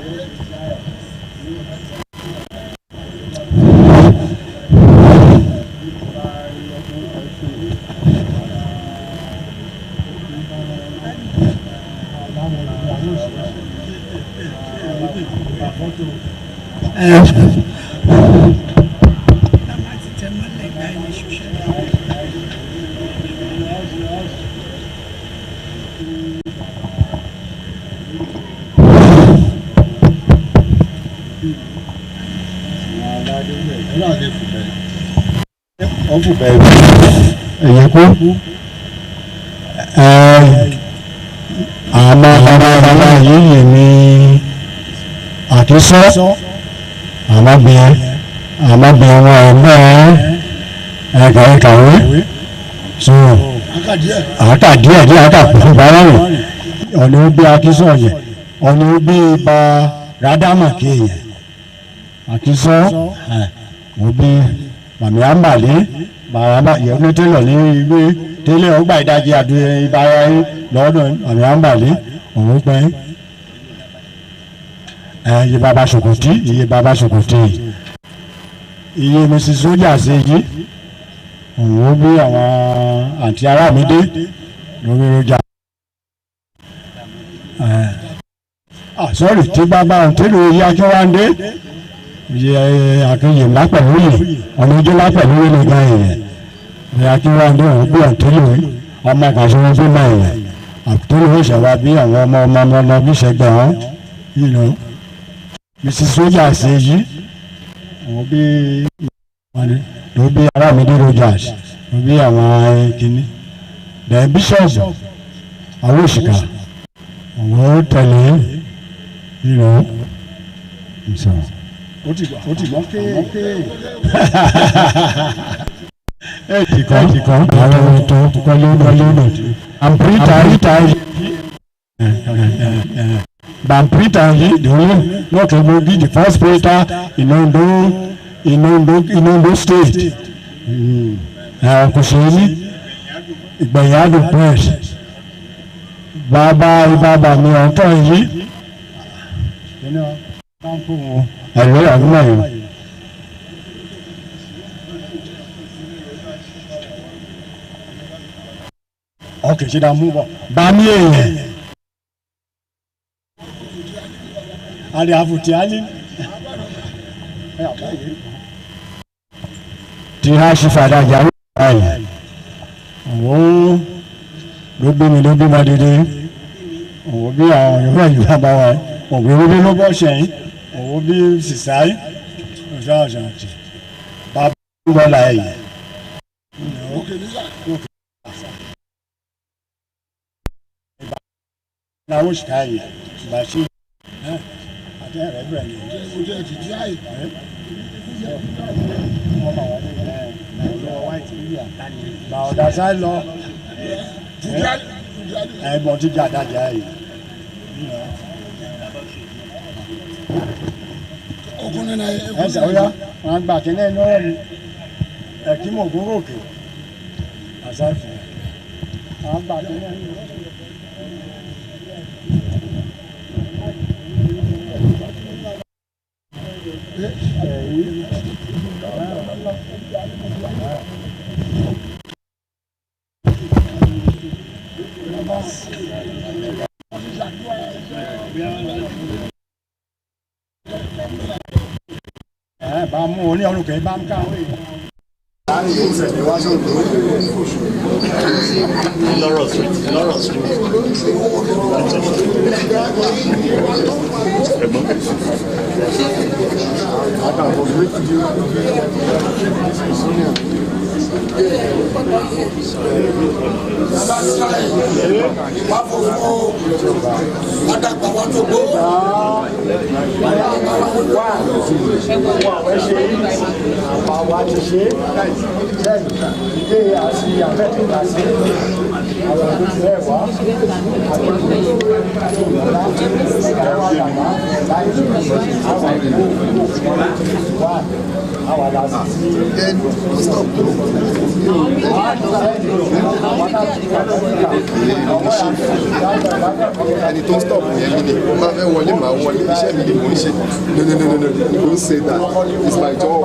àmọ́ yìí ní àkísọ́ àmọ́bìnrin wọn ẹgbẹ́ ẹ̀kàwé so àkàdíẹ̀ díẹ̀ àkàkùn bára rẹ̀ ọ̀nà ó bí àkísọ́ yẹn ọ̀nà ó bí ibà rádámà kéèyàn àkísọ́ ó bí màmí àmbàlé bàbá yẹ̀wò tẹ́lọ̀ ní ìwé tẹ́lẹ̀ ọgbà ìdajì àdúyẹ ìbára lọ́dọ̀ màmí àmbàlé òun pẹ́ iye bàbá Sòkòtì iye Mrs. Sójà ṣèjì òun bí àwọn àǹtí Arámidé lórí rojà sọ́ọ̀rì tí bàbá òǹtẹ̀lù iye Akínwándé iye àkẹyè lápẹ̀lú yìí ọ̀nà ojú lápẹ̀lú yìí nìkan èèyàn iye Akínwándé òun bí òǹtẹ̀lù ọmọ ìkàṣẹ́ wọn bí mọ̀ èèyàn àtúntò ìṣẹ̀wá bí àwọn ọmọ bí ṣẹgbẹ́ wọn yìí lọ. Mrs. Sójà ṣèjì òun bí ló bí Arámidé Rogers ló bí àwọn kìíní then Bishop Awosika òun tẹ̀lé yìí lọ. Ó ti gbọ́ tìkọ́ àwọn ohun tó kọ́ lónà àmpírítà yìí Bamprita yìí the only not to be the first printer in Ondo State kò ṣe ní ìgbẹ̀yàdùn press bàbá mi ọ̀tọ̀ yìí ẹ̀rọ àdúrà yìí. Okay, ṣe dá mú bọ̀ bá mi èèyàn àdé àfùtì alí tí a ṣe fàdà jàrú báyìí òun ló gbé mi dédé òun bí àwọn Yorùbá yìí bá wà òun bí ló bọ́ sẹ́yìn òun bí sísáì ọ̀ṣọ́ àti bàbá ń bọ́ láàyè. Awosika yìí bàṣẹ àti ẹrẹ bẹ̀rẹ̀ ní ojú ẹ ti di àyè na ọ̀dà sáà lọ ẹ̀gbọ́n ti jà dájà yìí. ẹ ṣàwóyá wọn gbà kí náà lọ́wọ́ mi ẹ̀kí mọ̀ ògún ròkè àṣàfì wọn gbà kí náà lọ́wọ́. bá mú oní ọrùn kẹ́ bá ń káwé. And it don't stop me. I mean, no. Don't say that. It's my job.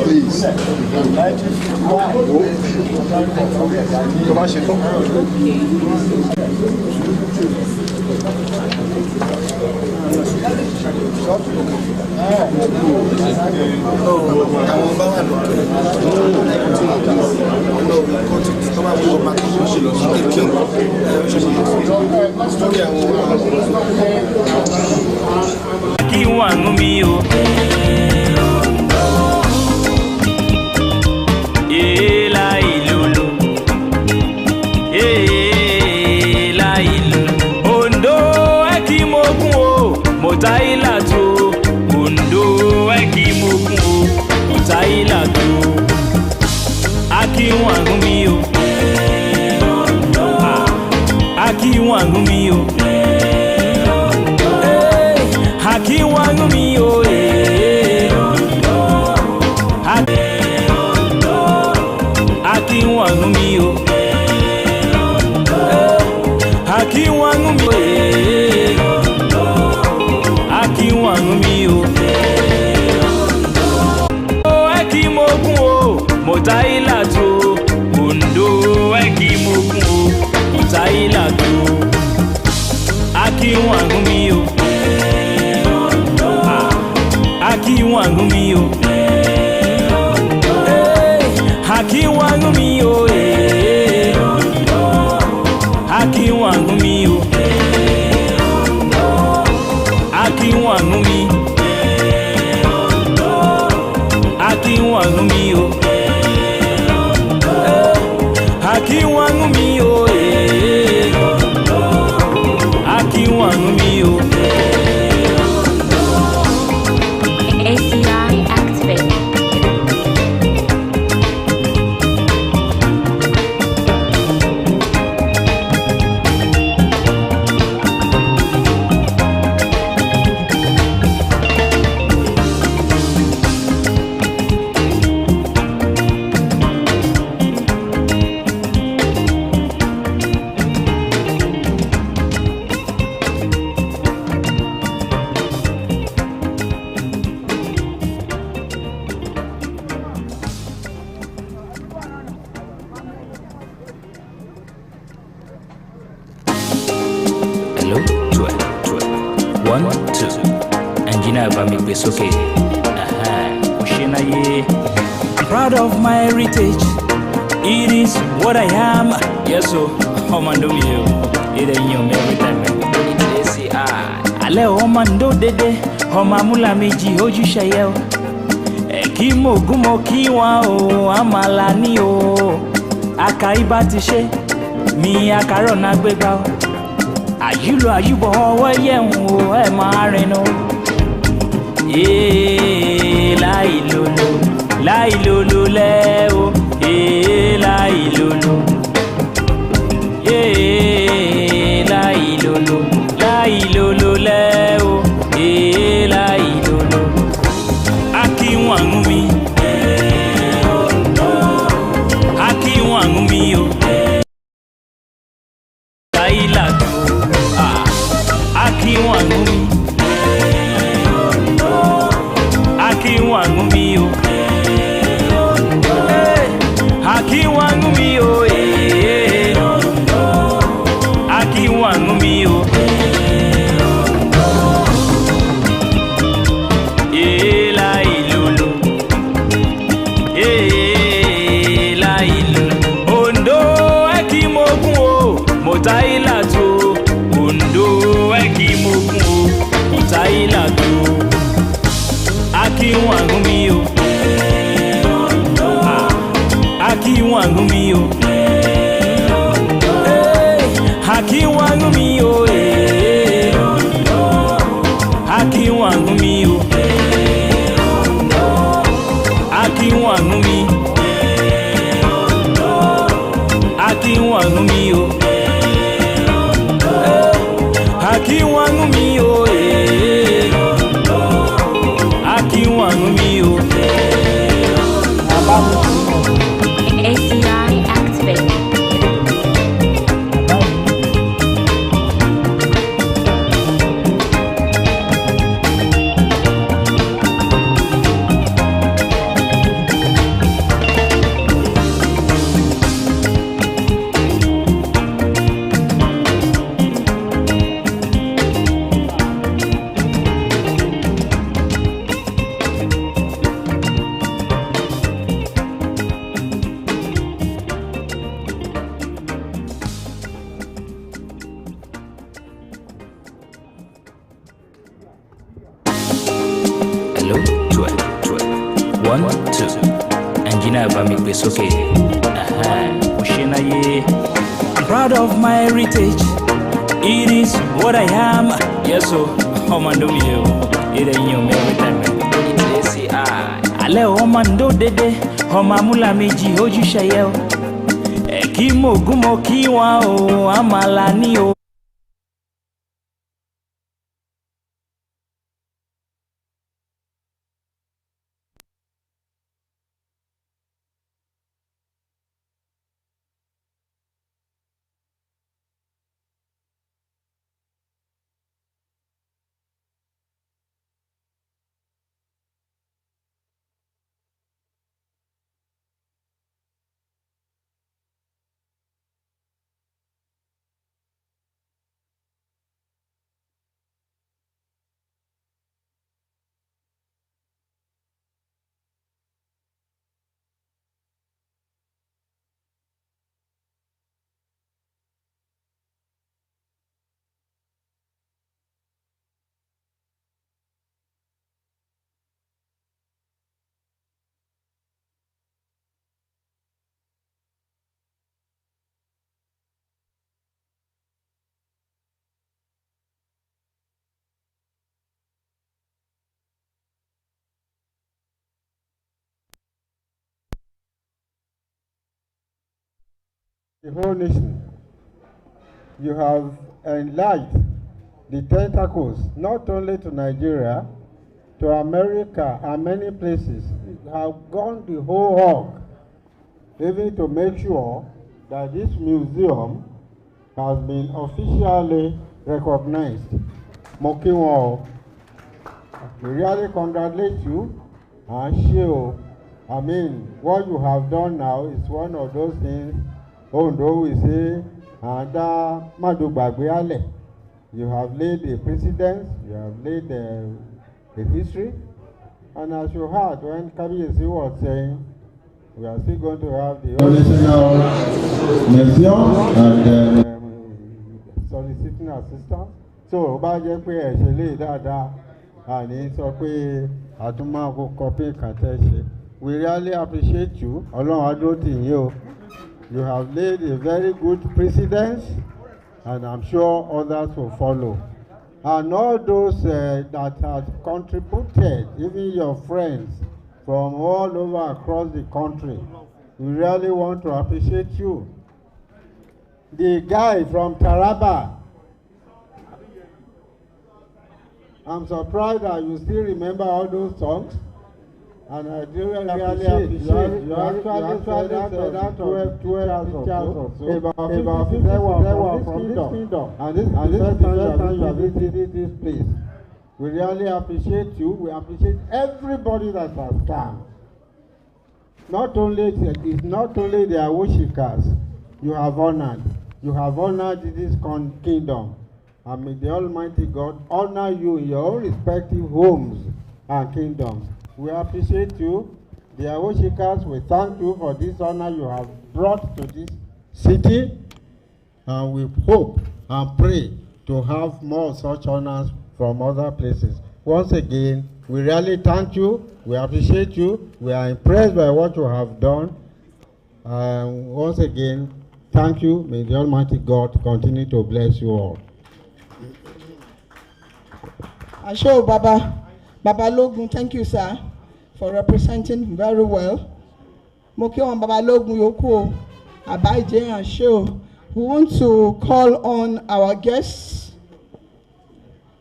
Please. Kí wọ́n mú mi o. Èèlà ìlòlò. Èèlà ìlòlò. Ondo ẹ kí mo gún o. Mọ̀táìlà tó. Ondo ẹ kí mo gún o. Mọ̀táìlà tó. A kí wọ́n mú mi o. A kí wọ́n mú mi o. Haki wangu mi o Haki wangu mi o Haki wangu mi o Haki wangu mi o Eki mogun o Mọ̀táìlà tó Ondo eki mogun o Mọ̀táìlà tó Haki wangu mi o Haki wangu mi o Haki wangu mi o Haki wangu mi o Haki wangu mi Haki wangu mi o Haki wangu mi o Haki wangu mi o Okay. I'm proud of my heritage. It is what I am. Yes, so man do you. It ain't you every time. Ale man do dede. Mula meji hoju shayel. Eki mo gumo kiwa o amala ni o. Akaiba ti se mi akaro na gbegba. Ayulo ayubo owo yen o e ma rin o. Láìlòlò, láìlòlò lẹ́ o, láìlòlò. Láìlòlò, láìlòlò lẹ́ o, láìlòlò. Haki wangu mi, Haki wangu mi o. Mọ̀táìlà tó, Haki wangu mi. Haki wangu mi o. Akiwanu mi o. Akiwanu mi. Akiwanu mi o. Akiwanu mi o. Akiwanu mi o. ACI activate. Hello, 12. 1, 2. Engineer Bamik is okay. I'm proud of my heritage. It is what I am. Yes, so. Homando me. It ain't you, every time. ADESIMBO. Ale homando dede. Homamula meji hoju shayel. Ekimo gumo kiwa o. Amalani o. The whole nation. You have enlarged the tentacles not only to Nigeria, to America and many places. You have gone the whole hog, even to make sure that this museum has been officially recognized. Mokinwo, we really congratulate you and show. I mean, what you have done now is one of those things. Although we say, you have laid a precedent, you have laid a history, and as you heard when Kabiyesi was saying, we are still going to have the national museum and soliciting assistance. So, bá jẹ́ pé ẹ ṣe lè dáadáa, àní sọ pé àtúmọ̀ copy kàtẹ́ ṣe. We really appreciate you. Ọlọ́run á dúró tì yín o. You have laid a very good precedent, and I'm sure others will follow. And all those that have contributed, even your friends from all over across the country, we really want to appreciate you. The guy from Taraba, I'm surprised that you still remember all those songs. And I do really appreciate you actually said that 12 teachers or so about 50 were from this kingdom. And this is the first time you have visited this place. We really appreciate you. We appreciate everybody that has come. It's not only the Awosikas you have honored. You have honored this kingdom. And may the Almighty God honor you in your own respective homes and kingdoms. We appreciate you. The Awosikas, we thank you for this honor you have brought to this city. And we hope and pray to have more such honors from other places. Once again, we really thank you. We appreciate you. We are impressed by what you have done. Once again, thank you. May the Almighty God continue to bless you all. Asho Baba Logun, thank you, sir, for representing very well. Mokyo Baba Logun Yoko, Abaije and Show. We want to call on our guest,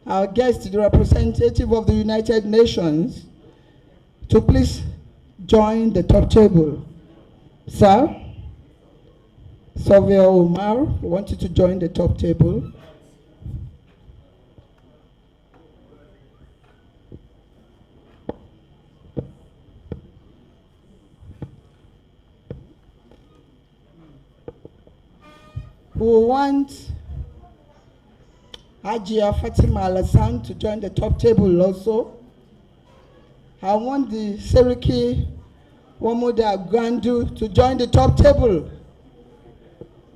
the representative of the United Nations, to please join the top table. Sir, Sylvia Omar, we want you to join the top table. We want Hajia Fatima Alassane to join the top table also. I want the Seriki Wamoda Grandu to join the top table.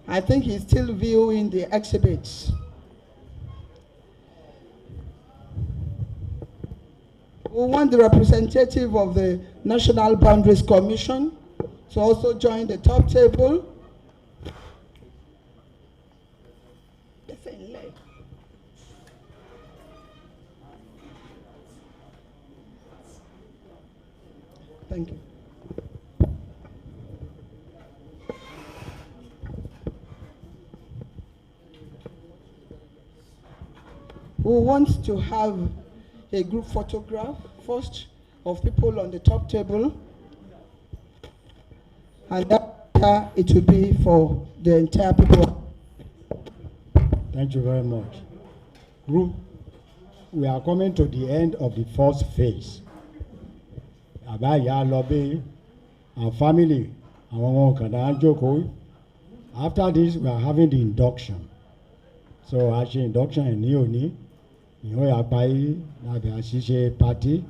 I think he's still viewing the exhibits. We want the representative of the National Boundaries Commission to also join the top table. Thank you. We want to have a group photograph first of people on the top table, and that it will be for the entire people. Thank you very much. Group, we are coming to the end of the first phase. Abaya lobby and family and after this we are having the induction. So actually induction in Nioni, party.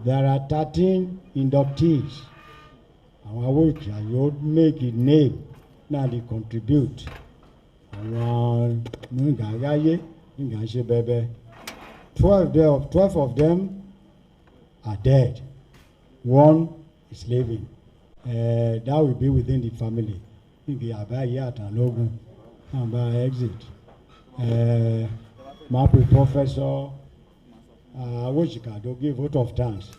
There are 13 inductees. Our work you make a name now they contribute. 12 of them are dead. One is living. That will be within the family. Exit. Mappy Professor Awosika, to give vote of thanks.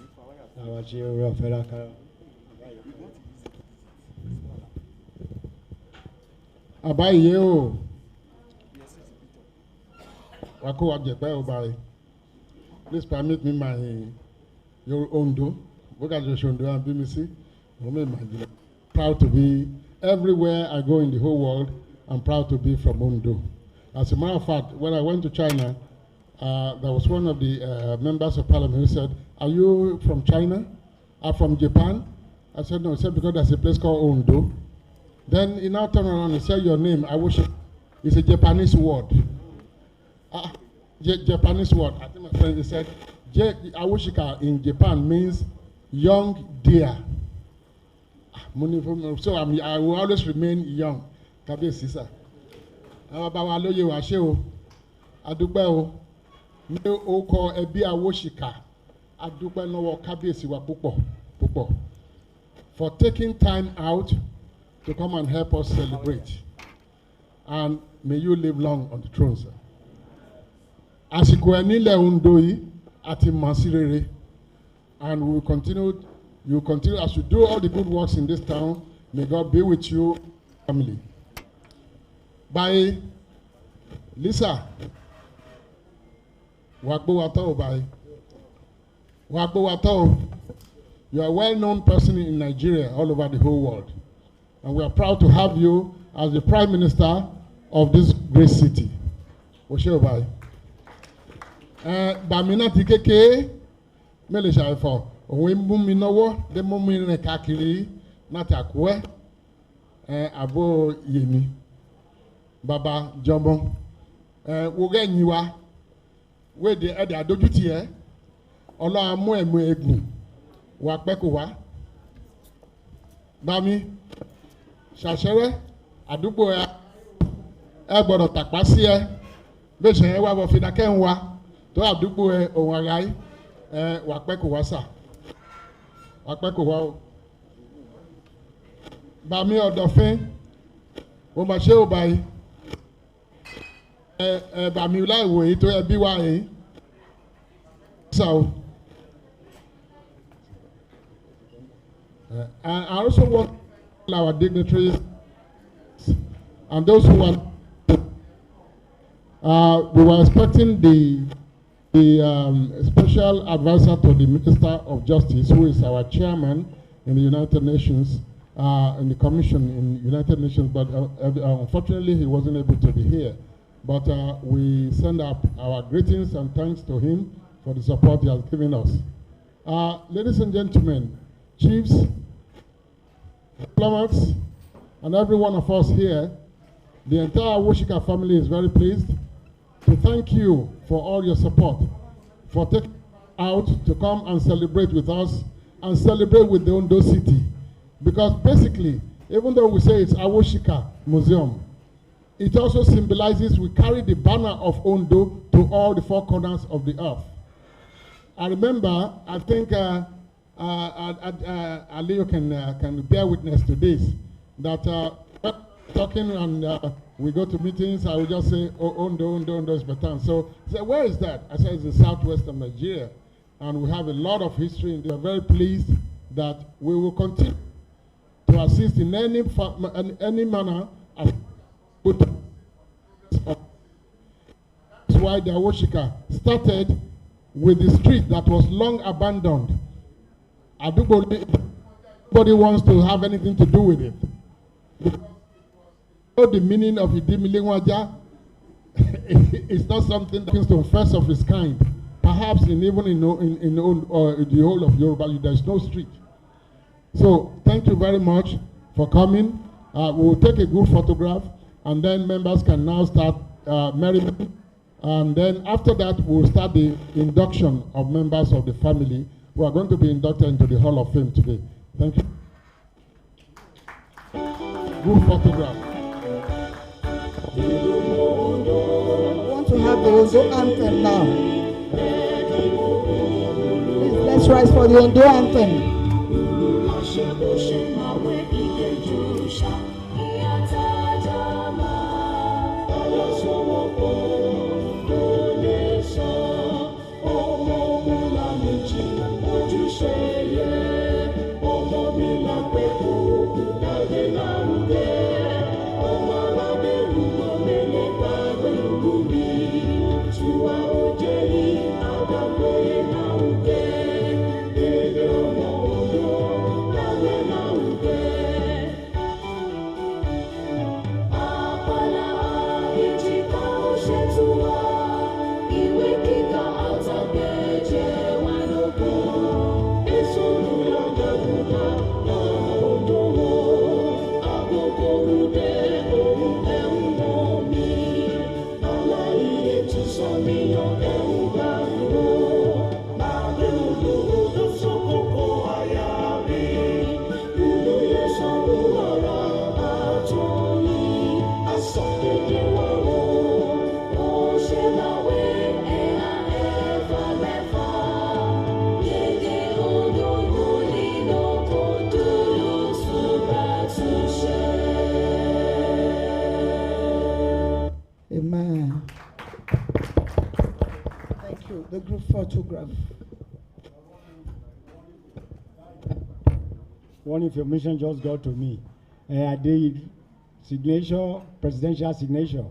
Abaye o. Wako Abjepe Obai. Please permit me my your Ondo. Look at your Shondo and BMC. Proud to be everywhere I go in the whole world. I'm proud to be from Ondo. As a matter of fact, when I went to China, there was one of the members of parliament who said, "Are you from China? I'm from Japan." I said, "No." He said, "Because there's a place called Ondo." Then he now turned around and said, "Your name, Awosika, is a Japanese word." Japanese word. I think my friend he said, Awosika in Japan means young deer. So I will always remain young. Kabiyesi sir. Àwọn bàbá wa lóye wá ṣe o. Adúpẹ́ o. Ní orúkọ ẹbí Awosika. Adúpẹ́ lọ́wọ́ Kabiyesi wa púpọ̀. For taking time out to come and help us celebrate. And may you live long on the throne, sir. Àsìkò ẹ nílẹ̀ Ondo yìí àti mọ̀ sí rere. And we will continue. You continue as you do all the good works in this town. May God be with you, family. Bye, Lisa. Wagbo Wato, bye. Wagbo Wato. You are a well-known person in Nigeria, all over the whole world, and we are proud to have you as the Prime Minister of this great city. Oshe bye. Bamina tikeke mele shaifo. Òun mú mi náwó dé mú mi rìn káàkiri láti Àkúrẹ́ àbó Yèmí bàbá jọmọ wògẹ́ ẹ̀yìn wa wéde ẹ̀dẹ̀ àdójútì ẹ̀ ọlọ́run mú ẹ̀mú egbùn wà pẹ́kù wá bámi ṣàṣẹrẹ́ àdúgbò ẹ gbọ́dọ̀ tàpá sí ẹ bí ṣe ẹ wá bọ̀ fìdákẹ́ ń wa tó àdúgbò ẹ òun ara yìí wà pẹ́kù wá sà. Akpẹ́kọ̀ wa o. Bàmí ọ̀dọ̀fín, mo mà ṣe ò báyìí. Bàmí láìwò èyí tó ẹbí wa yìí. So, and I also want our dignitaries and those who are. We were expecting the special advisor to the Minister of Justice, who is our chairman in the United Nations, in the Commission in United Nations, but unfortunately he wasn't able to be here. But we send up our greetings and thanks to him for the support he has given us. Ladies and gentlemen, chiefs, diplomats, and every one of us here, the entire Awosika family is very pleased to thank you for all your support, for taking out to come and celebrate with us and celebrate with the Ondo City. Because basically, even though we say it's Awosika Museum, it also symbolizes we carry the banner of Ondo to all the four corners of the earth. I remember, I think Aliyo can bear witness to this, that talking and we go to meetings, I will just say, oh, Ondo is Bataan. So he said, where is that? I said, it's in southwest of Nigeria. And we have a lot of history, and we are very pleased that we will continue to assist in any manner. That's why the Awosika started with the street that was long abandoned. Nobody wants to have anything to do with it. The meaning of Idimilingwaja is not something that is the first of its kind. Perhaps even in the whole of Yoruba, there is no street. So thank you very much for coming. We will take a good photograph, and then members can now start merriment. And then after that, we will start the induction of members of the family who are going to be inducted into the Hall of Fame today. Thank you. Good photograph. We want to have the Ondo anthem now. Please, let's rise for the Ondo anthem. Amen. Thank you. The group photograph. One information just got to me. I did signature, presidential signature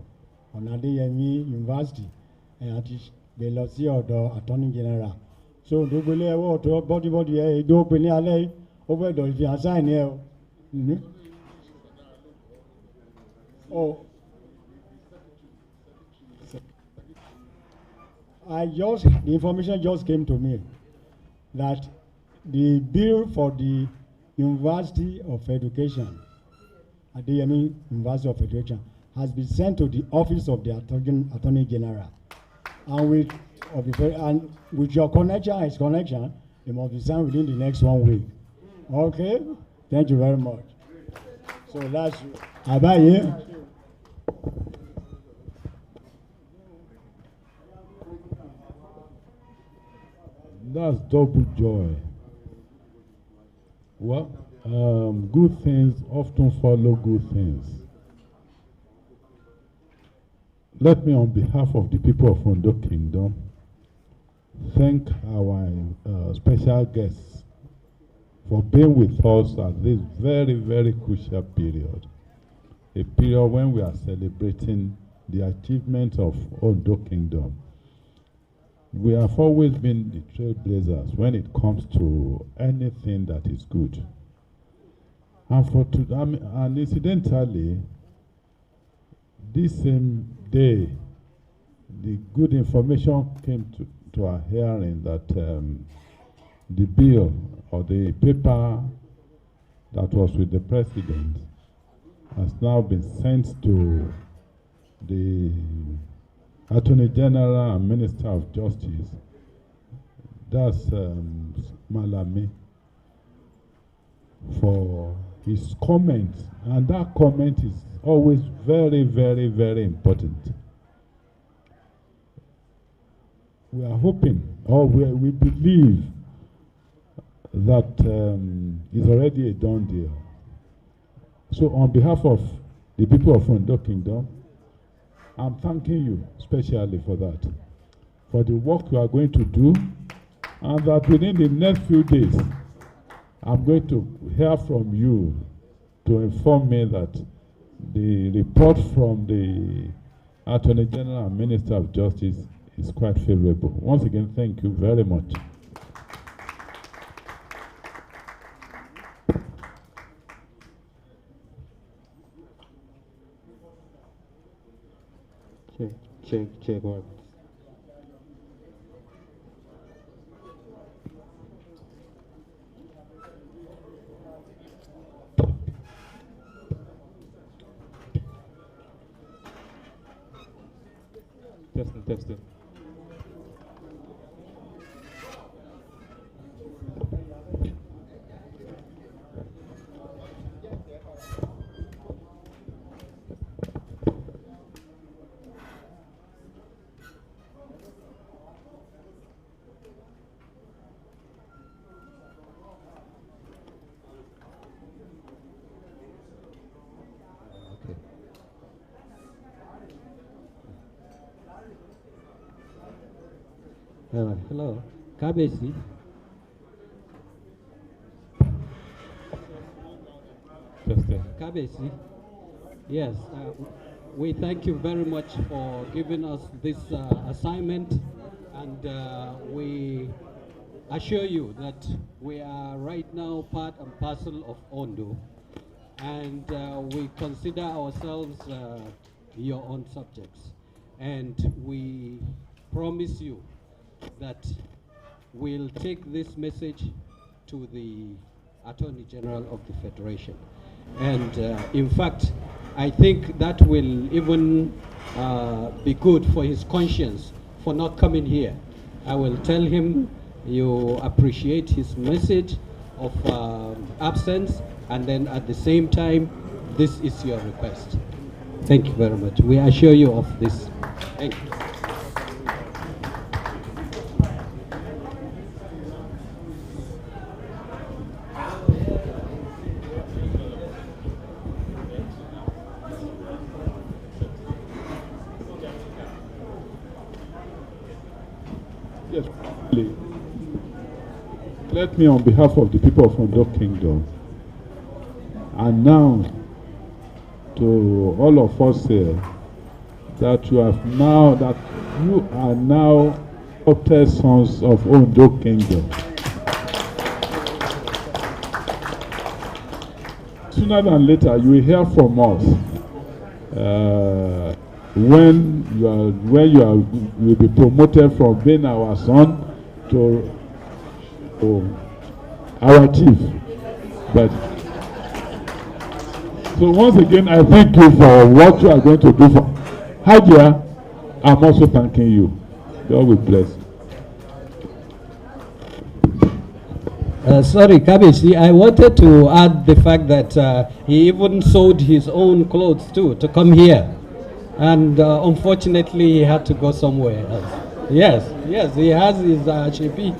on Adeyemi University, and they lost the Attorney General. So, do believe what body do believe over the if you assign here. Oh. The information just came to me that the bill for the University of Education, Adeyemi University of Education, has been sent to the office of the Attorney General. And with your connection, his connection, it must be signed within the next 1 week. Okay? Thank you very much. So that's Abaye. That's double joy. Well, good things often follow good things. Let me, on behalf of the people of Ondo Kingdom, thank our special guests for being with us at this very, very crucial period. A period when we are celebrating the achievements of Ondo Kingdom. We have always been the trailblazers when it comes to anything that is good. And incidentally, this same day, the good information came to our hearing that the bill or the paper that was with the president has now been sent to the Attorney General and Minister of Justice, that's Malami, for his comment. And that comment is always very, very, very important. We are hoping, or we believe, that it's already a done deal. So on behalf of the people of Ondo Kingdom, I'm thanking you specially for that, for the work you are going to do, and that within the next few days, I'm going to hear from you to inform me that the report from the Attorney General and Minister of Justice is quite favorable. Once again, thank you very much. Check what? Testing. Hello, Kabesi. Kabesi. Yes, we thank you very much for giving us this assignment, and we assure you that we are right now part and parcel of Ondo, and we consider ourselves your own subjects, and we promise you that we'll take this message to the Attorney General of the Federation. And in fact, I think that will even be good for his conscience for not coming here. I will tell him you appreciate his message of absence, and then at the same time, this is your request. Thank you very much. We assure you of this. Thank you. Yes, please. Let me, on behalf of the people of Ondo Kingdom, announce to all of us here that you are now adopted sons of Ondo Kingdom. Sooner than later, you will hear from us when you will be promoted from being our son to our chief. But so once again, I thank you for what you are going to do for Hajia. I'm also thanking you. God will bless. Sorry, Kabesi, I wanted to add the fact that he even sold his own clothes too to come here. And unfortunately, he had to go somewhere else. Yes, he has his chippy.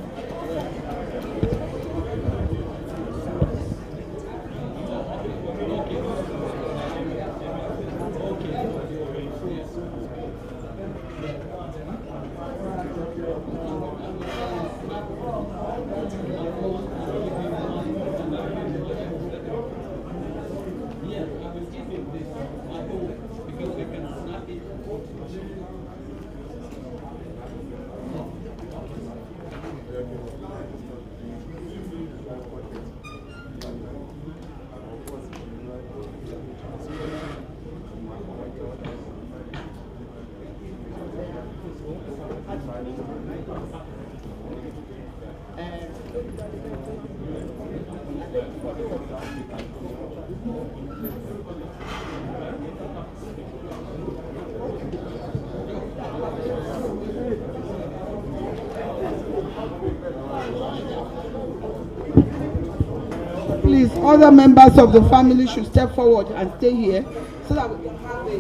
Please, other members of the family should step forward and stay here so that we can have a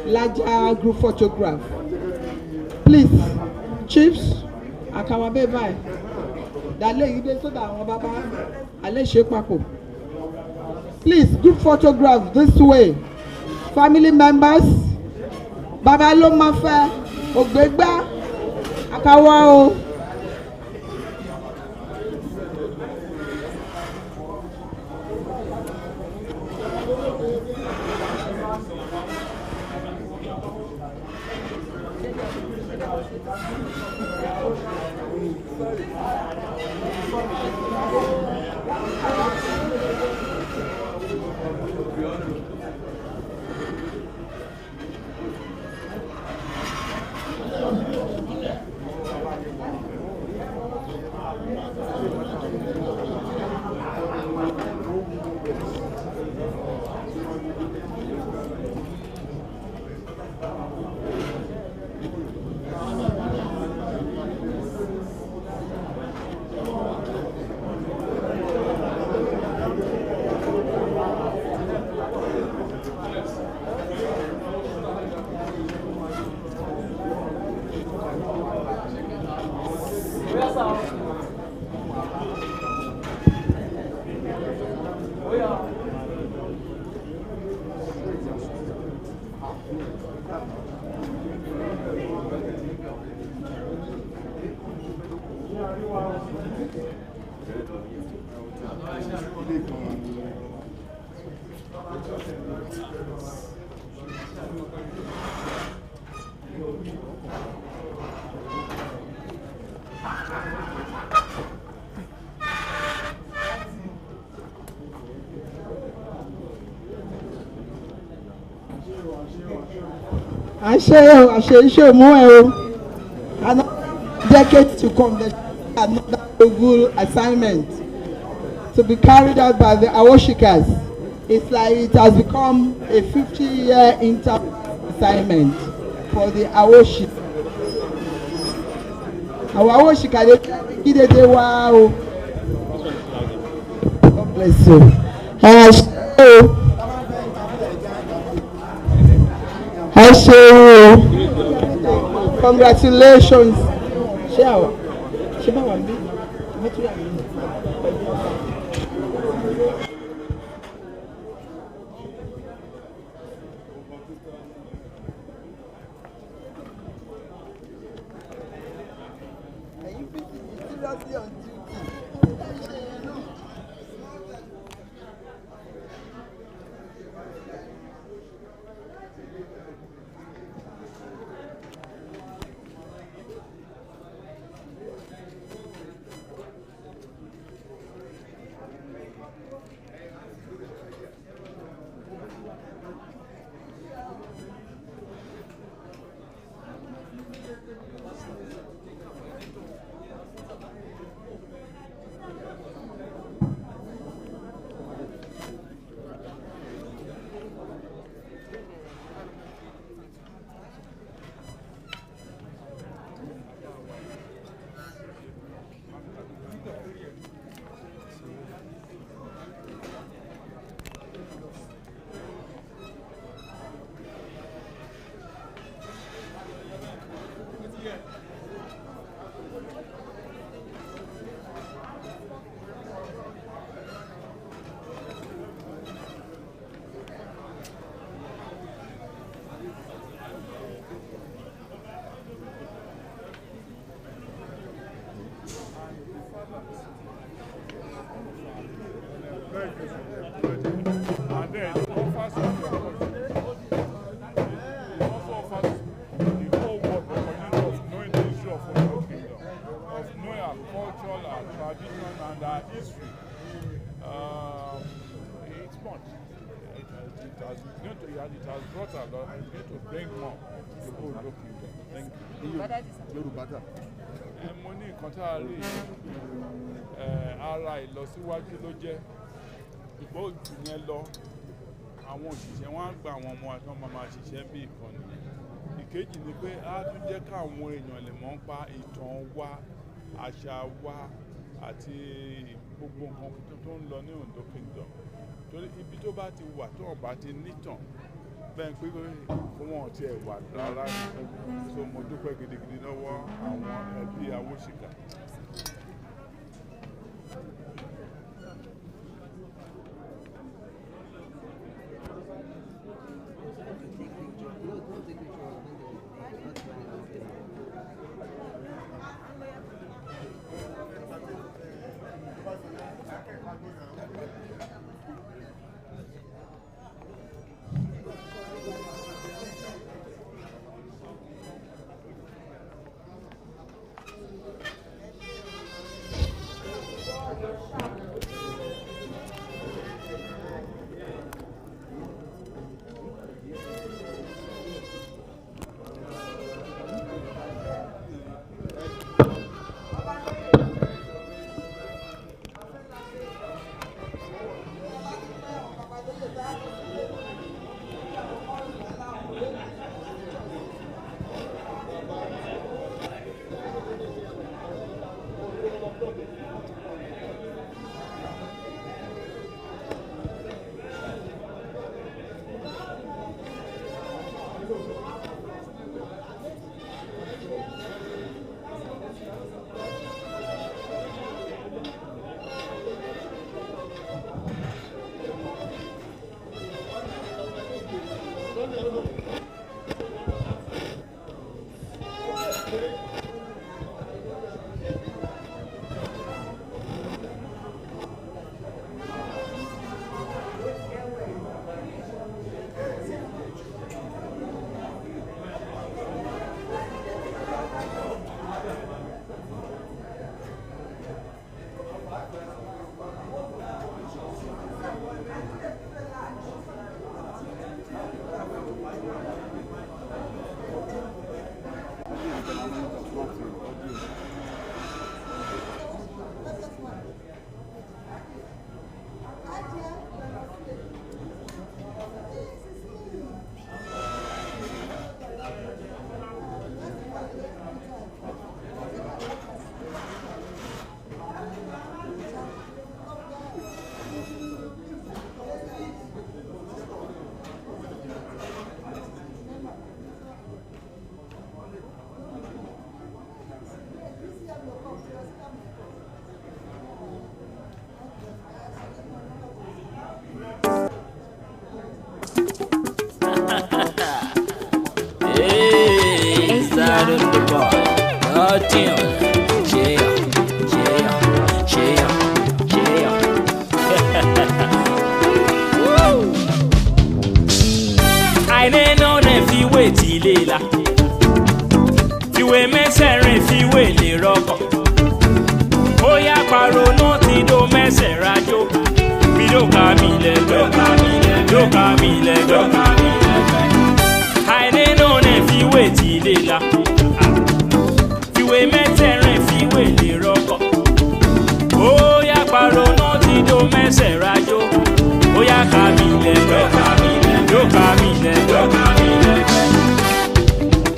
larger group photograph. Please, chiefs, Akawabe bye. Dale ide so that àwọn baba ale ṣe papọ̀. Please, group photograph this way. Family members, Baba ló máa fẹ́, Ògbégbá, Akawa o. Another decade to come, there's another noble assignment to be carried out by the Awosikas. It's like it has become a 50-year assignment for the Awosika. Our Awosika, wow. God bless you. Congratulations. It has brought a lot. I'm going to bring more to the whole kingdom. Thank you. Mo ní nǹkan tá a rí ara ìlọsíwájú ló jẹ́ ṣùgbọ́n jù yẹn lọ àwọn òṣìṣẹ́ wọn á gba àwọn ọmọ àti wọn máa ṣiṣẹ́ bí ìkànnì. Ìkejì ni pé á tún jẹ́ káwọn èèyàn lè mọ̀ nípa ìtàn wa, àṣà wa àti gbogbo nǹkan tó ń lọ ní Ondo Kingdom. Torí ibi tó bá ti wà tó ọba ti nítàn bẹ́ẹ̀ pé wọn ò tiẹ̀ wà rárá. So mo dúpẹ́ gidigidi lọ́wọ́ àwọn ẹbí Awosika.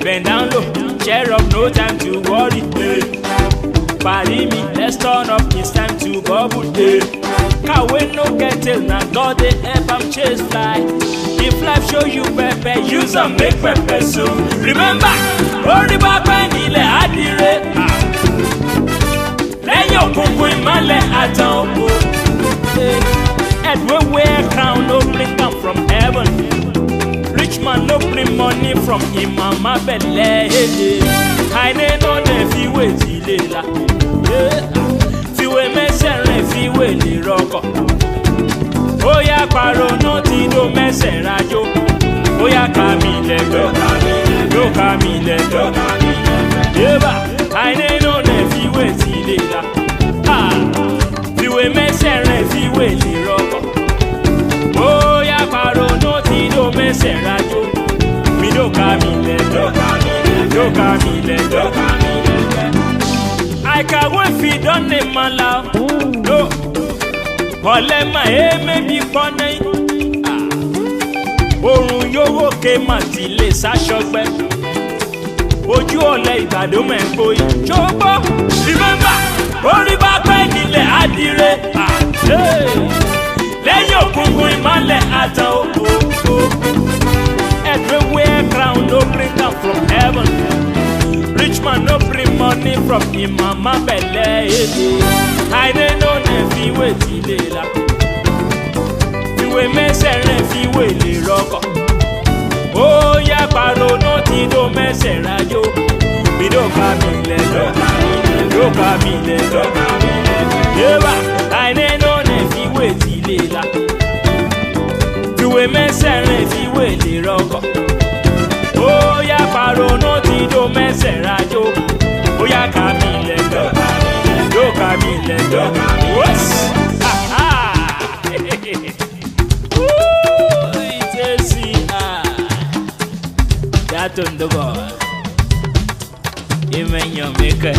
Bend down low, cheer up, no time to worry. Pardon me, let's turn up, it's time to bubble. Kawe no get till now, God they help am chase fly. If life show you pepper, use and make pepper soup. Remember, worry about when ile adire. Lẹ́yìn òkùnkùn ìmọ́lẹ̀ àtàn òkú. Edward wear crown, no bring am from heaven. Rich man no bring money from him mama belle. Àìní no dey fi wé tilé la. Fiwé mẹ́sẹ̀rẹ̀ fiwé lè rọkọ̀. Ó yá pàrọ̀ náà ti do mẹ́sẹ̀ rájò. Ó yá ká mi lẹ́gbẹ́. Yóò ká mi lẹ́gbẹ́. Yébà àìní no dey fi wé tilé la. Fiwé mẹ́sẹ̀rẹ̀ fiwé lè rọkọ̀. Ó yá pàrọ̀ náà ti do mẹ́sẹ̀ rájò. Mi ló ká mi lẹ́gbẹ́. Yóò ká mi lẹ́gbẹ́. I can't wait for done in my love. No, ọ̀lẹ́ mà émé bí pọ́nẹ́ òrùn yówó ké mà ti lè sáṣọgbẹ́ ojú ọ̀lẹ́ ìgbàdo mẹ́kọ ìjọba remember orí bá pẹ́ nílẹ̀ adire lẹ́yìn òkùnkùn ìmọ̀lẹ̀ àtàn òkú everywhere crown no bring am from heaven rich man no bring money from him mama belle àìdè no nà fi wé tilé la fiwé mẹ́sẹ̀rẹ̀ fiwé lè rọkọ̀ ó yá pàrọ̀ náà ti dó mẹ́sẹ̀ rájò mi ló ka mi lẹ́jọ́ ló ka mi lẹ́jọ́ yéwà àìdè no nà fiwé tilé la fiwé mẹ́sẹ̀rẹ̀ fiwé lè rọkọ̀ ó yá pàrọ̀ náà ti dó mẹ́sẹ̀ rájò ó yá ka mi lẹ́jọ́ ló ka mi lẹ́jọ́ wọ́sì. That on the board. You mean your maker.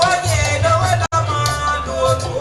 Oye, lọ́wọ́ lọ́mọ lu otu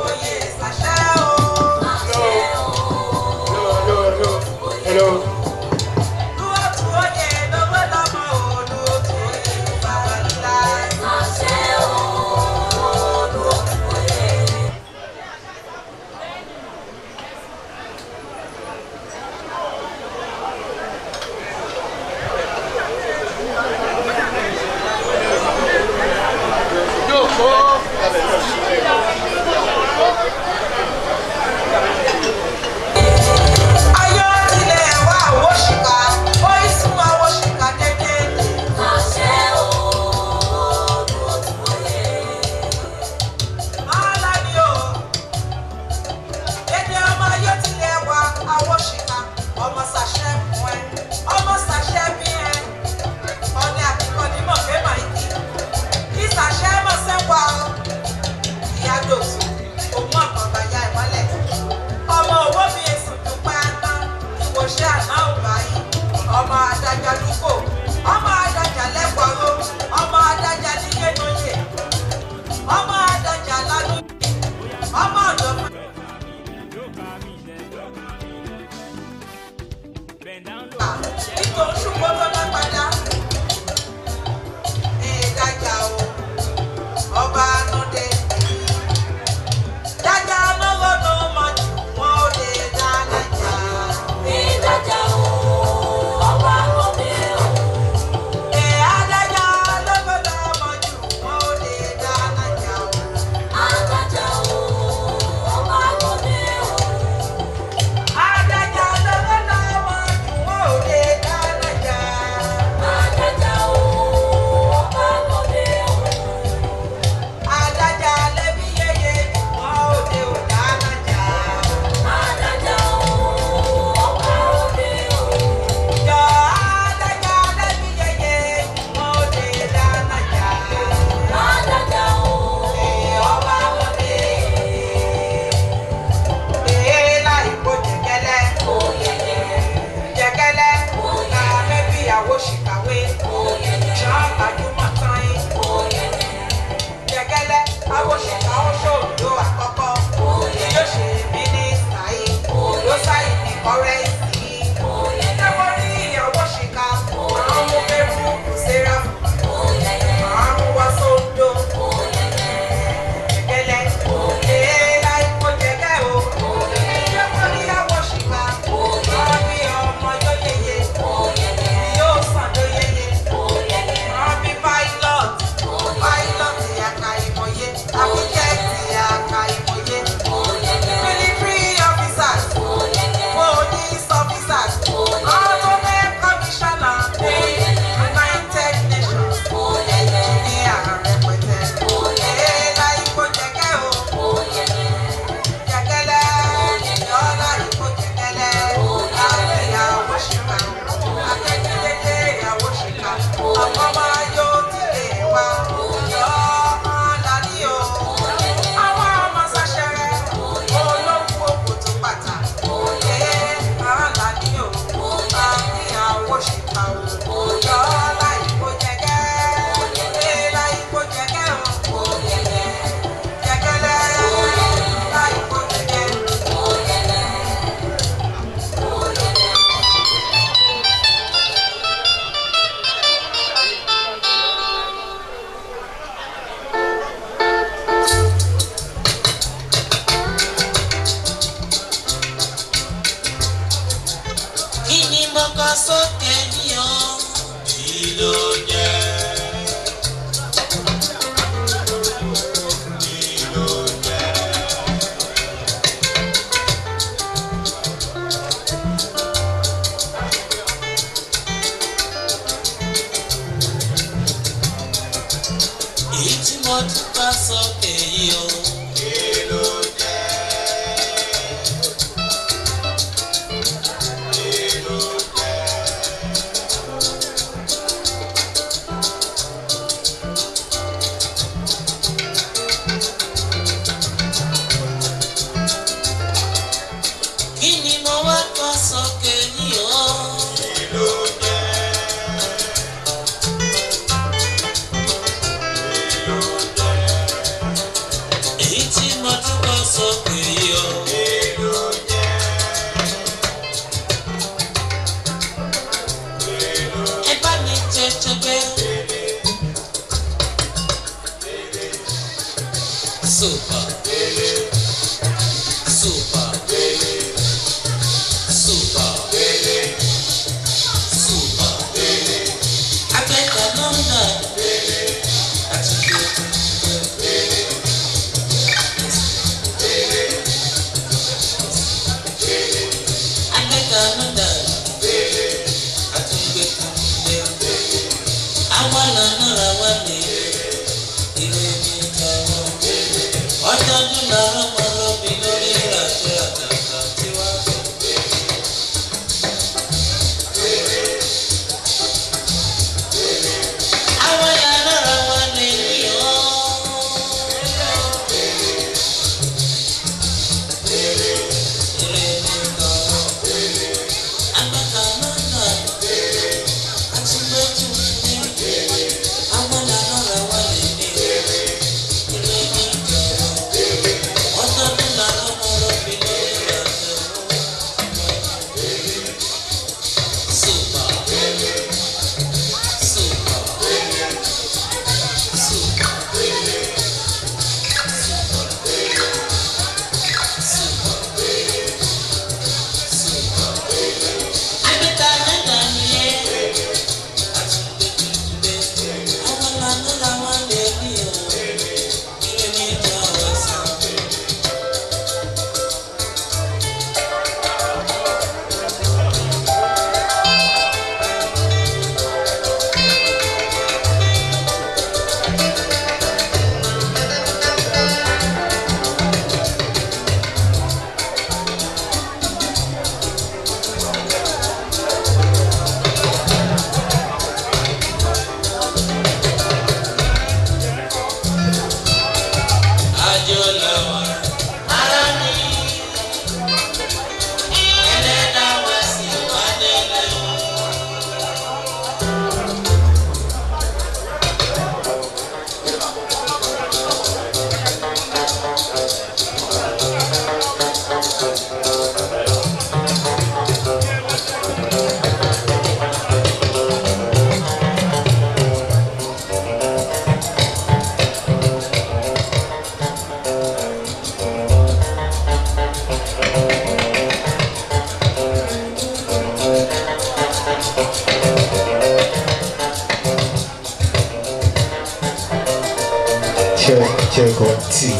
check on T.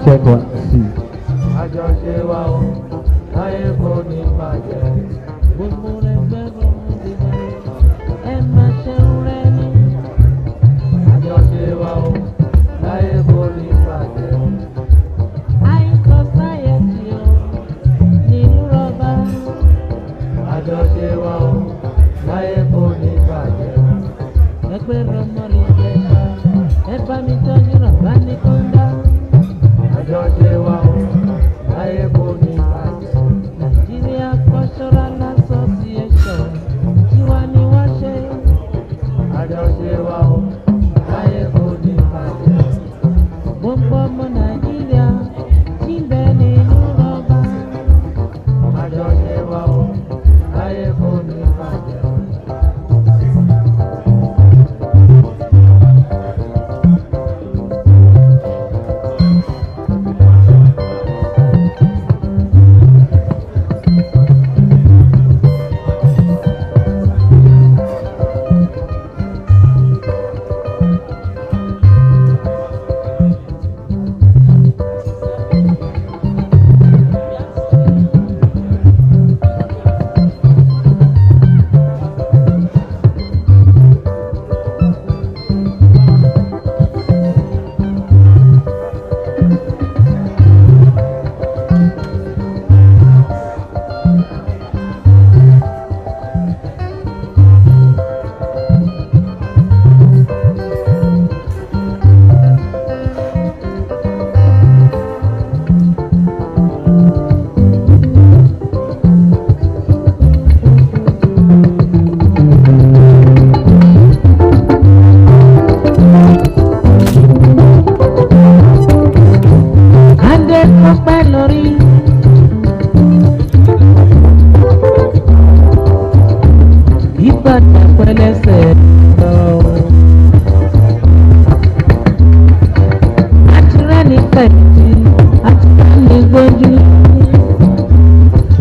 Check on C. Àjọṣe wa o, láyé kò ní bàjẹ́. Gbogbo rẹ̀ gbẹ́rù ti bẹ̀rẹ̀, ẹ máa ṣeun rẹ̀ ní. Àjọṣe wa o, láyé kò ní bàjẹ́. High society o, nínú rọ́bà. Àjọṣe wa o, láyé kò ní bàjẹ́. Ẹgbẹ́ rọmọ rí ẹ̀ka, ẹ bá mi tọ́jú rọ̀bá ní kọ́ńdà. Àjọṣe wa o, láyé kò ní bàjẹ́. Nigeria Cultural Association tiwa ni wọ́n ṣe. Àjọṣe wa o, láyé kò ní bàjẹ́. Gbogbo ọmọ Nàìjíríà tí ń bẹ nínú rọ́bà. Àjọṣe wa o, láyé kò ní bàjẹ́.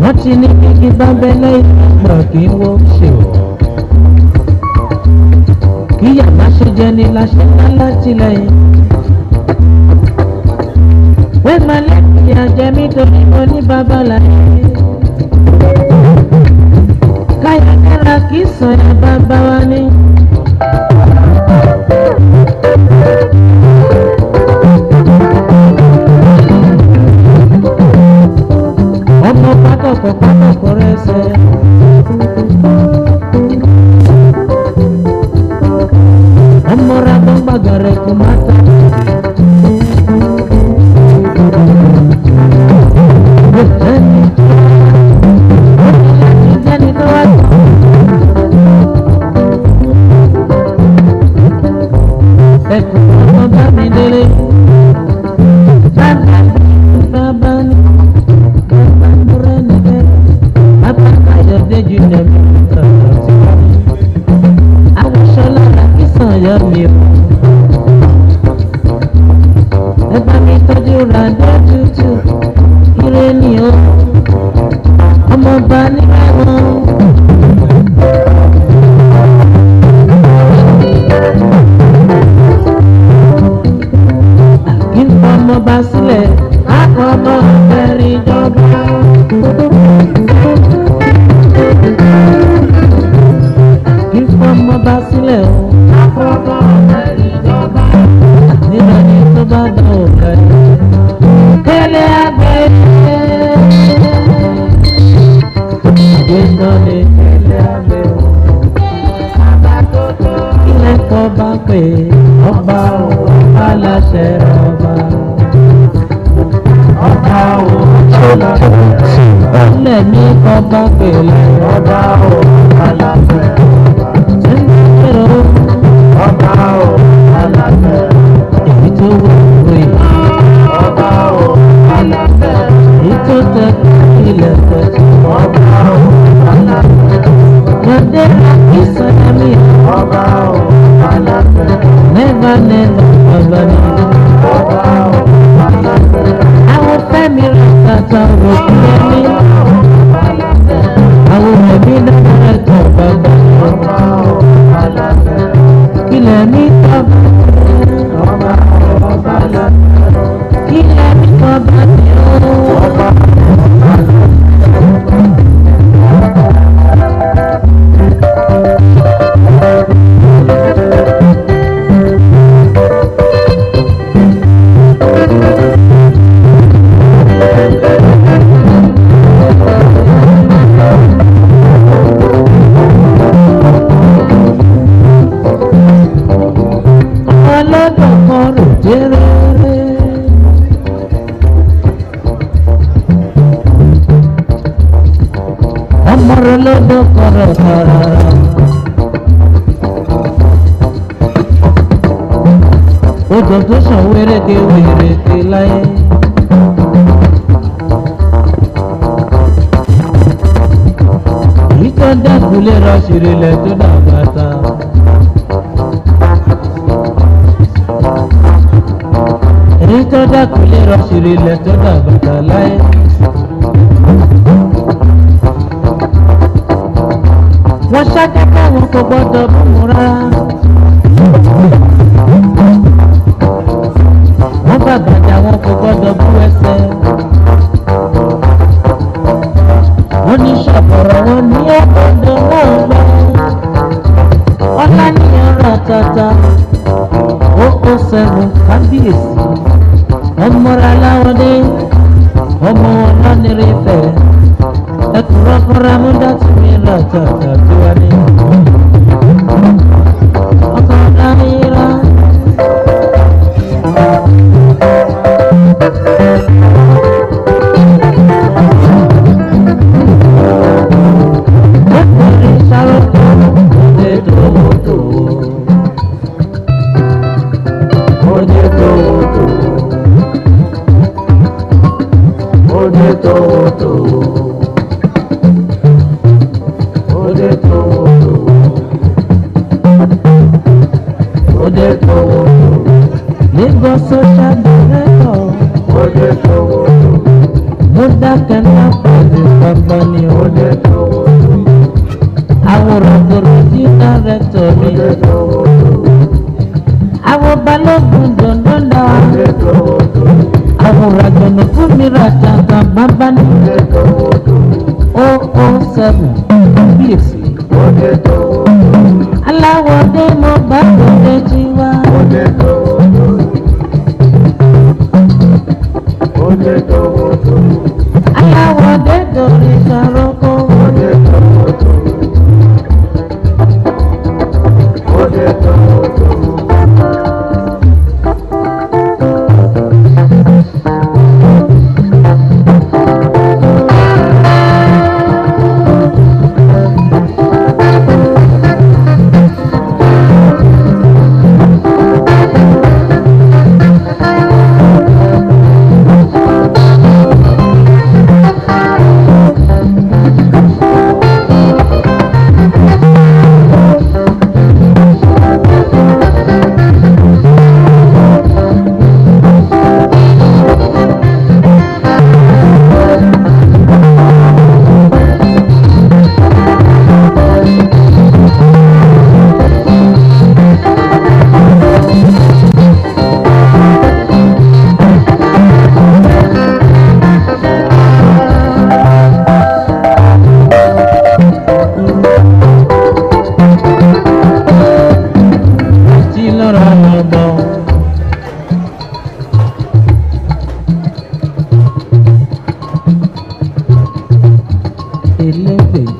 Wọ́n ti ní kíkí bá bẹ́lẹ́ ìgbà kí wọ́n ṣe o. Kíyà má ṣe jẹ ní láṣẹ látìlẹ́yìn. Wé máa lẹ́yìn àjẹmí torí mo ní bàbá láyé. Káyà dára kì í sàn ẹ̀ bàbá wa ní. Babare kumata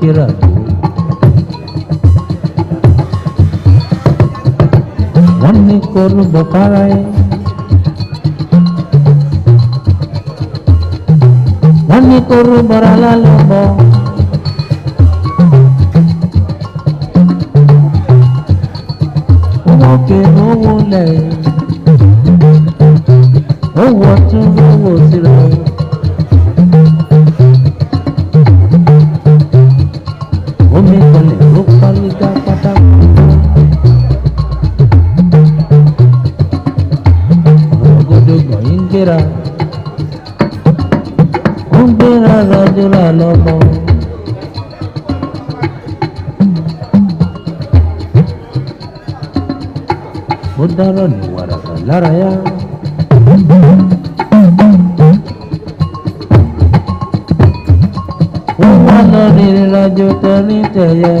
kíra tó. Wọ́n ní kó rúbọ fáráyé. Wọ́n ní kó rúbọ ra lálọ́bọ̀. Owó ké owó lẹ̀. Owó tún owó síra. Omi kọlẹ̀ ló parí ká pátákó. Ọ̀gọ́dọ̀gbọ̀n yín gbéra. Ó ń gbéra rọjòrà lọ́mọ. Ó dárọ̀ ní wàràkà lárayá. Wọ́n wá lọ rìnrìnàjò tẹ̀rín tẹ̀yẹ.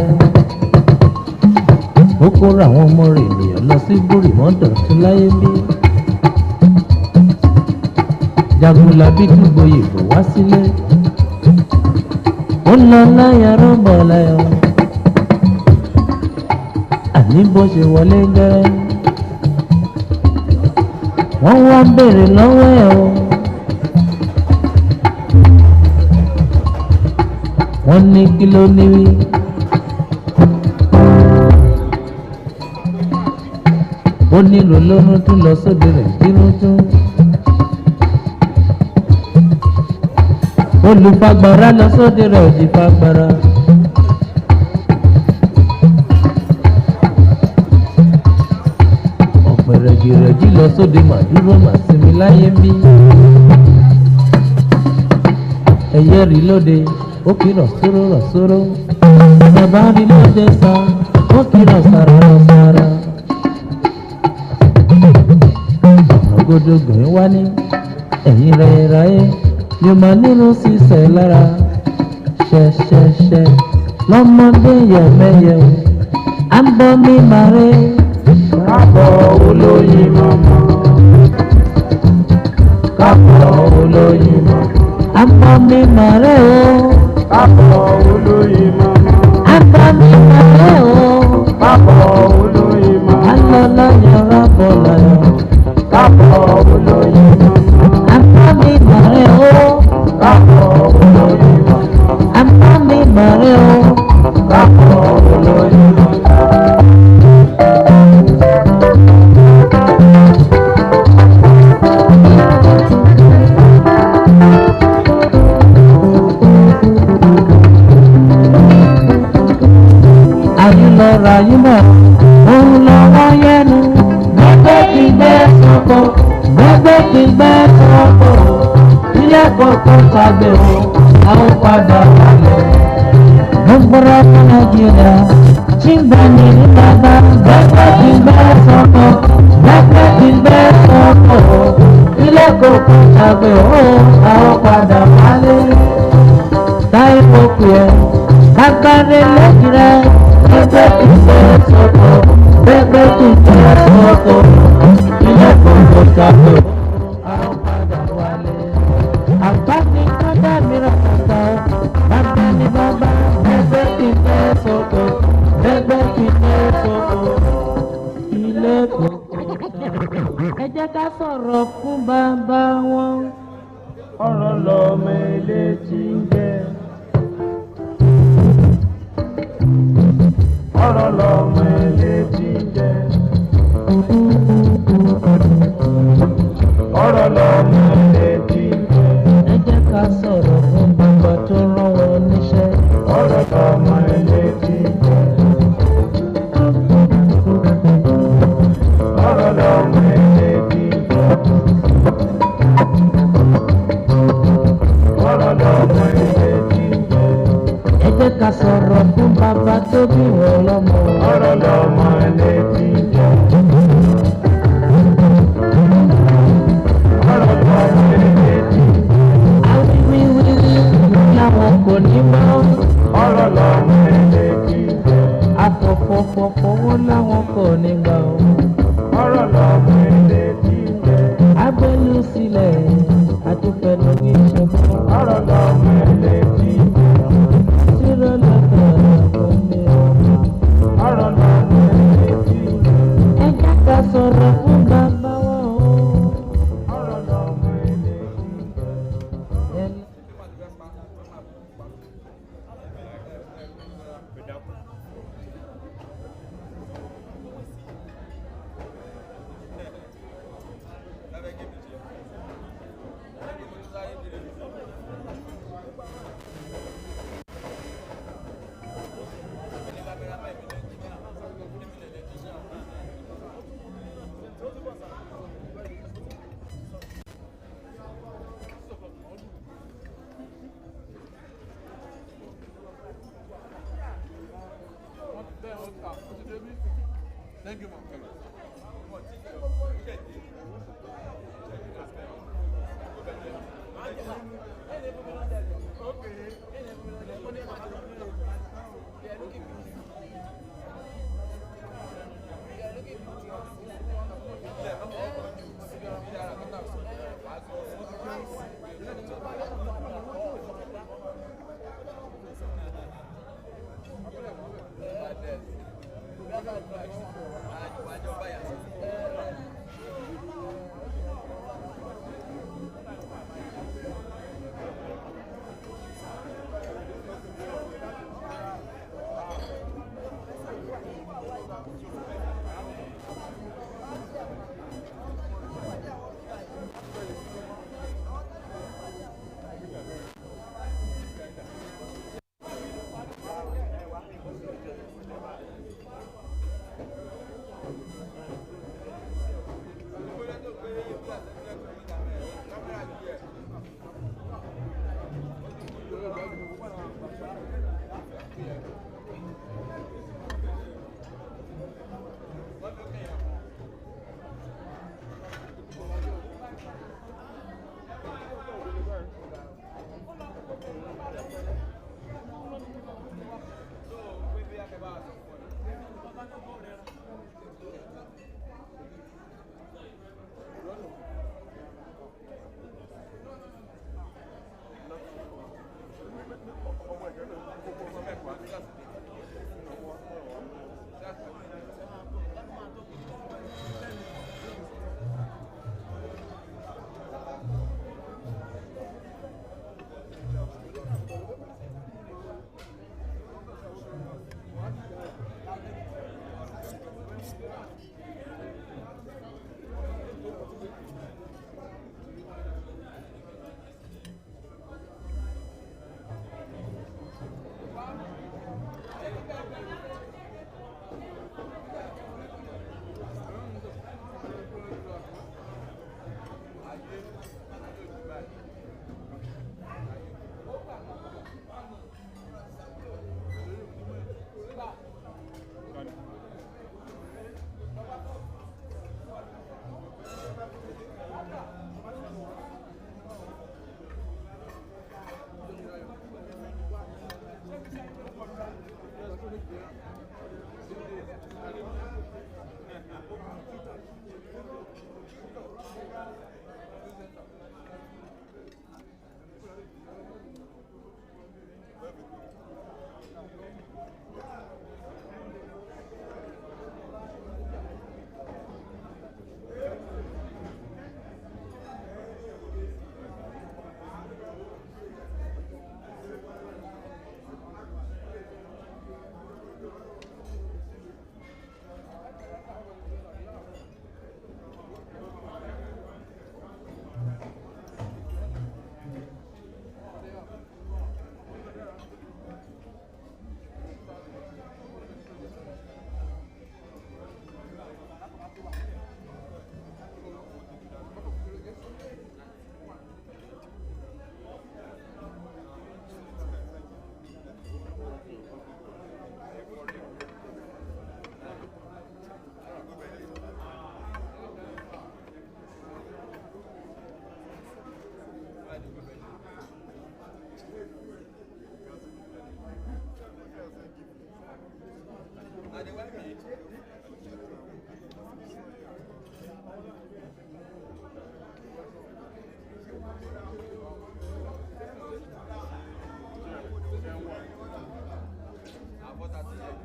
Ó kóra àwọn ọmọ rẹ̀ ènìyàn lọ sí Bòrìmọ́dọ̀ tún láyé bí. Jagunlabi tún gboyè bọ̀ wá sílé. Ó lọ láyà rọ́bọ̀ láyọ̀. Àní bó ṣe wọlé gẹ́rẹ́. Wọ́n wá béèrè lọ́wọ́ ẹ̀ o. Wọ́n ní kí ló ní wí. Ó nílò lóhun tún lọ sóde rẹ̀ bínú tún. Olùfagbára lọ sóde rẹ̀ òdì fagbára. Ọ̀pẹ̀rẹ̀gìrẹ̀jì lọ sóde màdúró màsinmi láyé ń bí. Ẹyẹ rí lóde ó kìlọ̀ sóró. Bàbá rí lóde sá ó kìlọ̀ sára. Ọ̀gọ́dọ̀gbọ̀n wá ní ẹ̀yìn rẹ̀ ráyé ni mà nínú sísẹ̀ lára. Ṣẹ̀ṣẹ̀ṣẹ̀ lọ́mọdé yẹ̀mẹ́yẹ̀ o. À ń bọ́ mi màré. Kábọ̀ olóyin mọ́mọ́. Kábọ̀ olóyin mọ́mọ́. À ń bọ́ mi màré o. Kábọ̀ olóyin mọ́mọ́. À ń bọ́ mi màré o. Kábọ̀ olóyin mọ́mọ́. À ń lọ lọ́yọ̀ rábọ̀ láyọ̀. Kábọ̀ olóyin mọ́mọ́. À ń bọ́ mi màré o. Kábọ̀ olóyin mọ́mọ́. À ń bọ́ mi màré o. Kábọ̀ olóyin mọ́mọ́. Ayúlọ́ra yúmọ̀, òun lọ́wọ́ yẹnu. Gbẹ́gbẹ́ kí gbẹ́ sọ́kọ̀, gbẹ́gbẹ́ kí gbẹ́ sọ́kọ̀. Ilé kọ̀ọ̀kan tàgbé o, àwọn padà wálé. Mo gbọ́dọ̀ fún Nàìjíríà, tí ń gbà ní ìdàgbà. Gbẹ́gbẹ́ kí gbẹ́ sọ́kọ̀, gbẹ́gbẹ́ kí gbẹ́ sọ́kọ̀. Ilé kọ̀ọ̀kan tàgbé o, àwọn padà wálé. Táyé kókò yẹ, kágbáre lẹ́jìrẹ́. Gbẹ́gbẹ́ kí gbẹ́ sọ́kọ̀, gbẹ́gbẹ́ kí gbẹ́ sọ́kọ̀. Ilé kọ̀ọ̀kan tàgbé o, àwọn padà wálé. Àgbà ní kọ́dà mìíràn kàtà ó. Bàbá ní bàbá, gbẹ́gbẹ́ kí gbẹ́ sọ́kọ̀, gbẹ́gbẹ́ kí gbẹ́ sọ́kọ̀. Ilé kọ̀ọ̀kan tàgbé o. Ẹ jẹ́ ká sọ̀rọ̀ fún bàbá wọn. Ọ̀rọ̀ lọ́mọ ilé tí ń jẹ. Ọ̀rọ̀ lọ́mọ ilé tí ń jẹ. Ọ̀rọ̀ lọ́mọ ilé tí ń jẹ. Ẹ jẹ́ ká sọ̀rọ̀ fún bàbá tó rán wọn níṣẹ́. Ọ̀rọ̀ lọ́mọ ilé tí ń jẹ. Ọ̀rọ̀ lọ́mọ ilé tí ń jẹ. Ọ̀rọ̀ lọ́mọ ilé tí ń jẹ. Ẹ jẹ́ ká sọ̀rọ̀ fún bàbá tó bí wọn lọ́mọ. Ọ̀rọ̀ lọ́mọ. Thank you, Mom.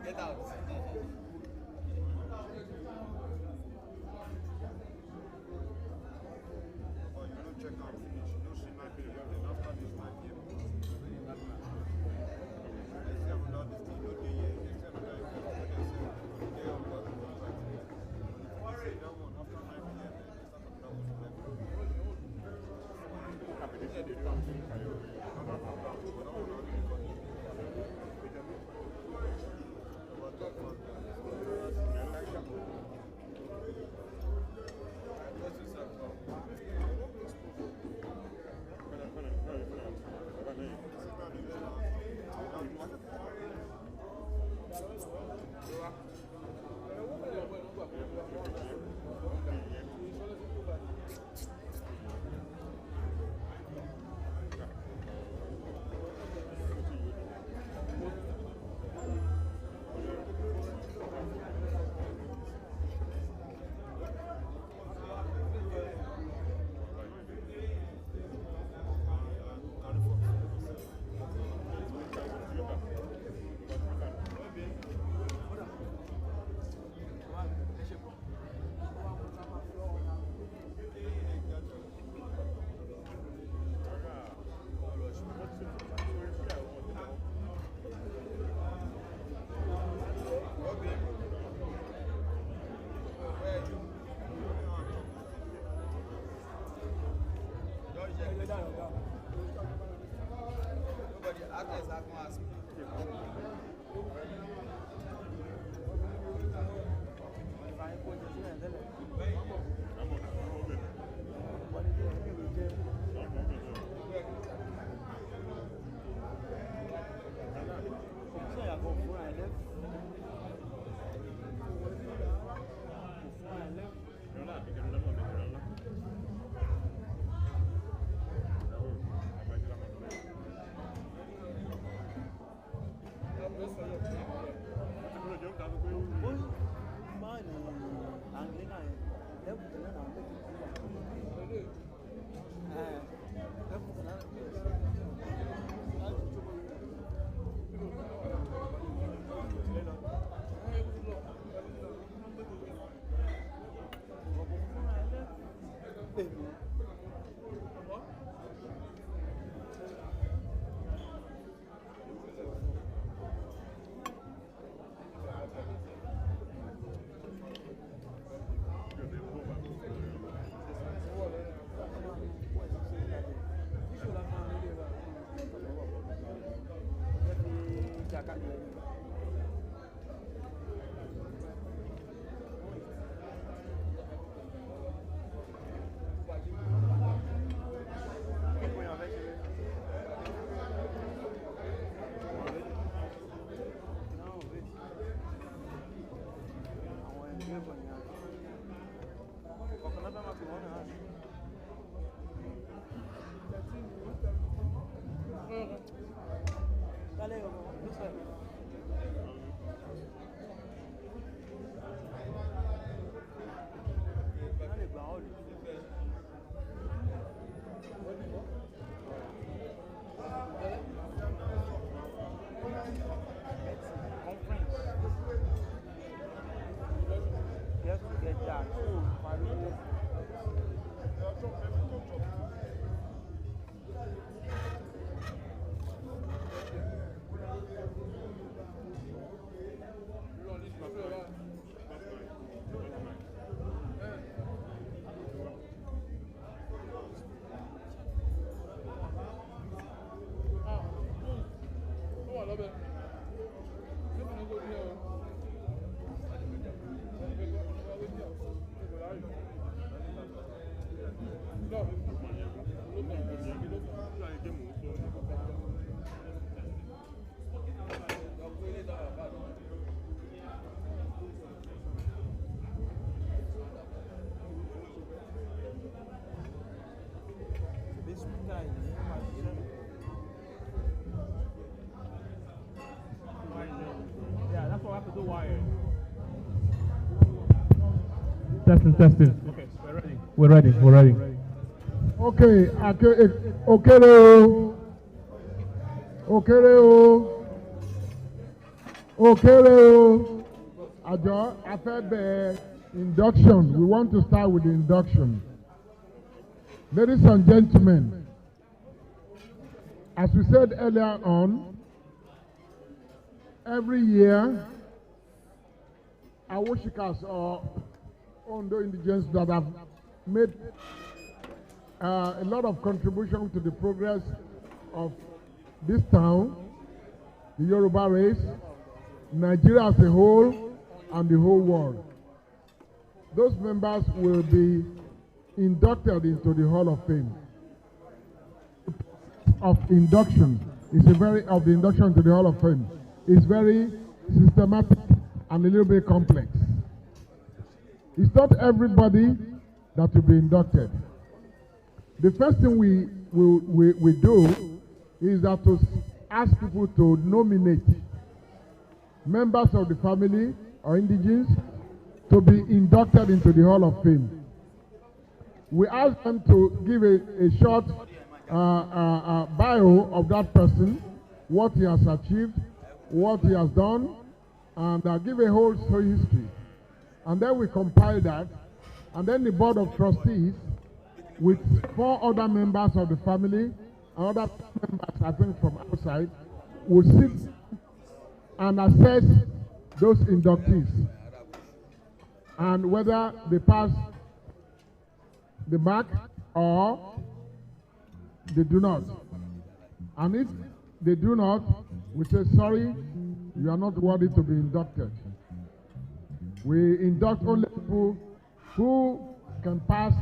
Get out. Check out finish. No, she might be running after this might be Testing. Okay, we're ready. We're ready. Okay, Okere o. Àjọ afẹ́bẹ̀ induction. We want to start with the induction. Ladies and gentlemen, as we said earlier on, every year, Awosikas or Ondo indigents that have made a lot of contribution to the progress of this town, the Yoruba race, Nigeria as a whole, and the whole world. Those members will be inducted into the Hall of Fame. Of the induction to the Hall of Fame is very systematic and a little bit complex. It's not everybody that will be inducted. The first thing we do is that to ask people to nominate members of the family or indigents to be inducted into the Hall of Fame. We ask them to give a short bio of that person, what he has achieved, what he has done, and give a whole history. And then we compile that, and then the Board of Trustees, with 4 other members of the family, and other members, I think, from outside, will sit and assess those inductees, and whether they pass the mark or they do not. And if they do not, we say, sorry, you are not worthy to be inducted. We induct only people who can pass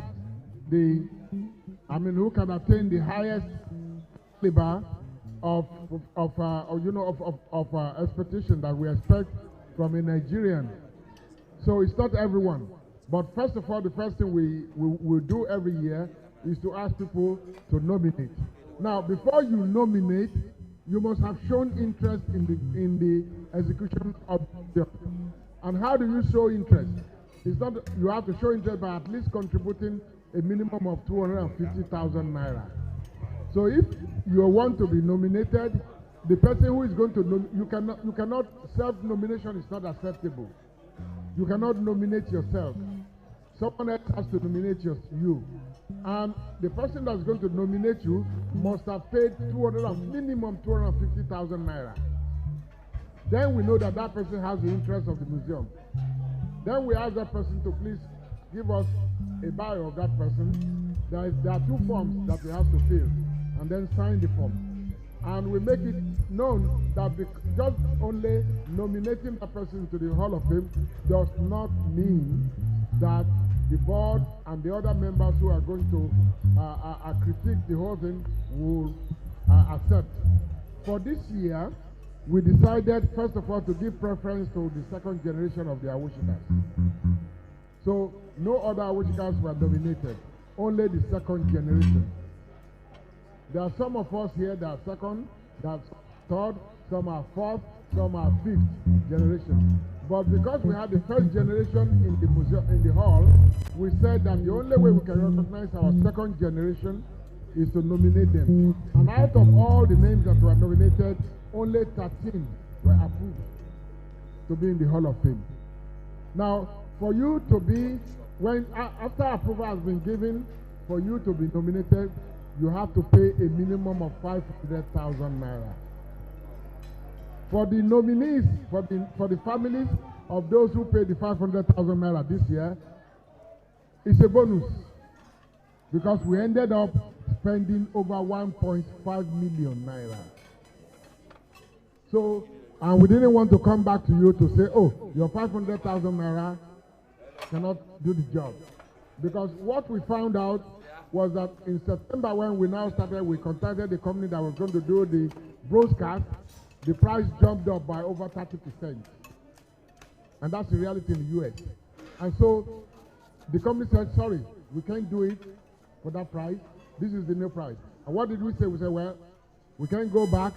who can attain the highest caliber of expectation that we expect from a Nigerian. So it's not everyone. But first of all, the first thing we do every year is to ask people to nominate. Now, before you nominate, you must have shown interest in the execution of the job. And how do you show interest? It's not you have to show interest by at least contributing a minimum of 250,000 naira. So if you want to be nominated, the person who is going to you cannot self-nomination is not acceptable. You cannot nominate yourself. Someone else has to nominate you. And the person that's going to nominate you must have paid minimum 250,000 naira. Then we know that that person has the interest of the museum. Then we ask that person to please give us a bio of that person. There are 2 forms that we have to fill, and then sign the form. And we make it known that just only nominating that person to the Hall of Fame does not mean that the board and the other members who are going to critique the whole thing will accept. For this year, we decided, first of all, to give preference to the second generation of the Awosikas. So no other Awosikas were nominated, only the second generation. There are some of us here that are second, that are third, some are fourth, some are fifth generation. But because we had the first generation in the museum, in the hall, we said that the only way we can recognize our second generation is to nominate them. And out of all the names that were nominated, only 13 were approved to be in the Hall of Fame. Now, for you to be, after approval has been given, for you to be nominated, you have to pay a minimum of 500,000 naira. For the nominees, for the families of those who paid the 500,000 naira this year, it's a bonus, because we ended up spending over 1.5 million naira. So, and we didn't want to come back to you to say, oh, your 500,000 naira cannot do the job. Because what we found out was that in September, when we now started, we contacted the company that was going to do the broadcast. The price jumped up by over 30%. And that's the reality in the US. And so the company said, sorry, we can't do it for that price. This is the new price. And what did we say? We said, well, we can't go back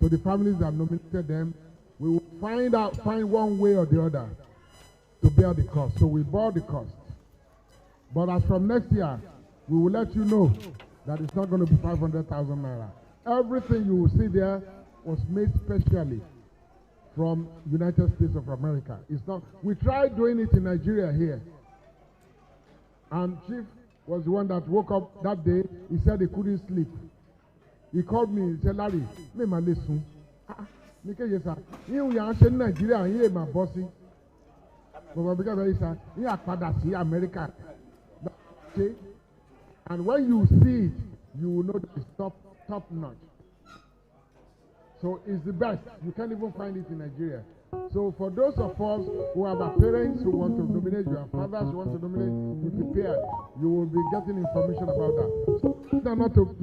to the families that nominated them. We will find one way or the other to bear the cost. So we bore the cost. But as from next year, we will let you know that it's not going to be 500,000 naira. Everything you will see there was made specially from United States of America. It's not. We tried doing it in Nigeria here. And Chief was the one that woke up that day. He said he couldn't sleep. He called me. He said, Larry, me ma listen. Yes, sir. You are in Nigeria. Here, my bossy. But because you are father see America. Okay. And when you see it, you will know that it's top notch. So it's the best. You can't even find it in Nigeria. So for those of us who have our parents who want to nominate you, our fathers who want to nominate, be prepared. You will be getting information about that. So not to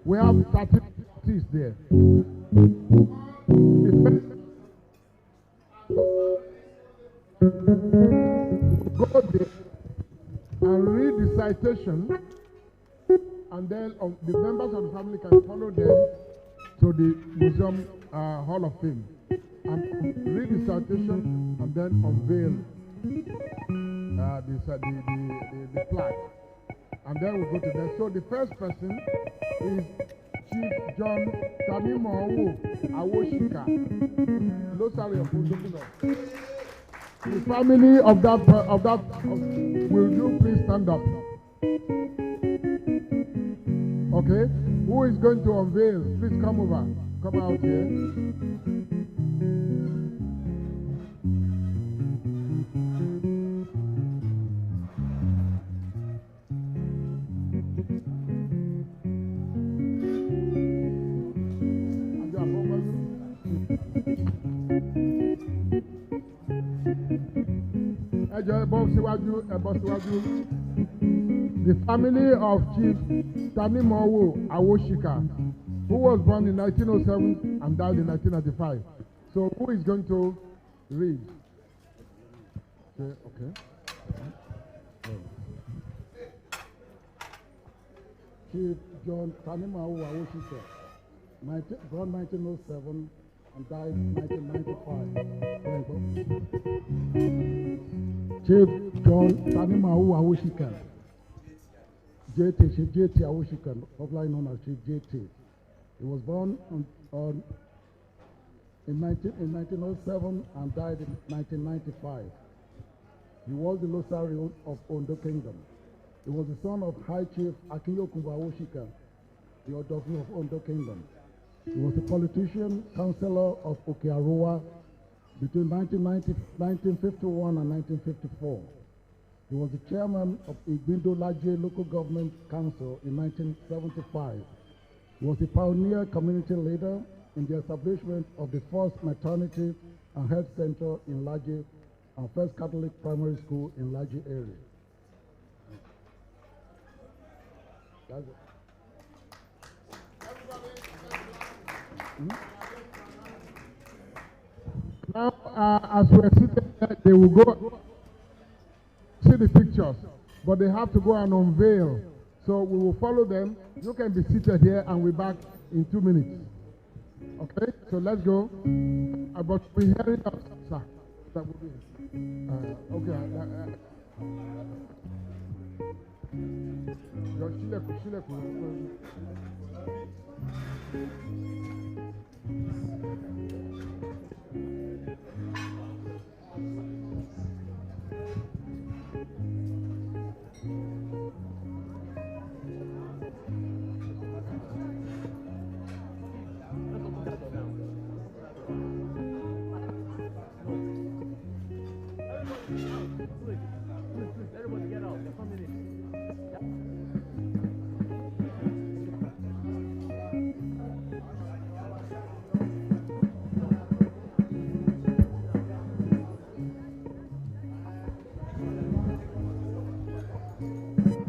we have 30 cities there. Go there and read the citation, and then the members of the family can follow them to the museum Hall of Fame and read the citation and then unveil the plaque, and then we'll go to that. So the first person is Chief John Tamimo Awosika. The family of that will you please stand up? Okay, who is going to unveil? Please come over. Come out here. The family of Chief Tanimowo Awosika, who was born in 1907 and died in 1995. So who is going to read? Okay. Chief John Tanimowo Awosika, born 1907 and died in 1995. Chief John Tanimowo Awosika, JT Awosika, popularly known as Chief JT. He was born in 1907 and died in 1995. He was the Losari of Ondo Kingdom. He was the son of High Chief Akinyokunbo Awosika, the Odofu of Ondo Kingdom. He was a politician, councillor of Okearoa between 1951 and 1954. He was the chairman of Igbindo Laje Local Government Council in 1975. He was a pioneer community leader in the establishment of the first maternity and health center in Laje and first Catholic primary school in Laje area. That's it. Now, as we're sitting there, they will go see the pictures, but they have to go and unveil. So we will follow them. You can be seated here and we're back in 2 minutes. Okay, so let's go. But we're hearing us, sir. That will be okay. Everybody get out. They're coming in.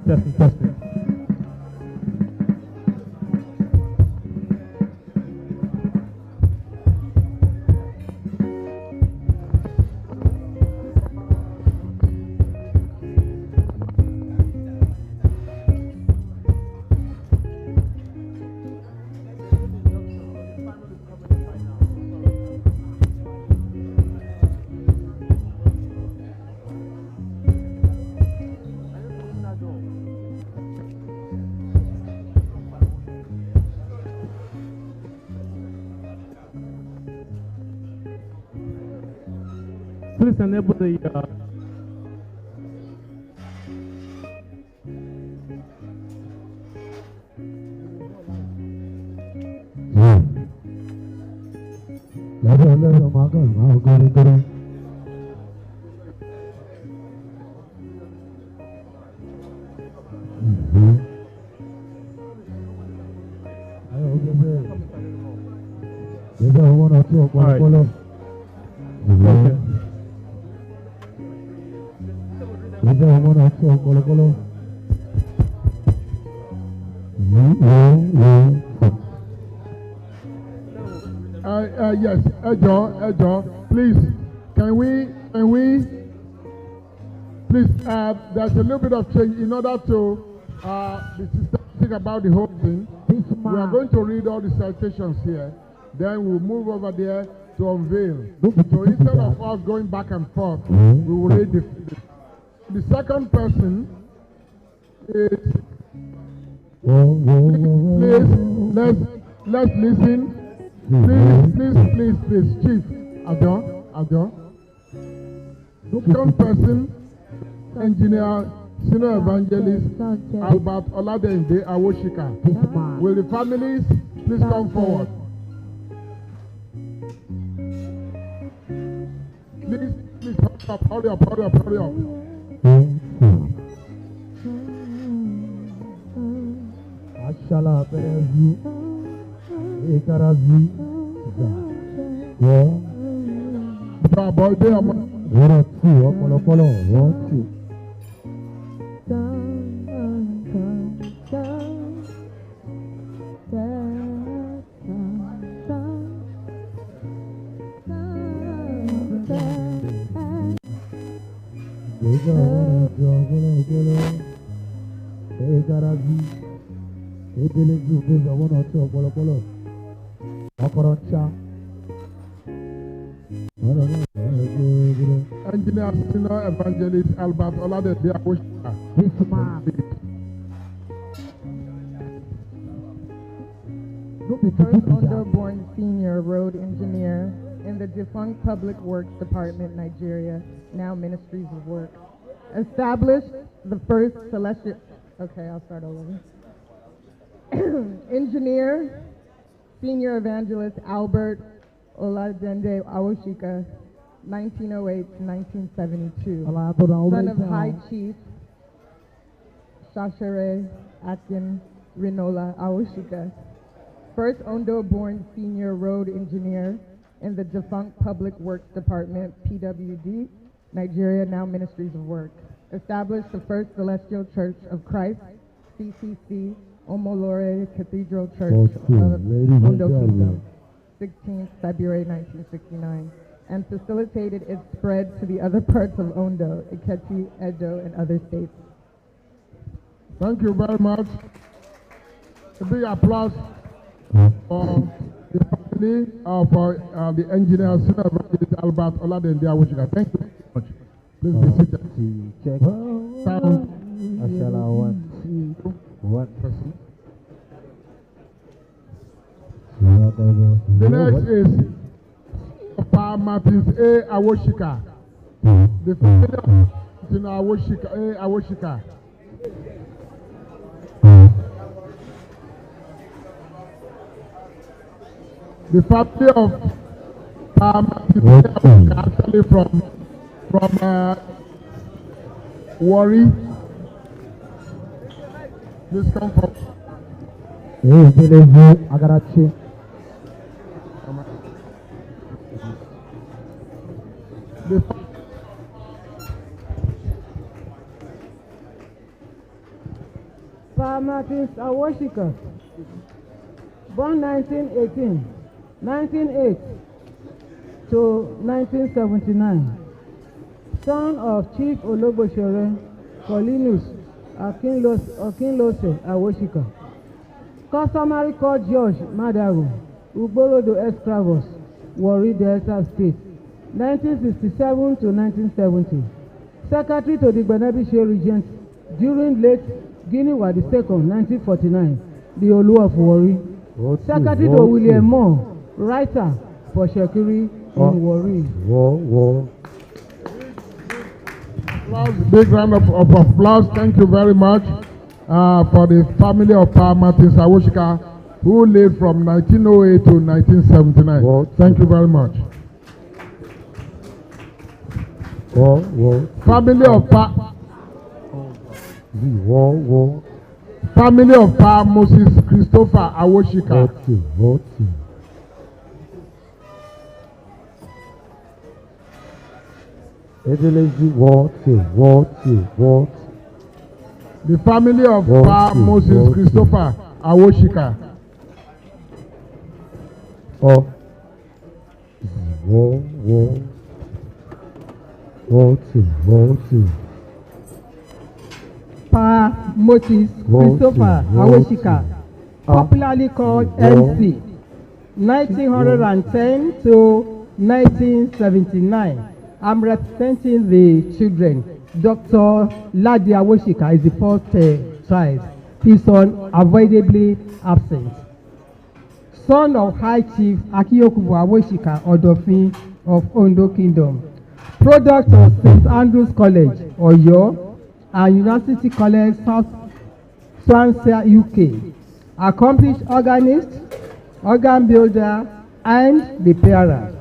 Testing. Please enable the Yes, Ejo, please, can we, please, there's a little bit of change in order to be systematic about the whole thing. We are going to read all the citations here, then we'll move over there to unveil. So instead of us going back and forth, we will read the second person is, please, let's listen. Please, Chief Adon. Second person, Engineer Senior Evangelist Albert Oladende Awosika. Will the families please come forward? Please, hurry up. Ashala Perezu, Ekarazi, 1 2 ọpọlọpọlọ 1 2. Engineer Senior Evangelist Albert Oladede Awosika. First Ondo-born senior road engineer in the defunct Public Works Department, Nigeria, now Ministries of Work. Established the first celestial... Okay, I'll start all over. Engineer, senior evangelist Albert Oladende Awosika, 1908 to 1972. Son of High Chief Shashere Akin Rinola Awosika. First Ondo-born senior road engineer in the defunct Public Works Department, PWD, Nigeria, now Ministries of Work. Established the first Celestial Church of Christ, CCC, Omolore Cathedral Church of Ondo Kingdom, 16th February 1969, and facilitated its spread to the other parts of Ondo, Ekiti, Edo, and other states. Thank you very much. A big applause for the family of the engineer, Senior Evangelist Albert Oladende Awosika. Thank you very much. Please be seated. Check. Sound. Ashala 1 1 person. The next is Pa Martins A. Awosika. The family of Awosika A. Awosika. The family of Pa Martins A. Awosika, actually from Warri. Please come from. ADESIMBO Agarachi. Pa Martins Awosika, born 1908 to 1979, son of Chief Ologbosore Colinus Akinlose Awosika, customary called George Madaru, Ugborodo Escravos, Warri Delta State, 1967 to 1970, secretary to the Gbenebishe Regent during late Guinea-Wa II, 1949, the Olu of Warri, secretary to William Moore, writer for Shekiri in Warri. Big round of applause. Thank you very much for the family of Pa Martins Awosika, who lived from 1908 to 1979. Thank you very much. Family of family of Pa Moses Christopher Awosika. The family of Pa Moses Christopher Awosika. Pa Moses Christopher Awosika, popularly called MC, 1910 to 1979. I'm representing the children. Dr. Ladi Awosika is the first child. His son avoidably absent. Son of High Chief Akiyokubo Awosika Odofin of Ondo Kingdom. Product of St. Andrew's College, Oyo, and University College, South Swansea, UK. Accomplished organist, organ builder, and repairer.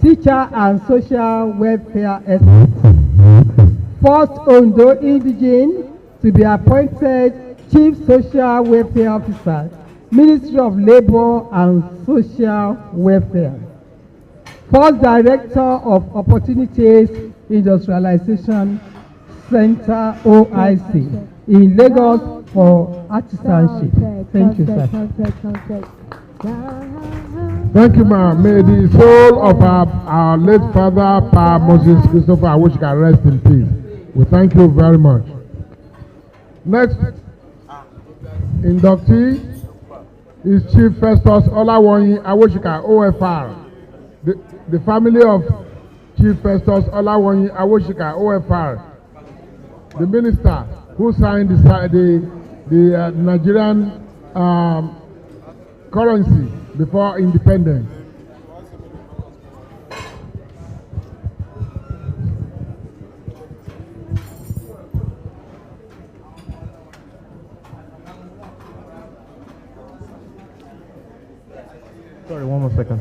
Teacher and social welfare expert. First Ondo indigene to be appointed Chief Social Welfare Officer, Ministry of Labour and Social Welfare. First Director of Opportunities Industrialization Center OIC in Lagos for artisanship. Thank you, sir. Thank you, ma'am. May the soul of our late father, Pa Moses Christopher Awosika, rest in peace. We thank you very much. Next inductee is Chief Festus Olawoyin Awosika, OFR. The family of Chief Festus Olawoyin Awosika, OFR. The minister who signed the Nigerian currency before independence. Sorry, one more second.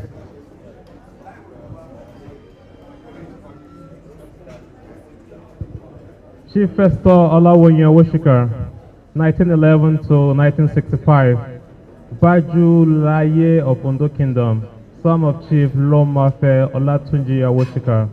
Chief Festus Olawoyin Awosika, 1911 to 1965. Baju Laye of Ondo Kingdom, son of Chief Lomafe Olatunji Awosika.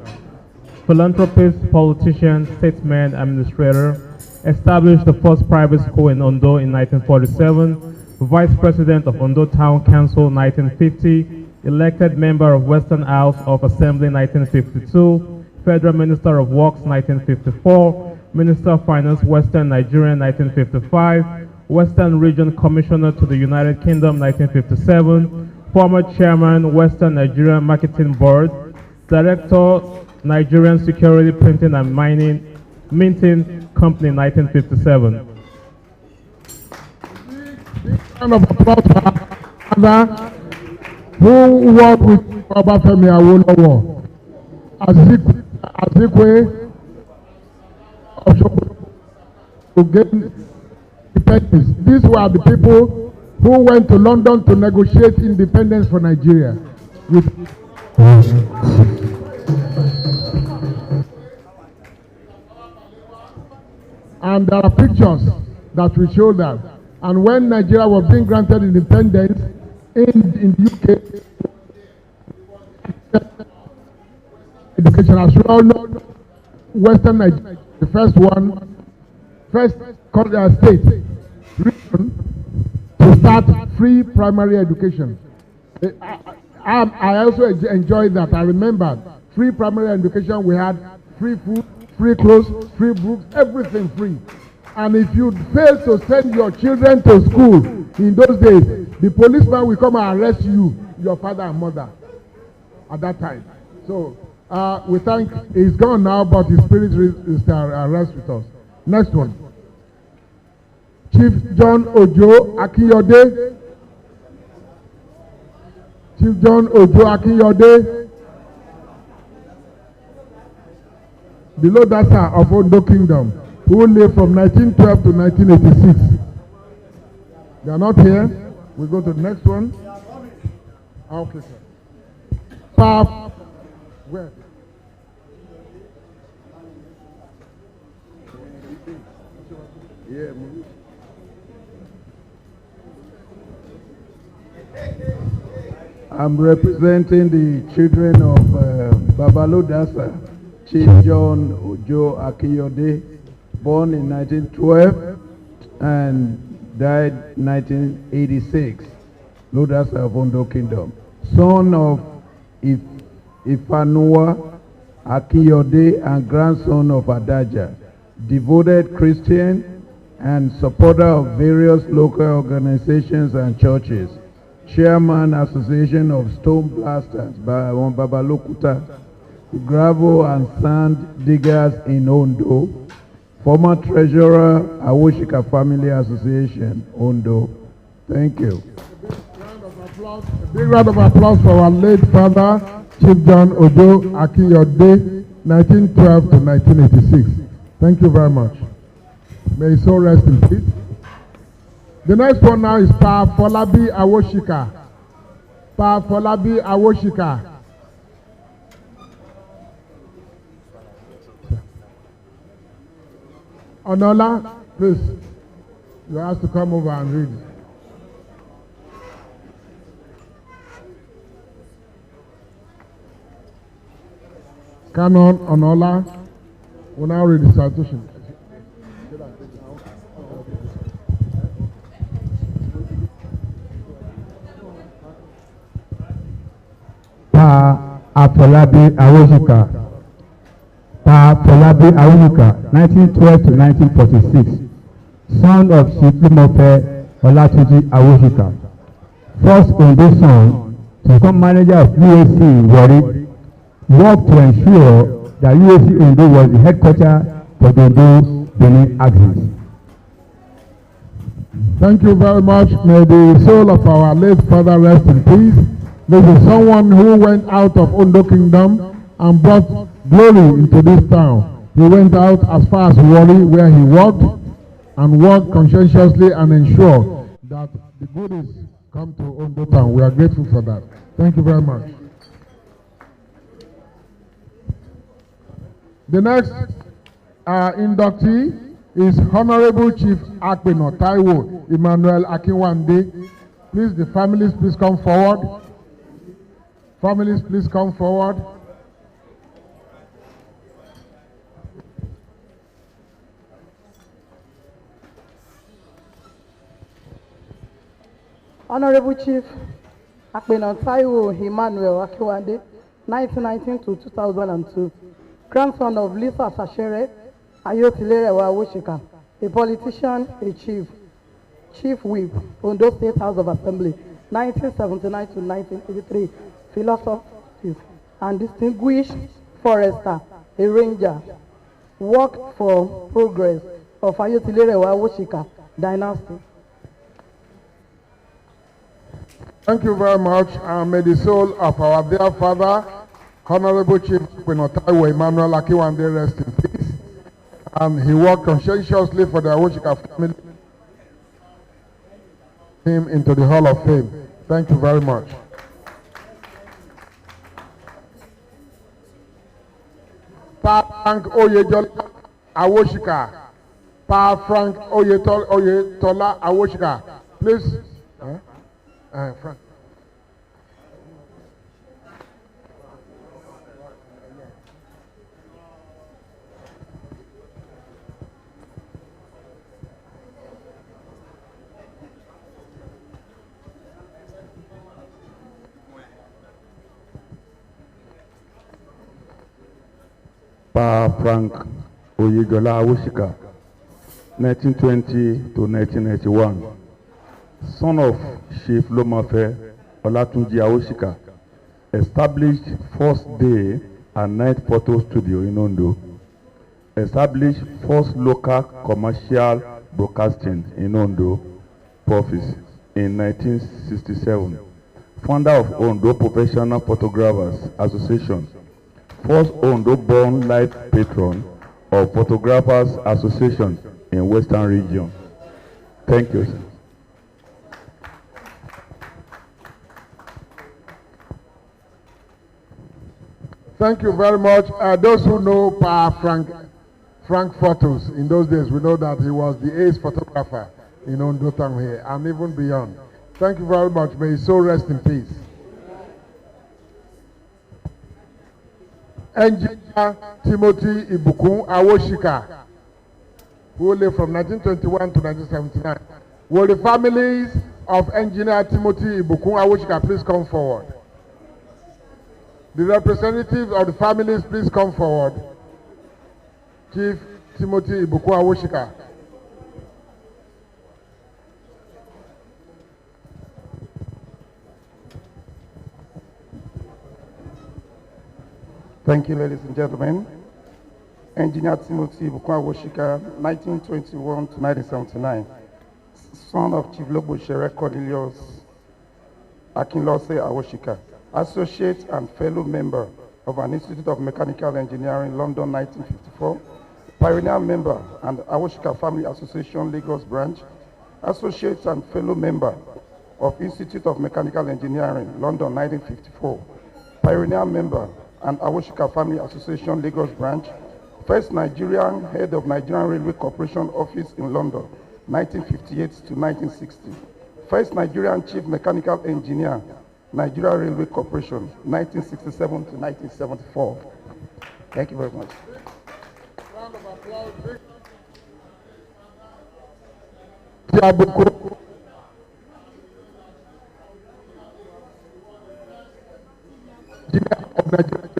Philanthropist, politician, statesman, administrator. Established the first private school in Ondo in 1947. Vice President of Ondo Town Council 1950. Elected member of Western House of Assembly 1952. Federal Minister of Works 1954. Minister of Finance, Western Nigeria 1955. Western Region Commissioner to the United Kingdom 1957. Former Chairman, Western Nigeria Marketing Board. Director, Nigerian Security Printing and Minting Company 1957. Round of applause for our father who worked with Obafemi Awolowo, Azikwe to gain independence. These were the people who went to London to negotiate independence for Nigeria. And there are pictures that will show that. And when Nigeria was being granted independence in the UK, education, as you all know, Western Nigeria, the first state region to start free primary education. I also enjoyed that. I remember free primary education. We had free food, free clothes, free books, everything free. And if you fail to send your children to school in those days, the policeman will come and arrest you, your father and mother, at that time. So we thank, he's gone now, but his spirit is to rest with us. Next one. Chief John Ojo Akiyode. Chief John Ojo Akiyode. The Lord Dasa of Ondo Kingdom, who lived from 1912 to 1986. They are not here. We go to the next one. Okay, sir. Pap, where? Yeah. I'm representing the children of Babalo Dasa, Chief John Ojo Akiyode, born in 1912 and died 1986, Lodasa of Ondo Kingdom. Son of Ifanua Akiyode and grandson of Adaja, devoted Christian and supporter of various local organizations and churches. Chairman Association of Stone Blasters, Babalokuta, Gravel and Sand Diggers in Ondo. Former Treasurer, Awosika Family Association, Ondo. Thank you. A big round of applause for our late father, Chief John Ojo Akiyode, 1912 to 1986. Thank you very much. May his soul rest in peace. The next one now is Pa Folabi Awosika. Pa Folabi Awosika. Onola, please, you have to come over and read. Canon Onola. We'll now read the citation. Pa Afolabi Awosika. Pa Afolabi Awosika, 1912 to 1946. Son of Chief Lumofe Olatunji Awosika. First Ondo son to become manager of UAC in Warri. Worked to ensure that UAC Ondo was the headquarters for the Ondo Benin axis. Thank you very much. May the soul of our late father rest in peace. This is someone who went out of Ondo Kingdom and brought glory into this town. He went out as far as Warri, where he worked and worked conscientiously and ensured that the goodies come to Ondo town. We are grateful for that. Thank you very much. The next inductee is Honorable Chief Akpeno Taiwo Emmanuel Akinwande. Please, the families, please come forward. Families, please come forward. Honorable Chief Akpeno Taiwo Emmanuel Akinwande, 1919 to 2002, grandson of Lisa Sashere Ayotilerewa Awosika, a politician, a chief whip, Ondo State House of Assembly, 1979 to 1983, philosopher and distinguished forester, a ranger, worked for progress of Ayotilerewa Awosika dynasty. Thank you very much, and may the soul of our dear father, Honorable Chief Akpeno Taiwo Emmanuel Akinwande, rest in peace. And he worked conscientiously for the Awosika family, him into the Hall of Fame. Thank you very much. Pa Frank Oyetola Awosika. Pa Frank Oyetola Awosika. Please. Frank. Pa Frank Oyetola Awosika, 1920 to 1991. Son of Chief Lumofe Olatunji Awosika, established first day and night photo studio in Ondo, established first local commercial broadcasting in Ondo Province in 1967, founder of Ondo Professional Photographers Association, first Ondo-born life patron of Photographers Association in Western Region. Thank you, sir. Thank you very much. Those who know Pa Frank Photos, in those days, we know that he was the ace photographer in Ondo town here and even beyond. Thank you very much. May his soul rest in peace. Engineer Timothy Ibukun Awosika, who lived from 1921 to 1979. Will the families of Engineer Timothy Ibukun Awosika please come forward? The representatives of the families, please come forward. Chief Timothy Ibukun Awosika. Thank you, ladies and gentlemen. Engineer Timothy Ibukun Awosika, 1921 to 1979. Son of Chief Loboshere Cornelius Akinlose Awosika. Associate and fellow member of an Institute of Mechanical Engineering, London, 1954. Pioneer member and Awosika Family Association, Lagos branch. Associate and fellow member of Institute of Mechanical Engineering, London, 1954. Pioneer member and Awosika Family Association, Lagos branch. First Nigerian head of Nigerian Railway Corporation office in London, 1958 to 1960. First Nigerian Chief Mechanical Engineer, Nigeria Railway Corporation, 1967 to 1974. Thank you very much. Round Aboko. Of Nigeria.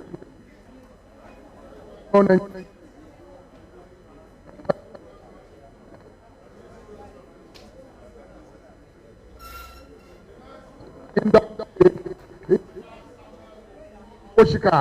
In the Awosika.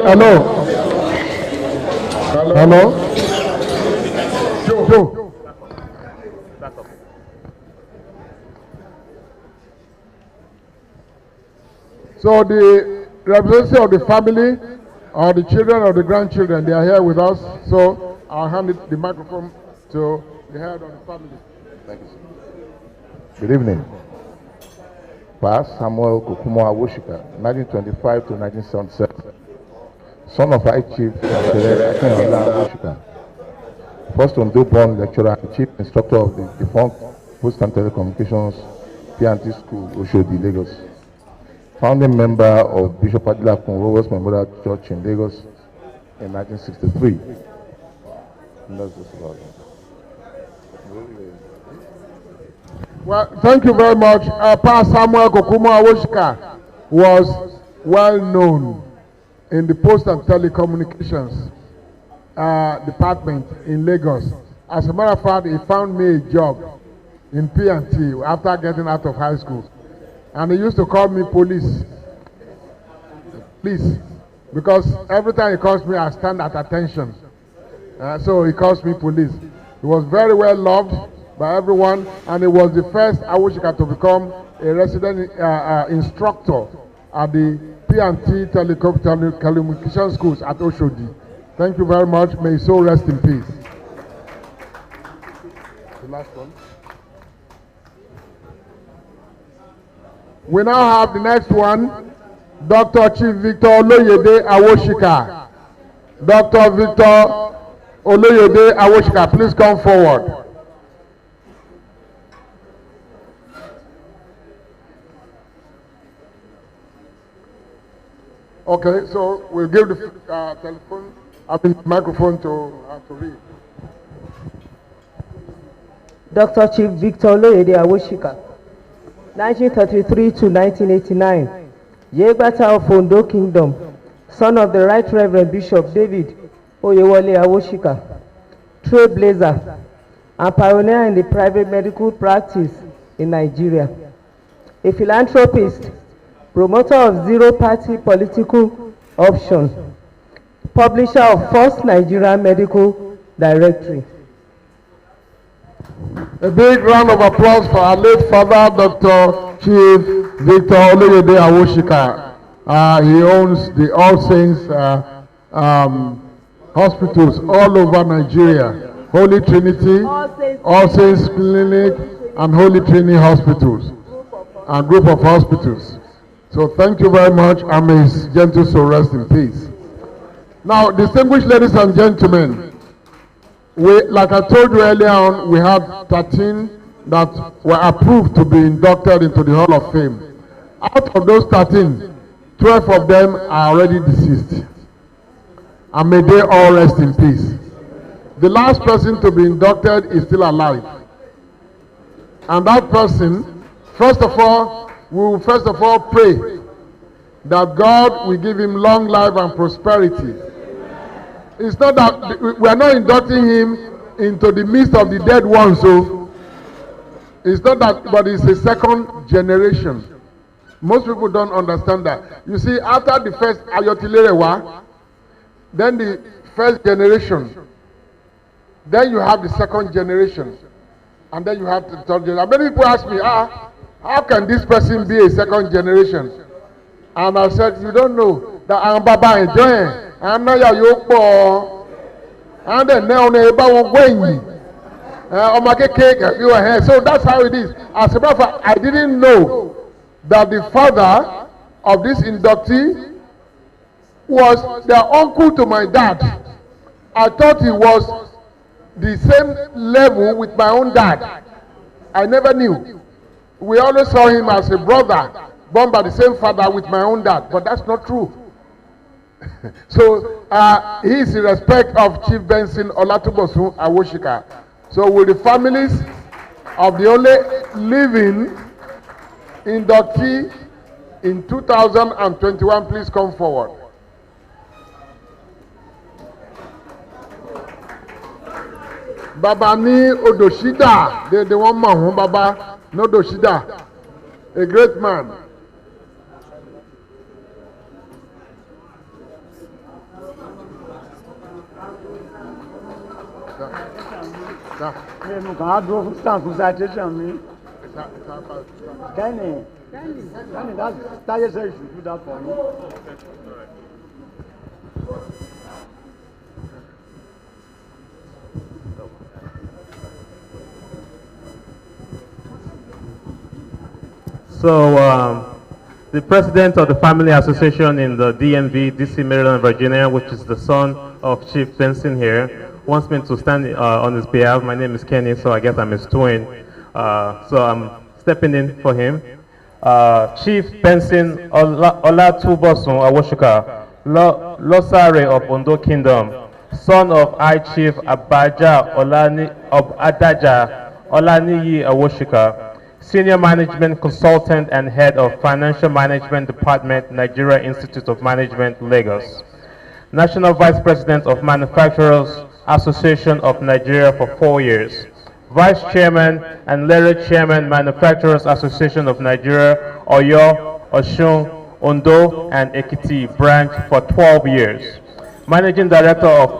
Hello. Hello. Joe. So the representative of the family, or the children or the grandchildren, they are here with us. So I'll hand the microphone to the head of the family. Thank you, sir. Good evening. Pa Samuel Kokumo Awosika, 1925 to 1977. Son of High Chief Awosika. First Ondo-born lecturer and chief instructor of the defunct Post and Telecommunications P&T School, Oshodi, Lagos. Founding member of Bishop Adilakun Rowers Memorial Church in Lagos in 1963. Well, thank you very much. Pa Samuel Kokumo Awosika was well known in the Post and Telecommunications department in Lagos. As a matter of fact, he found me a job in P&T after getting out of high school. And he used to call me police, because every time he calls me, I stand at attention. So he calls me police. He was very well loved by everyone, and he was the first Awosika to become a resident instructor at the P&T Telecommunication Schools at Oshodi. Thank you very much. May his soul rest in peace. The last one. We now have the next one, Dr. Chief Victor Oloyede Awosika. Dr. Victor Oloyede Awosika, please come forward. Okay, so we'll give the microphone to read. Dr. Chief Victor Oloyede Awosika, 1933 to 1989, Yegbata of Ondo Kingdom, son of the Right Reverend Bishop David Oyewole Awosika, trailblazer and pioneer in the private medical practice in Nigeria, a philanthropist, promoter of zero-party political option, publisher of First Nigerian Medical Directory. A big round of applause for our late father, Dr. Chief Victor Oloyede Awosika. He owns the All Saints hospitals all over Nigeria. Holy Trinity, All Saints Clinic, and Holy Trinity Hospitals, a group of hospitals. So thank you very much, and may his gentle soul rest in peace. Now, distinguished ladies and gentlemen, like I told you earlier on, we had 13 that were approved to be inducted into the Hall of Fame. Out of those 13, 12 of them are already deceased. And may they all rest in peace. The last person to be inducted is still alive. And that person, we will first of all pray that God will give him long life and prosperity. It's not that we are not inducting him into the midst of the dead ones, so it's not that, but it's a second generation. Most people don't understand that. You see, after the first Ayotilerewa, then the first generation, then you have the second generation, and then you have the third generation. Many people ask me, how can this person be a second generation? And I said, you don't know that I'm Baba enjoying. I'm not your yoke, and then now they about going. You were here. So that's how it is. As a matter of fact, I didn't know that the father of this inductee was their uncle to my dad. I thought he was the same level with my own dad. I never knew. We always saw him as a brother, born by the same father with my own dad, but that's not true. So he is in respect of Chief Benson Olatubosun Awosika. So with the families of the only living inductee in 2021, please come forward. Baba ni Odoshida, the one man, Baba no Odoshida, a great man. Kenny, that just said you should do that for me. So, the president of the family association in the DMV, DC, Maryland, Virginia, which is the son of Chief Benson here, wants me to stand on his behalf. My name is Kenny, so I guess I'm his twin. So I'm stepping in for him. Chief Benson Olatubosun Awosika, Losare of Ondo Kingdom, son of High Chief Abaja Adaja Olaniyi Awosika, Senior Management Consultant and Head of Financial Management Department, Nigeria Institute of Management, Lagos. National Vice President of Manufacturers Association of Nigeria for 4 years. Vice Chairman and later Chairman, Manufacturers Association of Nigeria, Oyo, Osun, Ondo, and Ekiti branch for 12 years. Managing Director of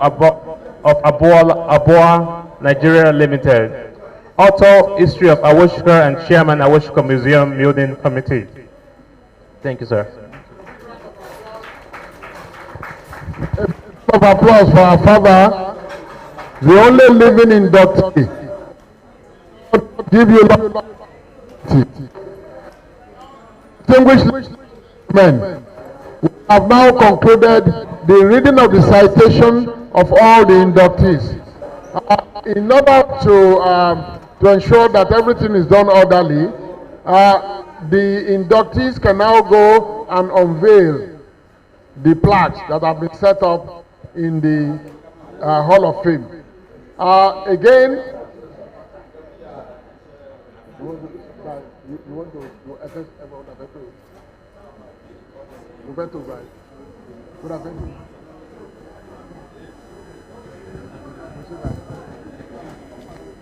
Aboa Nigeria Limited. Author, History of Awosika, and Chairman, Awosika Museum Building Committee. Thank you, sir. A round of applause for our father, the only living inductee. Give you distinguished men. We have now concluded the reading of the citation of all the inductees. In order to ensure that everything is done orderly, the inductees can now go and unveil the plaques that have been set up in the Hall of Fame. Again, you want to assess about Roberto, right? Good afternoon.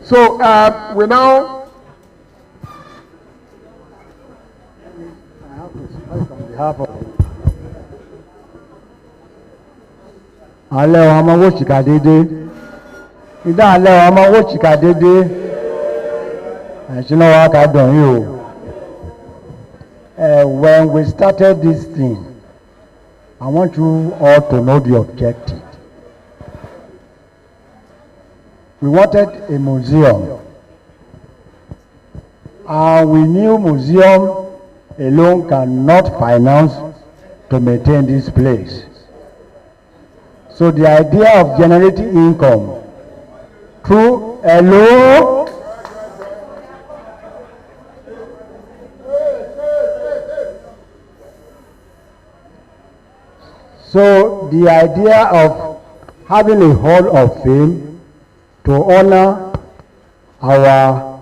So we now. I have to speak on behalf of. Alẹ́ ọmọ owó ṣìkà dédé. Ìdá alẹ́ ọmọ owó ṣìkà dédé. Ẹ̀ṣinà wa ká dùn yìí o. When we started this thing, I want you all to know the objective. We wanted a museum, and we knew museum alone cannot finance to maintain this place. So the idea of generating income through a loan so the idea of having a hall of fame to honor our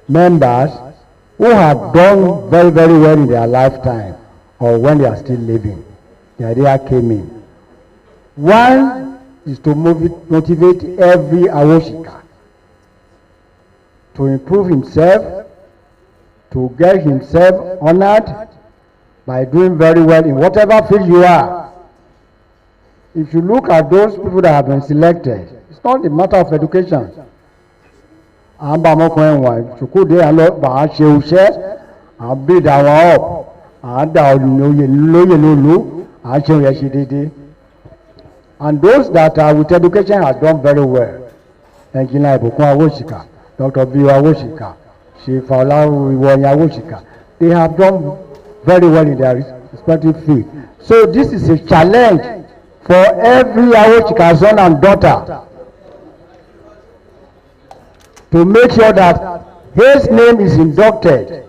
members who have done very, very well in their lifetime or when they are still living. The idea came in. One is to motivate every Awosika to improve himself, to get himself honored by doing very well in whatever field you are. If you look at those people that have been selected, it's not a matter of education. À ń bá ọmọkùnrin wọ̀nyí ṣùkúdé àlọ́ bá a ṣe iṣẹ́ à ń bèèrè àwọn up à ń dà lóye lólu à ń ṣe òye ṣe déédéé. And those that are with education have done very well. Engineer Ìbùkún Awosika, Dr. B. Awosika, Chief Awosika. They have done very well in their respective field. So this is a challenge for every Awosika son and daughter to make sure that his name is inducted,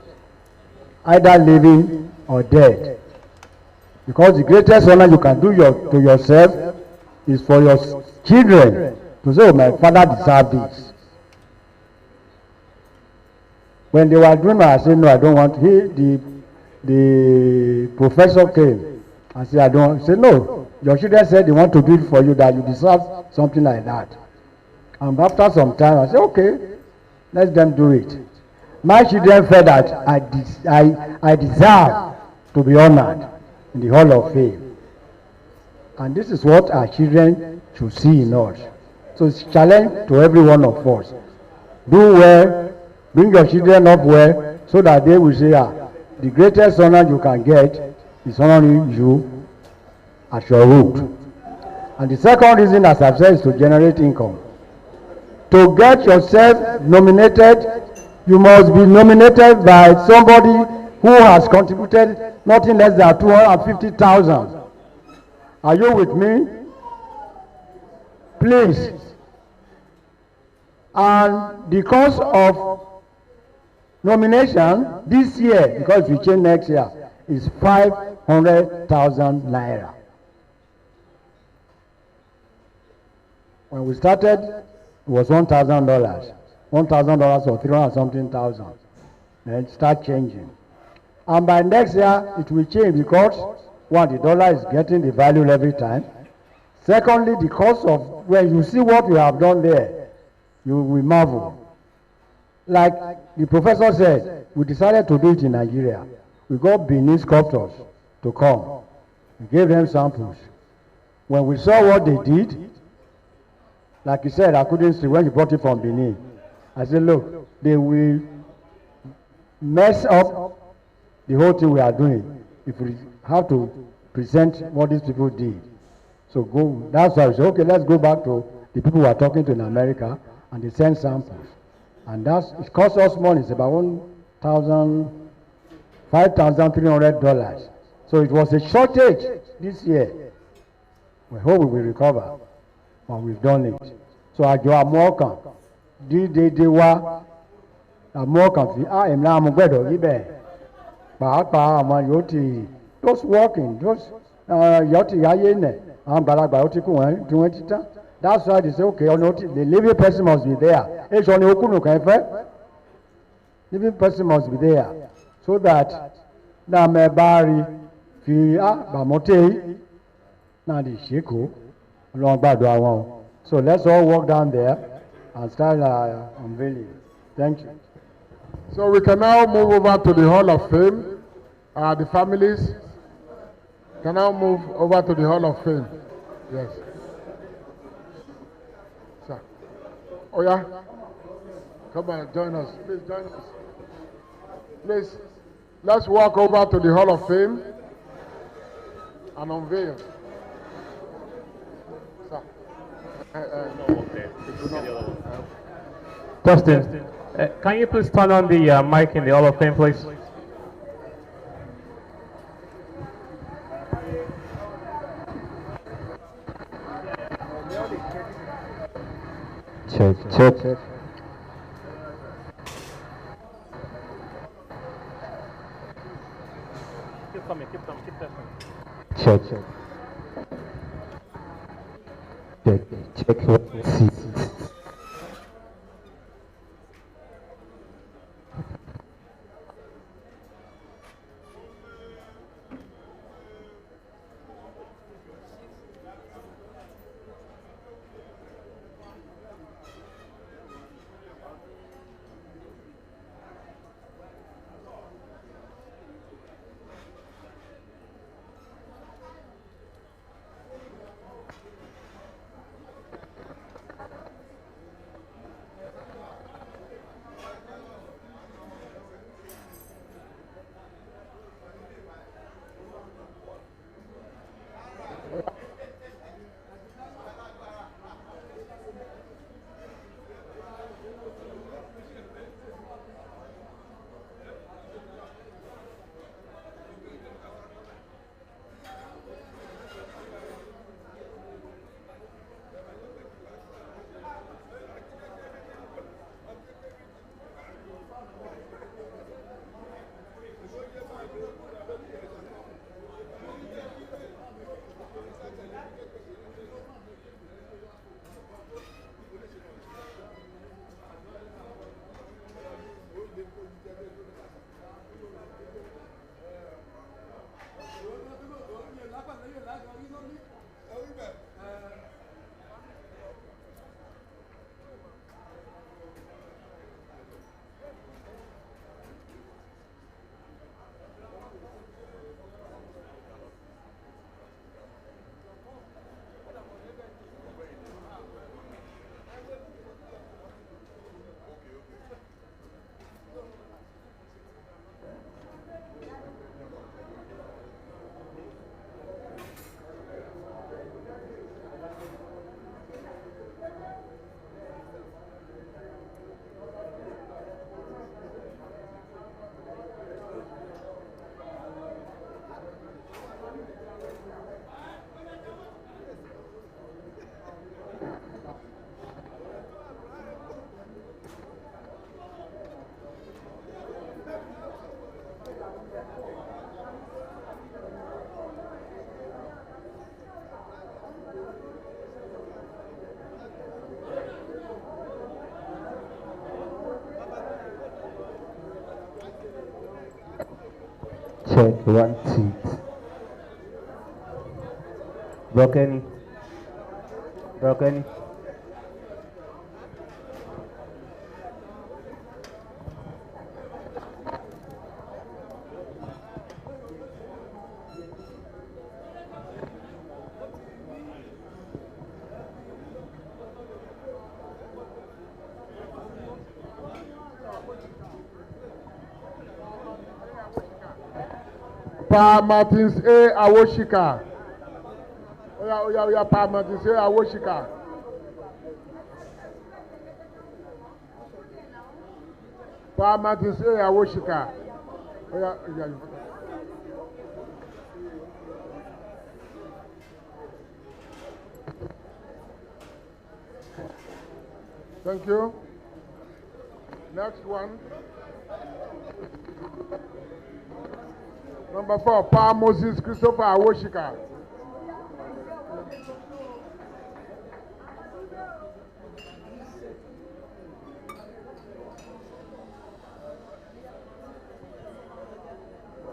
either living or dead. Because the greatest honor you can do to yourself is for your children to say, oh, my father deserved this. When they were doing I said, no, I don't want. The professor came and said, I don't. He said, no, your children said they want to do it for you, that you deserve something like that. And after some time, I said, okay, let them do it. My children felt that I deserve to be honored in the Hall of Fame. And this is what our children should see in us. So it's a challenge to every one of us. Do well, bring your children up well, so that they will say, the greatest honor you can get is honoring you at your root. And the second reason, as I've said, is to generate income. To get yourself nominated, you must be nominated by somebody who has contributed nothing less than 250,000. Are you with me? Please. And the cost of nomination this year, because we change next year, is 500,000 naira. When we started, it was $1,000. $1,000 or 300 something thousand. Then start changing. And by next year, it will change because, one, the dollar is getting the value every time. Secondly, the cost of, when you see what we have done there, you will marvel. Like the professor said, we decided to do it in Nigeria. We got Benin sculptors to come. We gave them samples. When we saw what they did, like he said, I couldn't see when you brought it from Benin. I said, look, they will mess up the whole thing we are doing if we have to present what these people did. So go, that's why I said, okay, let's go back to the people who are talking to in America, and they send samples. And that's, it costs us money, it's about $5,300. So it was a shortage this year. We hope we will recover, but we've done it. So àjọ amọ́ọ̀kàn dídéédé wá amọ́ọ̀kàn fi ẹ̀mí amúgbẹ̀dọ̀ yíbẹ̀ pàápàá àwọn yóò ti those working those yóò ti yáyé nẹ̀ àwọn gbàlagbà ó ti kú wọn tí wọ́n ti tán. That's why they say, okay, the living person must be there. Èso ni okùnù kan fẹ́. Living person must be there so that náà mẹ́ bá rí fi bàmọ́tẹ́ yìí náà lè ṣe kó lọ́n gbàdúrà wọn. So let's all walk down there and start unveiling. Thank you. So we can now move over to the Hall of Fame. The families can now move over to the Hall of Fame. Yes. Sir. Oh yeah? Come on, join us. Please join us. Please, let's walk over to the Hall of Fame and unveil. Dustin, can you please turn on the mic in the Hall of Fame, please? Check. Keep coming, keep testing. Check. See. Check 1 teeth. Broken. Broken. Pa Martins A. Awosika. Oya, Pa Martins A. Awosika. Pa Martins A. Awosika. Oya. Thank you. Next one. Number 4, Pa Moses Christopher Awosika.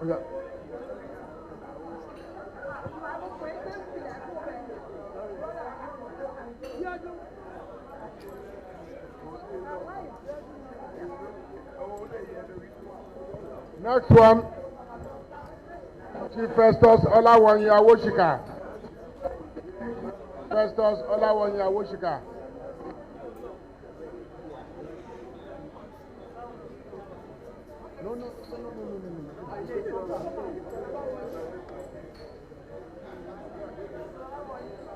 Yeah. Next one. Chief Festus Olawonyi Awosika. Festus Olawonyi Awosika. No.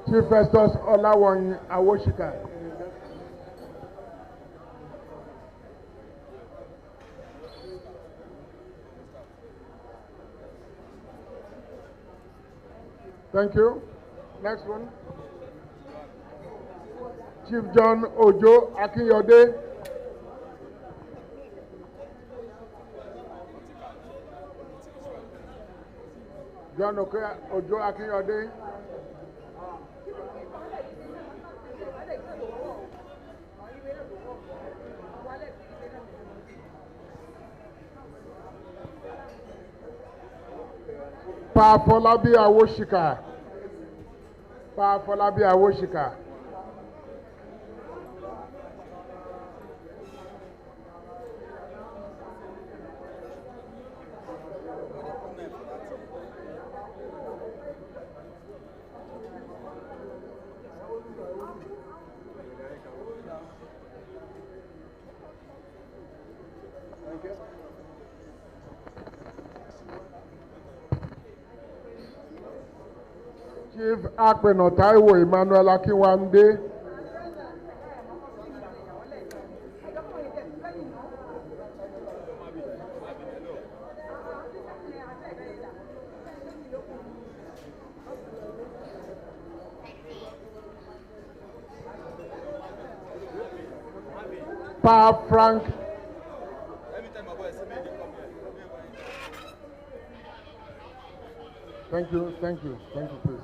Chief Festus Olawonyi Awosika. Thank you. Next one. Chief John Ojo Akinyode. John Ojo Akinyode. Pa Folabi Awosika. Pa Folabi Awosika. Chief Akpeno Taiwo Emmanuel Akiwande. Pa Frank. Thank you, please.